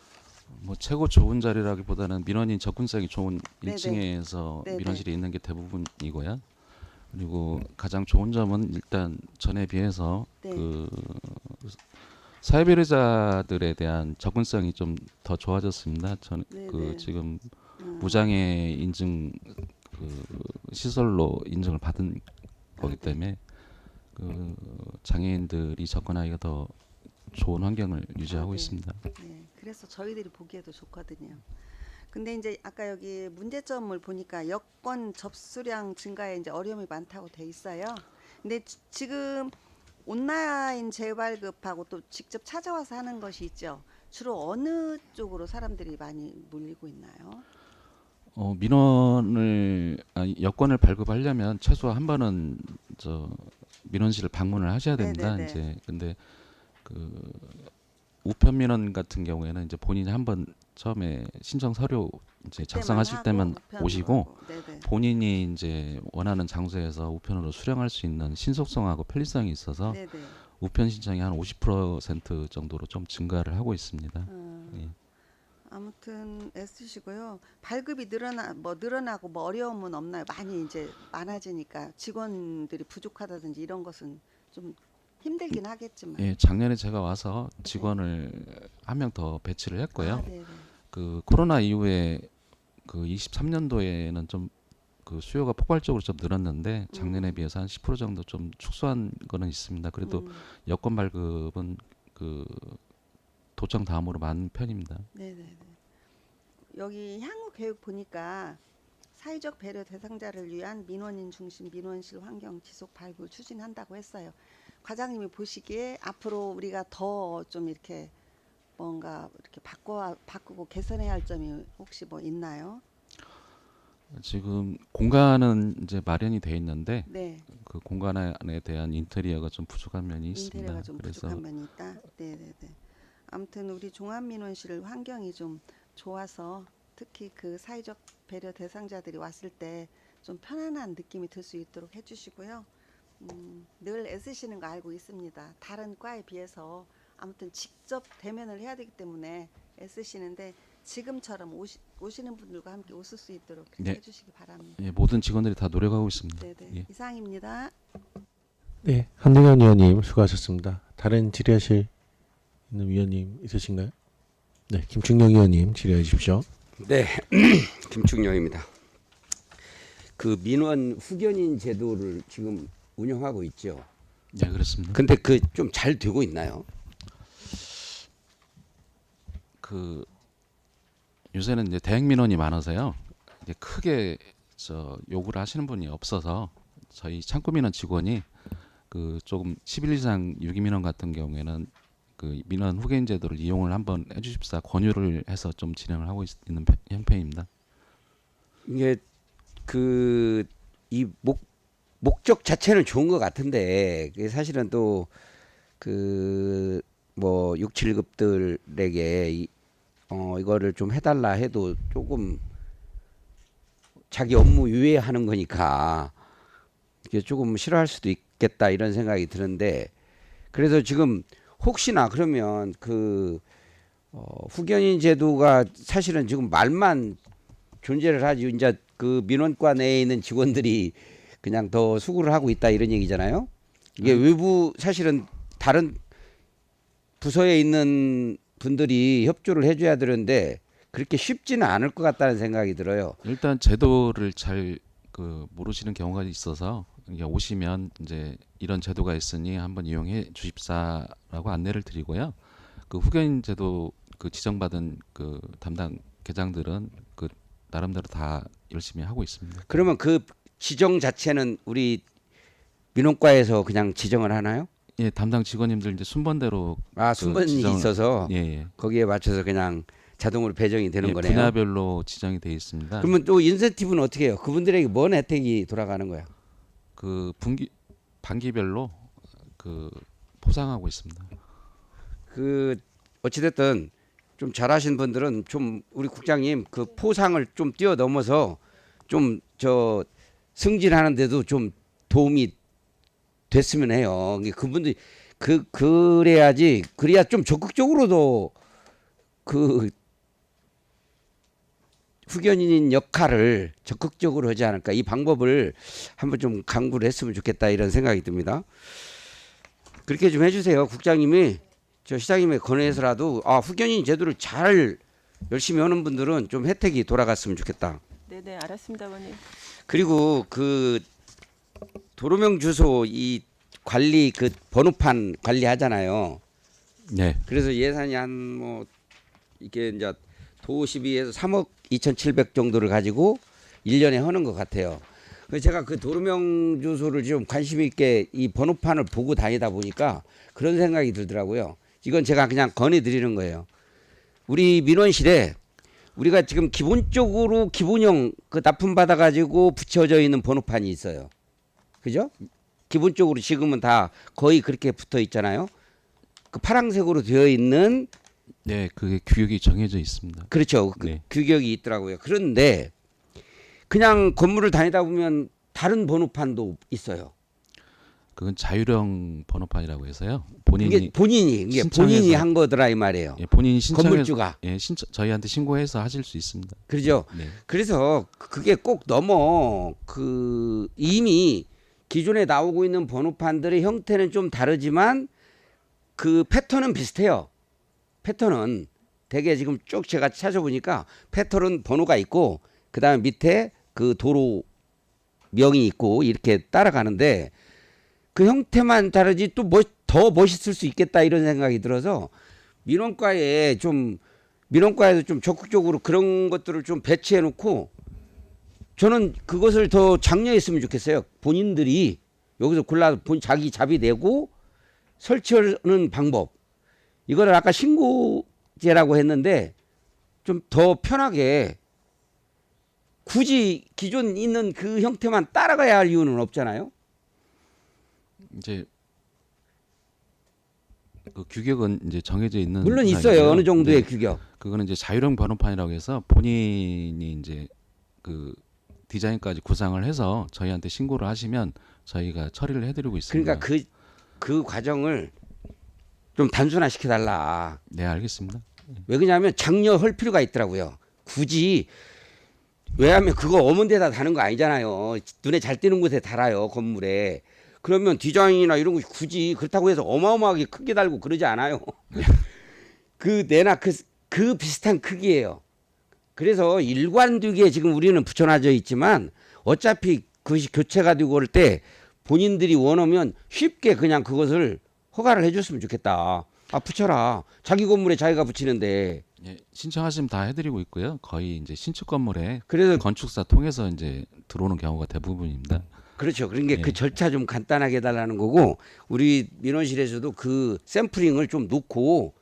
S8: 뭐 최고 좋은 자리라기보다는 민원인 접근성이 좋은
S4: 네네.
S8: 1층에서
S4: 네네.
S8: 민원실이 있는 게 대부분이고요. 그리고 가장 좋은 점은 일단 전에 비해서
S4: 네.
S8: 그 사회배려자들에 대한 접근성이 좀 더 좋아졌습니다.
S4: 네네.
S8: 그 지금 무장애 인증 그 시설로 인증을 받은 거기 때문에 그 장애인들이 접근하기가 더 좋은 환경을 유지하고
S4: 네.
S8: 있습니다.
S4: 네, 그래서 저희들이 보기에도 좋거든요. 근데 이제 아까 여기 문제점을 보니까 여권 접수량 증가에 이제 어려움이 많다고 돼 있어요. 근데 지금 온라인 재발급하고 또 직접 찾아와서 하는 것이 있죠. 주로 어느 쪽으로 사람들이 많이 몰리고 있나요?
S8: 여권을 발급하려면 최소 한 번은 저 민원실을 방문을 하셔야 됩니다.
S4: 네네네.
S8: 이제 근데 그 우편 민원 같은 경우에는 이제 본인이 한번 처음에 신청 서류 이제 작성하실 때만 오시고
S4: 네네.
S8: 본인이 이제 원하는 장소에서 우편으로 수령할 수 있는 신속성하고 편리성이 있어서
S4: 네네.
S8: 우편 신청이 한 50% 정도로 좀 증가를 하고 있습니다. 예.
S4: 아무튼 애쓰시고요. 발급이 늘어나고 뭐 어려움은 없나요? 많이 이제 많아지니까 직원들이 부족하다든지 이런 것은 좀 힘들긴 하겠지만.
S8: 예, 작년에 제가 와서 직원을 한 명 더 배치를 했고요.
S4: 아, 네네.
S8: 그 코로나 이후에 그 23년도에는 좀 그 수요가 폭발적으로 좀 늘었는데 작년에 비해서 한 10% 정도 좀 축소한 거는 있습니다. 그래도 여권 발급은 그 도청 다음으로 많은 편입니다.
S4: 네네네. 여기 향후 계획 보니까 사회적 배려 대상자를 위한 민원인 중심 민원실 환경 지속 발굴 추진한다고 했어요. 과장님이 보시기에 앞으로 우리가 더 좀 이렇게 뭔가 이렇게 바꾸고 개선해야 할 점이 혹시 뭐 있나요?
S8: 지금 공간은 이제 마련이 돼 있는데
S4: 네,
S8: 그 공간에 대한 인테리어가 좀 부족한 면이 있습니다.
S4: 인테리어가 좀
S8: 그래서
S4: 부족한 면이 있다. 네네네. 아무튼 우리 종합민원실 환경이 좀 좋아서 특히 그 사회적 배려 대상자들이 왔을 때 좀 편안한 느낌이 들 수 있도록 해주시고요. 늘 애쓰시는 거 알고 있습니다. 다른 과에 비해서 아무튼 직접 대면을 해야 되기 때문에 애쓰시는데 지금처럼 오시는 분들과 함께 웃을 수 있도록
S8: 네.
S4: 해주시기 바랍니다.
S8: 예, 모든 직원들이 다 노력하고 있습니다.
S4: 네네.
S8: 예.
S4: 이상입니다.
S1: 네, 한동현 위원님 수고하셨습니다. 다른 질의하실 있는 위원님 있으신가요? 네, 김충영 의원님 질의해 주십시오.
S5: 네, 김충영입니다. 그 민원 후견인 제도를 지금 운영하고 있죠.
S8: 네, 그렇습니다.
S5: 근데 그 좀 잘 되고 있나요?
S8: 그 요새는 이제 대행 민원이 많아서요. 이제 크게 요구를 하시는 분이 없어서 저희 창구 민원 직원이 그 조금 10일 이상 유기 민원 같은 경우에는 그 민원 후견인 제도를 이용을 한번 해주십사 권유를 해서 좀 진행을 하고 있는 형편입니다.
S5: 이게 그 이 목적 자체는 좋은 것 같은데 그게 사실은 또 그 뭐 6, 7급들에게 이거를 좀 해달라 해도 조금 자기 업무 유예하는 거니까 이게 조금 싫어할 수도 있겠다 이런 생각이 드는데 그래서 지금 혹시나 그러면 그 후견인 제도가 사실은 지금 말만 존재를 하지 이제 그 민원과 내에 있는 직원들이 그냥 더 수고를 하고 있다 이런 얘기잖아요. 이게 외부 사실은 다른 부서에 있는 분들이 협조를 해줘야 되는데 그렇게 쉽지는 않을 것 같다는 생각이 들어요.
S8: 일단 제도를 잘 그 모르시는 경우가 있어서 이제 오시면 이제 이런 제도가 있으니 한번 이용해 주십사라고 안내를 드리고요. 그 후견인 제도 그 지정받은 그 담당 계장들은 그 나름대로 다 열심히 하고 있습니다.
S5: 그러면 그 지정 자체는 우리 민원과에서 그냥 지정을 하나요?
S8: 예, 담당 직원님들 이제 순번대로
S5: 아 순번이
S8: 지정을-
S5: 있어서
S8: 예, 예.
S5: 거기에 맞춰서 그냥 자동으로 배정이 되는
S8: 예,
S5: 거네요.
S8: 분야별로 지정이 되어 있습니다.
S5: 그러면 또 인센티브는 어떻게 해요? 그분들에게 뭔 혜택이 돌아가는 거야?
S8: 그 반기별로 그 포상하고 있습니다.
S5: 그 어찌됐든 좀 잘하신 분들은 좀 우리 국장님 그 포상을 좀 뛰어넘어서 좀 저 승진하는데도 좀 도움이 됐으면 해요. 그분들이 그래야지 그래야 좀 적극적으로도 그 후견인 역할을 적극적으로 하지 않을까 이 방법을 한번 좀 강구를 했으면 좋겠다 이런 생각이 듭니다. 그렇게 좀 해주세요. 국장님이 저 시장님의 권해서라도 후견인 제도를 잘 열심히 하는 분들은 좀 혜택이 돌아갔으면 좋겠다.
S10: 네네 알았습니다, 원님.
S5: 그리고 그 도로명 주소 이 관리 그 번호판 관리하잖아요.
S8: 네.
S5: 그래서 예산이 한 뭐 이게 이제 도시비에서 3억 2,700 정도를 가지고 1년에 하는 것 같아요. 그래서 제가 그 도로명 주소를 좀 관심 있게 이 번호판을 보고 다니다 보니까 그런 생각이 들더라고요. 이건 제가 그냥 건의드리는 거예요. 우리 민원실에 우리가 지금 기본적으로 기본형 그 납품받아 가지고 붙여져 있는 번호판이 있어요. 그죠? 기본적으로 지금은 다 거의 그렇게 붙어 있잖아요. 그 파란색으로 되어 있는
S8: 네, 그게 규격이 정해져 있습니다.
S5: 그렇죠. 그
S8: 네.
S5: 규격이 있더라고요. 그런데 그냥 건물을 다니다 보면 다른 번호판도 있어요.
S8: 그건 자율형 번호판이라고 해서요. 본인이
S5: 이게 본인이
S8: 신청해서-
S5: 한 거더라 이 말이에요.
S8: 예, 본인이 신청해서
S5: 건물주가.
S8: 예, 저희한테 신고해서 하실 수 있습니다.
S5: 그렇죠.
S8: 네.
S5: 그래서 그게 꼭 넘어 그 이미 기존에 나오고 있는 번호판들의 형태는 좀 다르지만 그 패턴은 비슷해요. 패턴은 되게 지금 쭉 제가 찾아보니까 패턴은 번호가 있고 그다음에 밑에 그 도로 명이 있고 이렇게 따라가는데 그 형태만 다르지 또 더 멋있을 수 있겠다 이런 생각이 들어서 민원과에도 좀 적극적으로 그런 것들을 좀 배치해 놓고 저는 그것을 더 장려했으면 좋겠어요. 본인들이 여기서 골라서 자기 잡이 내고 설치하는 방법. 이거를 아까 신고제라고 했는데 좀 더 편하게 굳이 기존 있는 그 형태만 따라가야 할 이유는 없잖아요.
S8: 이제 그 규격은 이제 정해져 있는
S5: 물론 있어요.
S8: 사항이고요.
S5: 어느 정도의
S8: 네,
S5: 규격.
S8: 그거는 이제 자율형 번호판이라고 해서 본인이 이제 그 디자인까지 구상을 해서 저희한테 신고를 하시면 저희가 처리를 해드리고 있습니다.
S5: 그러니까 그 과정을 좀 단순화시켜 달라.
S8: 네, 알겠습니다.
S5: 왜 그러냐면 장려할 필요가 있더라고요. 굳이 왜냐하면 그거 어문 데다 다는 거 아니잖아요. 눈에 잘 띄는 곳에 달아요 건물에. 그러면 디자인이나 이런 거 굳이 그렇다고 해서 어마어마하게 크게 달고 그러지 않아요. 그 내나 그 그 비슷한 크기예요. 그래서 일관되게 지금 우리는 붙여놔져 있지만 어차피 그것이 교체가 되고 그럴 때 본인들이 원하면 쉽게 그냥 그것을 허가를 해줬으면 좋겠다. 아, 붙여라. 자기 건물에 자기가 붙이는데.
S8: 예, 신청하시면 다 해드리고 있고요. 거의 이제 신축 건물에
S5: 그래서
S8: 건축사 통해서 이제 들어오는 경우가 대부분입니다.
S5: 그렇죠. 그러니까
S8: 예.
S5: 그 절차 좀 간단하게 해달라는 거고, 우리 민원실에서도 그 샘플링을 좀 놓고,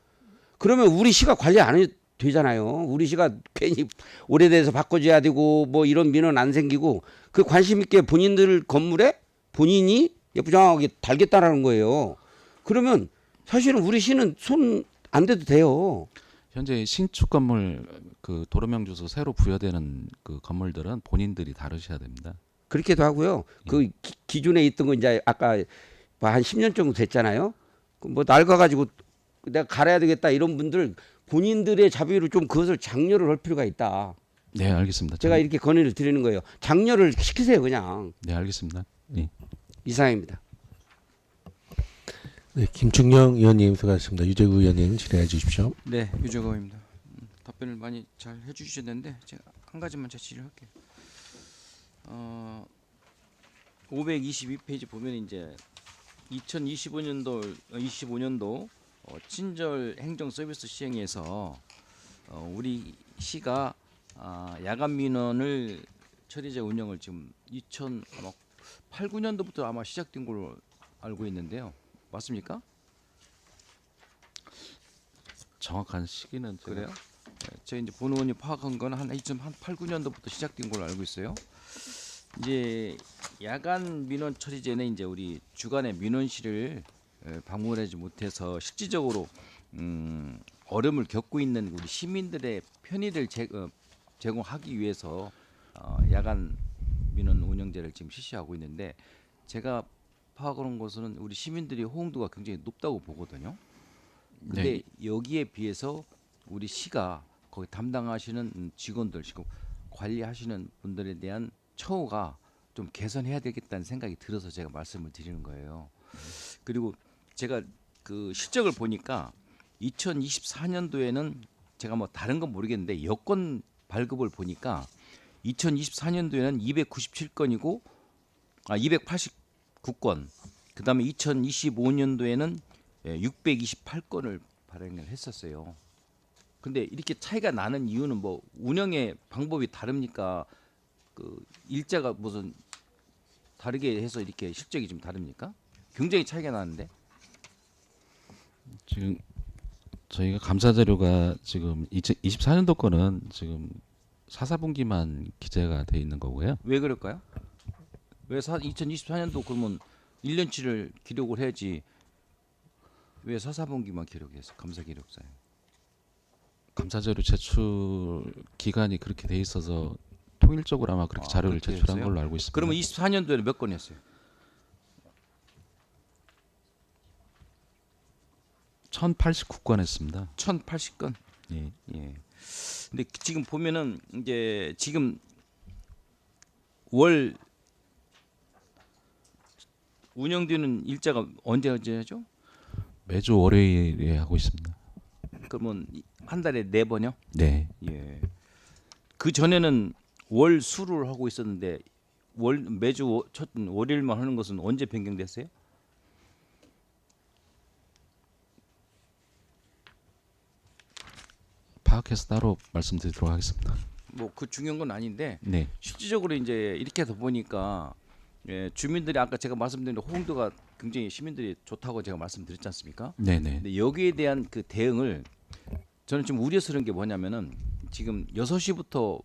S5: 그러면 우리 시가 관리 안 해도 되잖아요. 우리 시가 괜히 오래돼서 바꿔줘야 되고 뭐 이런 민원 안 생기고, 그 관심 있게 본인들 건물에 본인이 예쁘장하게 달겠다라는 거예요. 그러면 사실은 우리 시는 손 안 대도 돼요.
S8: 현재 신축 건물 그 도로명 주소 새로 부여되는 그 건물들은 본인들이 다루셔야 됩니다.
S5: 그렇게도 하고요. 그 기존에 있던 거 이제 아까 뭐한 10년 정도 됐잖아요. 뭐 낡아가지고 내가 갈아야 되겠다 이런 분들 본인들의 자비로 좀 그것을 장려를 할 필요가 있다.
S8: 네, 알겠습니다.
S5: 제가 이렇게 건의를 드리는 거예요. 장려를 시키세요, 그냥.
S8: 네, 알겠습니다. 예.
S5: 이상입니다.
S1: 네, 김충영 의원님 수고하셨습니다. 유재구 의원님 질의해 주십시오.
S10: 네, 유재검입니다. 답변을 많이 잘 해주셨는데 제가 한 가지만 제시를 할게요. 522페이지 보면 이제 2025년도 친절 행정 서비스 시행에서 우리 시가 야간 민원을 처리제 운영을 지금 2008, 9년도부터 아마 시작된 걸로 알고 있는데요. 맞습니까?
S8: 정확한 시기는 제가
S10: 그래요? 네, 제가 이제 본 의원이 파악한 건 한 2008, 9년도부터 시작된 걸로 알고 있어요. 이제 야간 민원 처리제는 이제 우리 주간에 민원실을 방문하지 못해서 실질적으로 어려움을 겪고 있는 우리 시민들의 편의를 제공하기 위해서 야간 민원 운영제를 지금 실시하고 있는데 제가 파악하는 것은 우리 시민들이 호응도가 굉장히 높다고 보거든요. 근데
S8: 네.
S10: 여기에 비해서 우리 시가 거기 담당하시는 직원들, 지금 관리하시는 분들에 대한 처우가 좀 개선해야 되겠다는 생각이 들어서 제가 말씀을 드리는 거예요. 그리고 제가 그 실적을 보니까 2024년도에는 제가 뭐 다른 건 모르겠는데 여권 발급을 보니까 2024년도에는 297건이고 289건. 그다음에 2025년도에는 628건을 발행을 했었어요. 근데 이렇게 차이가 나는 이유는 뭐 운영의 방법이 다릅니까? 그 일자가 무슨 다르게 해서 이렇게 실적이 좀 다릅니까? 굉장히 차이가 나는데.
S8: 지금 저희가 감사 자료가 지금 2024년도 거는 지금 4분기만 기재가 돼 있는 거고요.
S10: 왜 그럴까요? 왜 2024년도 그러면 1년치를 기록을 해야지 왜 4분기만 기록해서 감사 기록사에?
S8: 감사 자료 제출 기간이 그렇게 돼 있어서 통일적으로 아마 그렇게 자료를
S10: 그렇게
S8: 제출한
S10: 했어요?
S8: 걸로 알고 있습니다.
S10: 그러면 24년도에는 몇 건 했어요?
S8: 1089건 했습니다.
S10: 1080건.
S8: 예.
S10: 예. 근데 지금 보면은 이제 지금 월 운영되는 일자가 언제 하죠?
S8: 매주 월요일에 하고 있습니다.
S10: 그러면 한 달에 4번이요?
S8: 네.
S10: 예. 그 전에는 월 수를 하고 있었는데 매주 첫 월요일만 하는 것은 언제 변경됐어요?
S8: 파악해서 따로 말씀드리도록 하겠습니다.
S10: 뭐 그 중요한 건 아닌데
S8: 네.
S10: 실질적으로 이제 이렇게 해서 보니까 주민들이 아까 제가 말씀드린 호응도가 굉장히 시민들이 좋다고 제가 말씀드렸지 않습니까?
S8: 네네.
S10: 근데 여기에 대한 그 대응을 저는 좀 우려스러운 게 뭐냐면은 지금 6시부터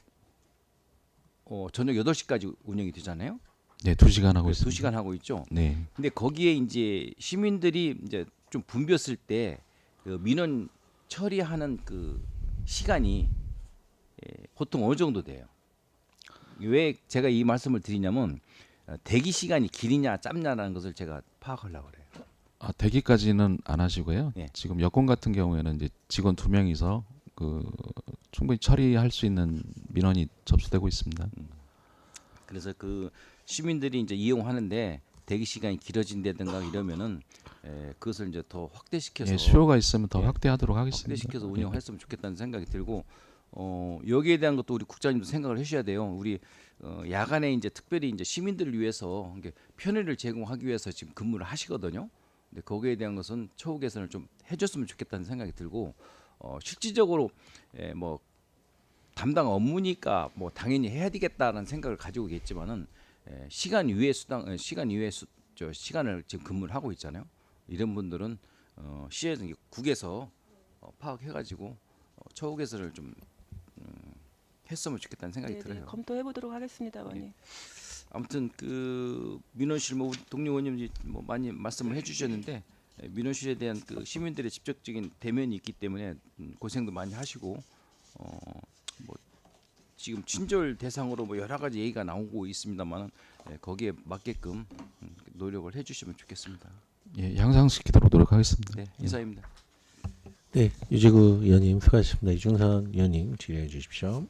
S10: 저녁 8시까지 운영이 되잖아요.
S8: 네, 2시간 하고 있습니다.
S10: 2시간 하고 있죠.
S8: 네.
S10: 근데 거기에 이제 시민들이 이제 좀 붐볐을 때 그 민원 처리하는 그 시간이 보통 어느 정도 돼요? 왜 제가 이 말씀을 드리냐면 대기 시간이 길이냐 짧냐라는 것을 제가 파악하려고 그래요.
S8: 대기까지는 안 하시고요.
S10: 예.
S8: 지금 여권 같은 경우에는 이제 직원 2명이서 그 충분히 처리할 수 있는 민원이 접수되고 있습니다.
S10: 그래서 그 시민들이 이제 이용하는데 대기 시간이 길어진다든가 이러면은 그것을 이제 더 확대시켜서
S8: 예, 수요가 있으면 더 확대하도록 하겠습니다.
S10: 확대시켜서 운영했으면 좋겠다는 생각이 들고 여기에 대한 것도 우리 국장님도 생각을 하셔야 돼요. 우리 야간에 이제 특별히 이제 시민들을 위해서 이게 편의를 제공하기 위해서 지금 근무를 하시거든요. 근데 거기에 대한 것은 처우 개선을 좀 해줬으면 좋겠다는 생각이 들고 실질적으로 뭐 담당 업무니까 뭐 당연히 해야 되겠다는 생각을 가지고 계겠지만은 시간 이외의 수당, 시간 이외의 시간을 지금 근무를 하고 있잖아요. 이런 분들은 시에서 국에서 파악해가지고 처우 개선을 좀 했으면 좋겠다는 생각이
S11: 네네,
S10: 들어요.
S11: 검토해 보도록 하겠습니다, 의원님.
S10: 아무튼 그 민원실 뭐 동료 의원님이 뭐 많이 말씀을 해주셨는데 민원실에 대한 그 시민들의 직접적인 대면이 있기 때문에 고생도 많이 하시고 뭐 지금 친절 대상으로 뭐 여러 가지 얘기가 나오고 있습니다만은 거기에 맞게끔 노력을 해주시면 좋겠습니다.
S8: 예, 향상시키도록 노력하겠습니다.
S10: 네, 이상입니다.
S1: 네, 유지구 의원님 수고하셨습니다. 이중선 의원님 질의해 주십시오.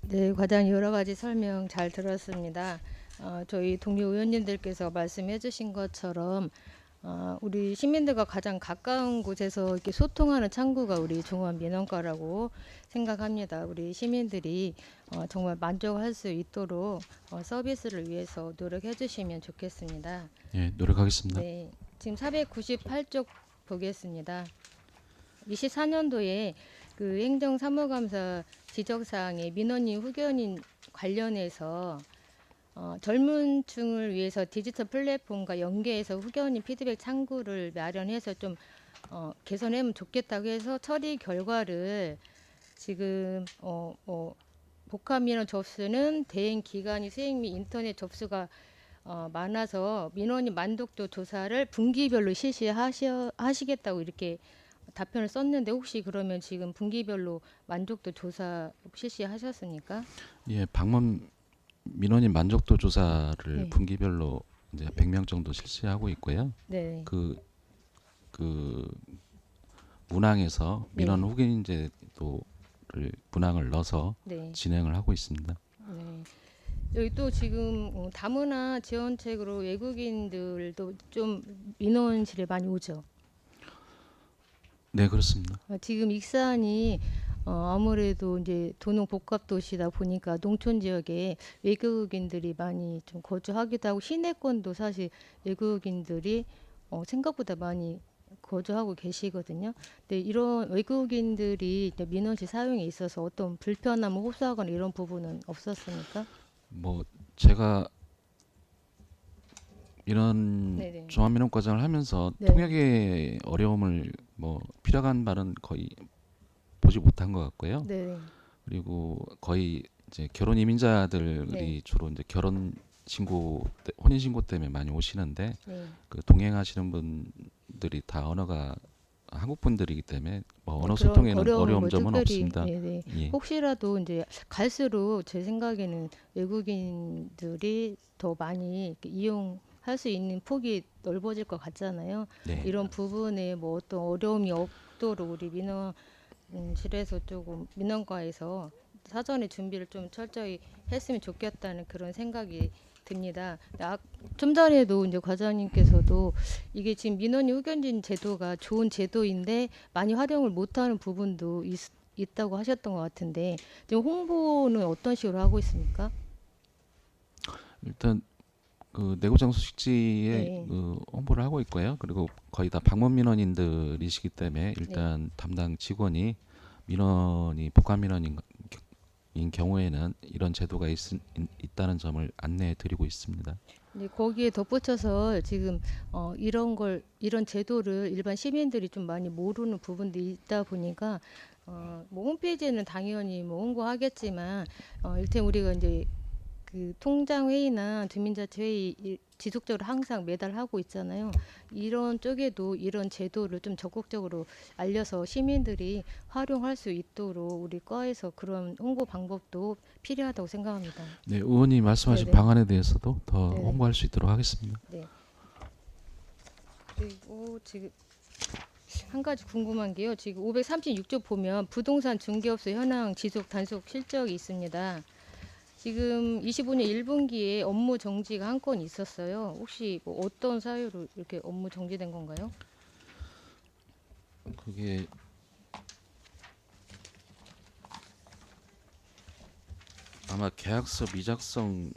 S12: 네, 과장님 여러 가지 설명 잘 들었습니다. 저희 동료 의원님들께서 말씀해 주신 것처럼 우리 시민들과 가장 가까운 곳에서 이렇게 소통하는 창구가 우리 종합민원과라고 생각합니다. 우리 시민들이 정말 만족할 수 있도록 서비스를 위해서 노력해 주시면 좋겠습니다.
S8: 예, 노력하겠습니다.
S12: 네, 지금 498쪽 보겠습니다. 24년도에 그 행정사무감사 지적사항에 민원인 후견인 관련해서 젊은 층을 위해서 디지털 플랫폼과 연계해서 후견인 피드백 창구를 마련해서 좀 개선하면 좋겠다고 해서 처리 결과를 지금 복합민원 접수는 대행 기간이 수행 및 인터넷 접수가 많아서 민원인 만족도 조사를 분기별로 실시하시겠다고 이렇게 답변을 썼는데 혹시 그러면 지금 분기별로 만족도 조사 실시하셨습니까?
S8: 예, 방문 민원인 만족도 조사를
S12: 네.
S8: 분기별로 이제 100명 정도 실시하고 있고요.
S12: 네.
S8: 그 문항에서 민원
S12: 네.
S8: 후견인 제도를 문항을 넣어서
S12: 네.
S8: 진행을 하고 있습니다.
S12: 네. 여기 또 지금 다문화 지원책으로 외국인들도 좀 민원실에 많이 오죠.
S8: 네, 그렇습니다.
S12: 지금 익산이 아무래도 이제 도농 복합 도시다 보니까 농촌 지역에 외국인들이 많이 좀 거주하기도 하고 시내권도 사실 외국인들이 생각보다 많이 거주하고 계시거든요. 근데 이런 외국인들이 민원실 사용에 있어서 어떤 불편함을 호소하거나 이런 부분은 없었습니까?
S8: 뭐 제가 이런
S12: 네네.
S8: 종합민원 과정을 하면서
S12: 네.
S8: 통역의 어려움을 뭐 필요한 바는 거의 보지 못한 것 같고요.
S12: 네.
S8: 그리고 거의 이제 결혼 이민자들이
S12: 네.
S8: 주로 이제 결혼 신고, 혼인 신고 때문에 많이 오시는데
S12: 네.
S8: 그 동행하시는 분들이 다 언어가 한국 분들이기 때문에 뭐 언어
S12: 그런
S8: 소통에는
S12: 어려운
S8: 어려운
S12: 걸
S8: 점은
S12: 특별히,
S8: 없습니다.
S12: 네네.
S8: 예.
S12: 혹시라도 이제 갈수록 제 생각에는 외국인들이 더 많이 이렇게 이용할 수 있는 폭이 넓어질 것 같잖아요.
S8: 네.
S12: 이런 부분에 뭐 어떤 어려움이 없도록 우리 민원실에서 조금 민원과에서 사전에 준비를 좀 철저히 했으면 좋겠다는 그런 생각이 듭니다. 좀 전에도 이제 과장님께서도 이게 지금 민원인 후견진 제도가 좋은 제도인데 많이 활용을 못하는 부분도 있다고 하셨던 것 같은데 지금 홍보는 어떤 식으로 하고 있습니까?
S8: 일단 그 내구장 소식지에
S12: 네.
S8: 그 홍보를 하고 있고요. 그리고 거의 다 방문 민원인들이시기 때문에 일단 담당 직원이 민원이 복합 민원인 경우에는 이런 제도가 있다는 점을 안내해 드리고 있습니다.
S12: 네, 거기에 덧붙여서 지금 이런 제도를 일반 시민들이 좀 많이 모르는 부분도 있다 보니까 뭐 홈페이지에는 당연히 뭐 홍보하겠지만 일단 우리가 이제 그 통장 회의나 주민자치 회의 지속적으로 항상 매달 하고 있잖아요. 이런 쪽에도 이런 제도를 좀 적극적으로 알려서 시민들이 활용할 수 있도록 우리 과에서 그런 홍보 방법도 필요하다고 생각합니다.
S8: 네, 의원이 말씀하신
S12: 네네.
S8: 방안에 대해서도 더
S12: 네네.
S8: 홍보할 수 있도록 하겠습니다.
S12: 네. 그리고 지금 한 가지 궁금한 게요. 지금 536조 보면 부동산 중개업소 현황 지속 단속 실적이 있습니다. 지금 25년 1분기에 업무 정지가 한 건 있었어요. 혹시 뭐 어떤 사유로 이렇게 업무 정지된 건가요?
S8: 그게 아마 계약서 미작성인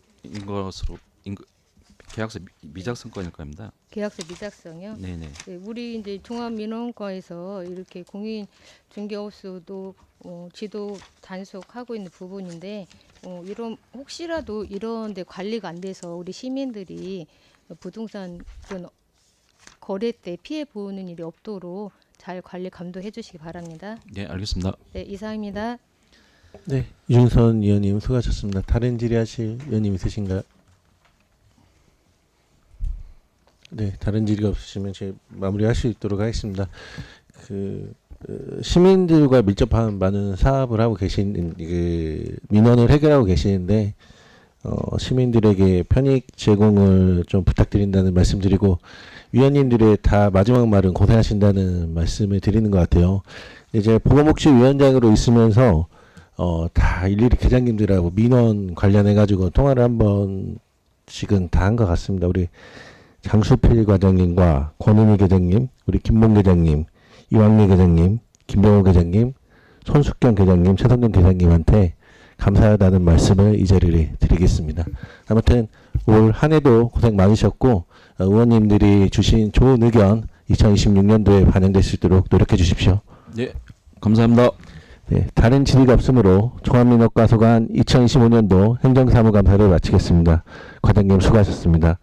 S8: 것으로 계약서 미작성 건일 겁니다.
S12: 계약서 미작성이요?
S8: 네네.
S12: 네, 우리 이제 종합민원과에서 이렇게 공인 중개업소도 지도 단속하고 있는 부분인데 이런 혹시라도 이런데 관리가 안 돼서 우리 시민들이 부동산 그런 거래 때 피해 보는 일이 없도록 잘 관리 감독해 주시기 바랍니다.
S8: 네, 알겠습니다.
S12: 네, 이상입니다.
S1: 네, 이준선 의원님 수고하셨습니다. 다른 질의하실 의원님 있으신가요? 네, 다른 질의가 없으시면 제 마무리할 수 있도록 하겠습니다. 시민들과 밀접한 많은 사업을 하고 계신 민원을 해결하고 계시는데 시민들에게 편익 제공을 좀 부탁드린다는 말씀드리고 위원님들의 다 마지막 말은 고생하신다는 말씀을 드리는 것 같아요. 이제 보건복지위원장으로 있으면서 다 일일이 계장님들하고 민원 관련해 가지고 통화를 한 번씩은 다 한 것 같습니다. 우리 장수필 과장님과 권은희 계장님, 우리 김봉 계장님, 이왕래 계장님, 김병호 계장님, 손숙경 계장님, 최성경 계장님한테 감사하다는 말씀을 이 자리에 드리겠습니다. 아무튼 올 한 해도 고생 많으셨고 의원님들이 주신 좋은 의견 2026년도에 반영될 수 있도록 노력해 주십시오.
S8: 네, 감사합니다.
S1: 네, 다른 질의가 없으므로 종합민원과 소관 2025년도 행정사무감사를 마치겠습니다. 과장님 수고하셨습니다.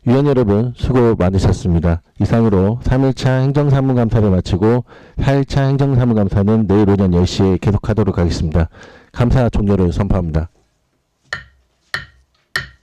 S1: 위원 여러분 수고 많으셨습니다. 이상으로 3일차 행정사무감사를 마치고 4일차 행정사무감사는 내일 오전 10시에 계속하도록 하겠습니다. 감사 종료를 선포합니다.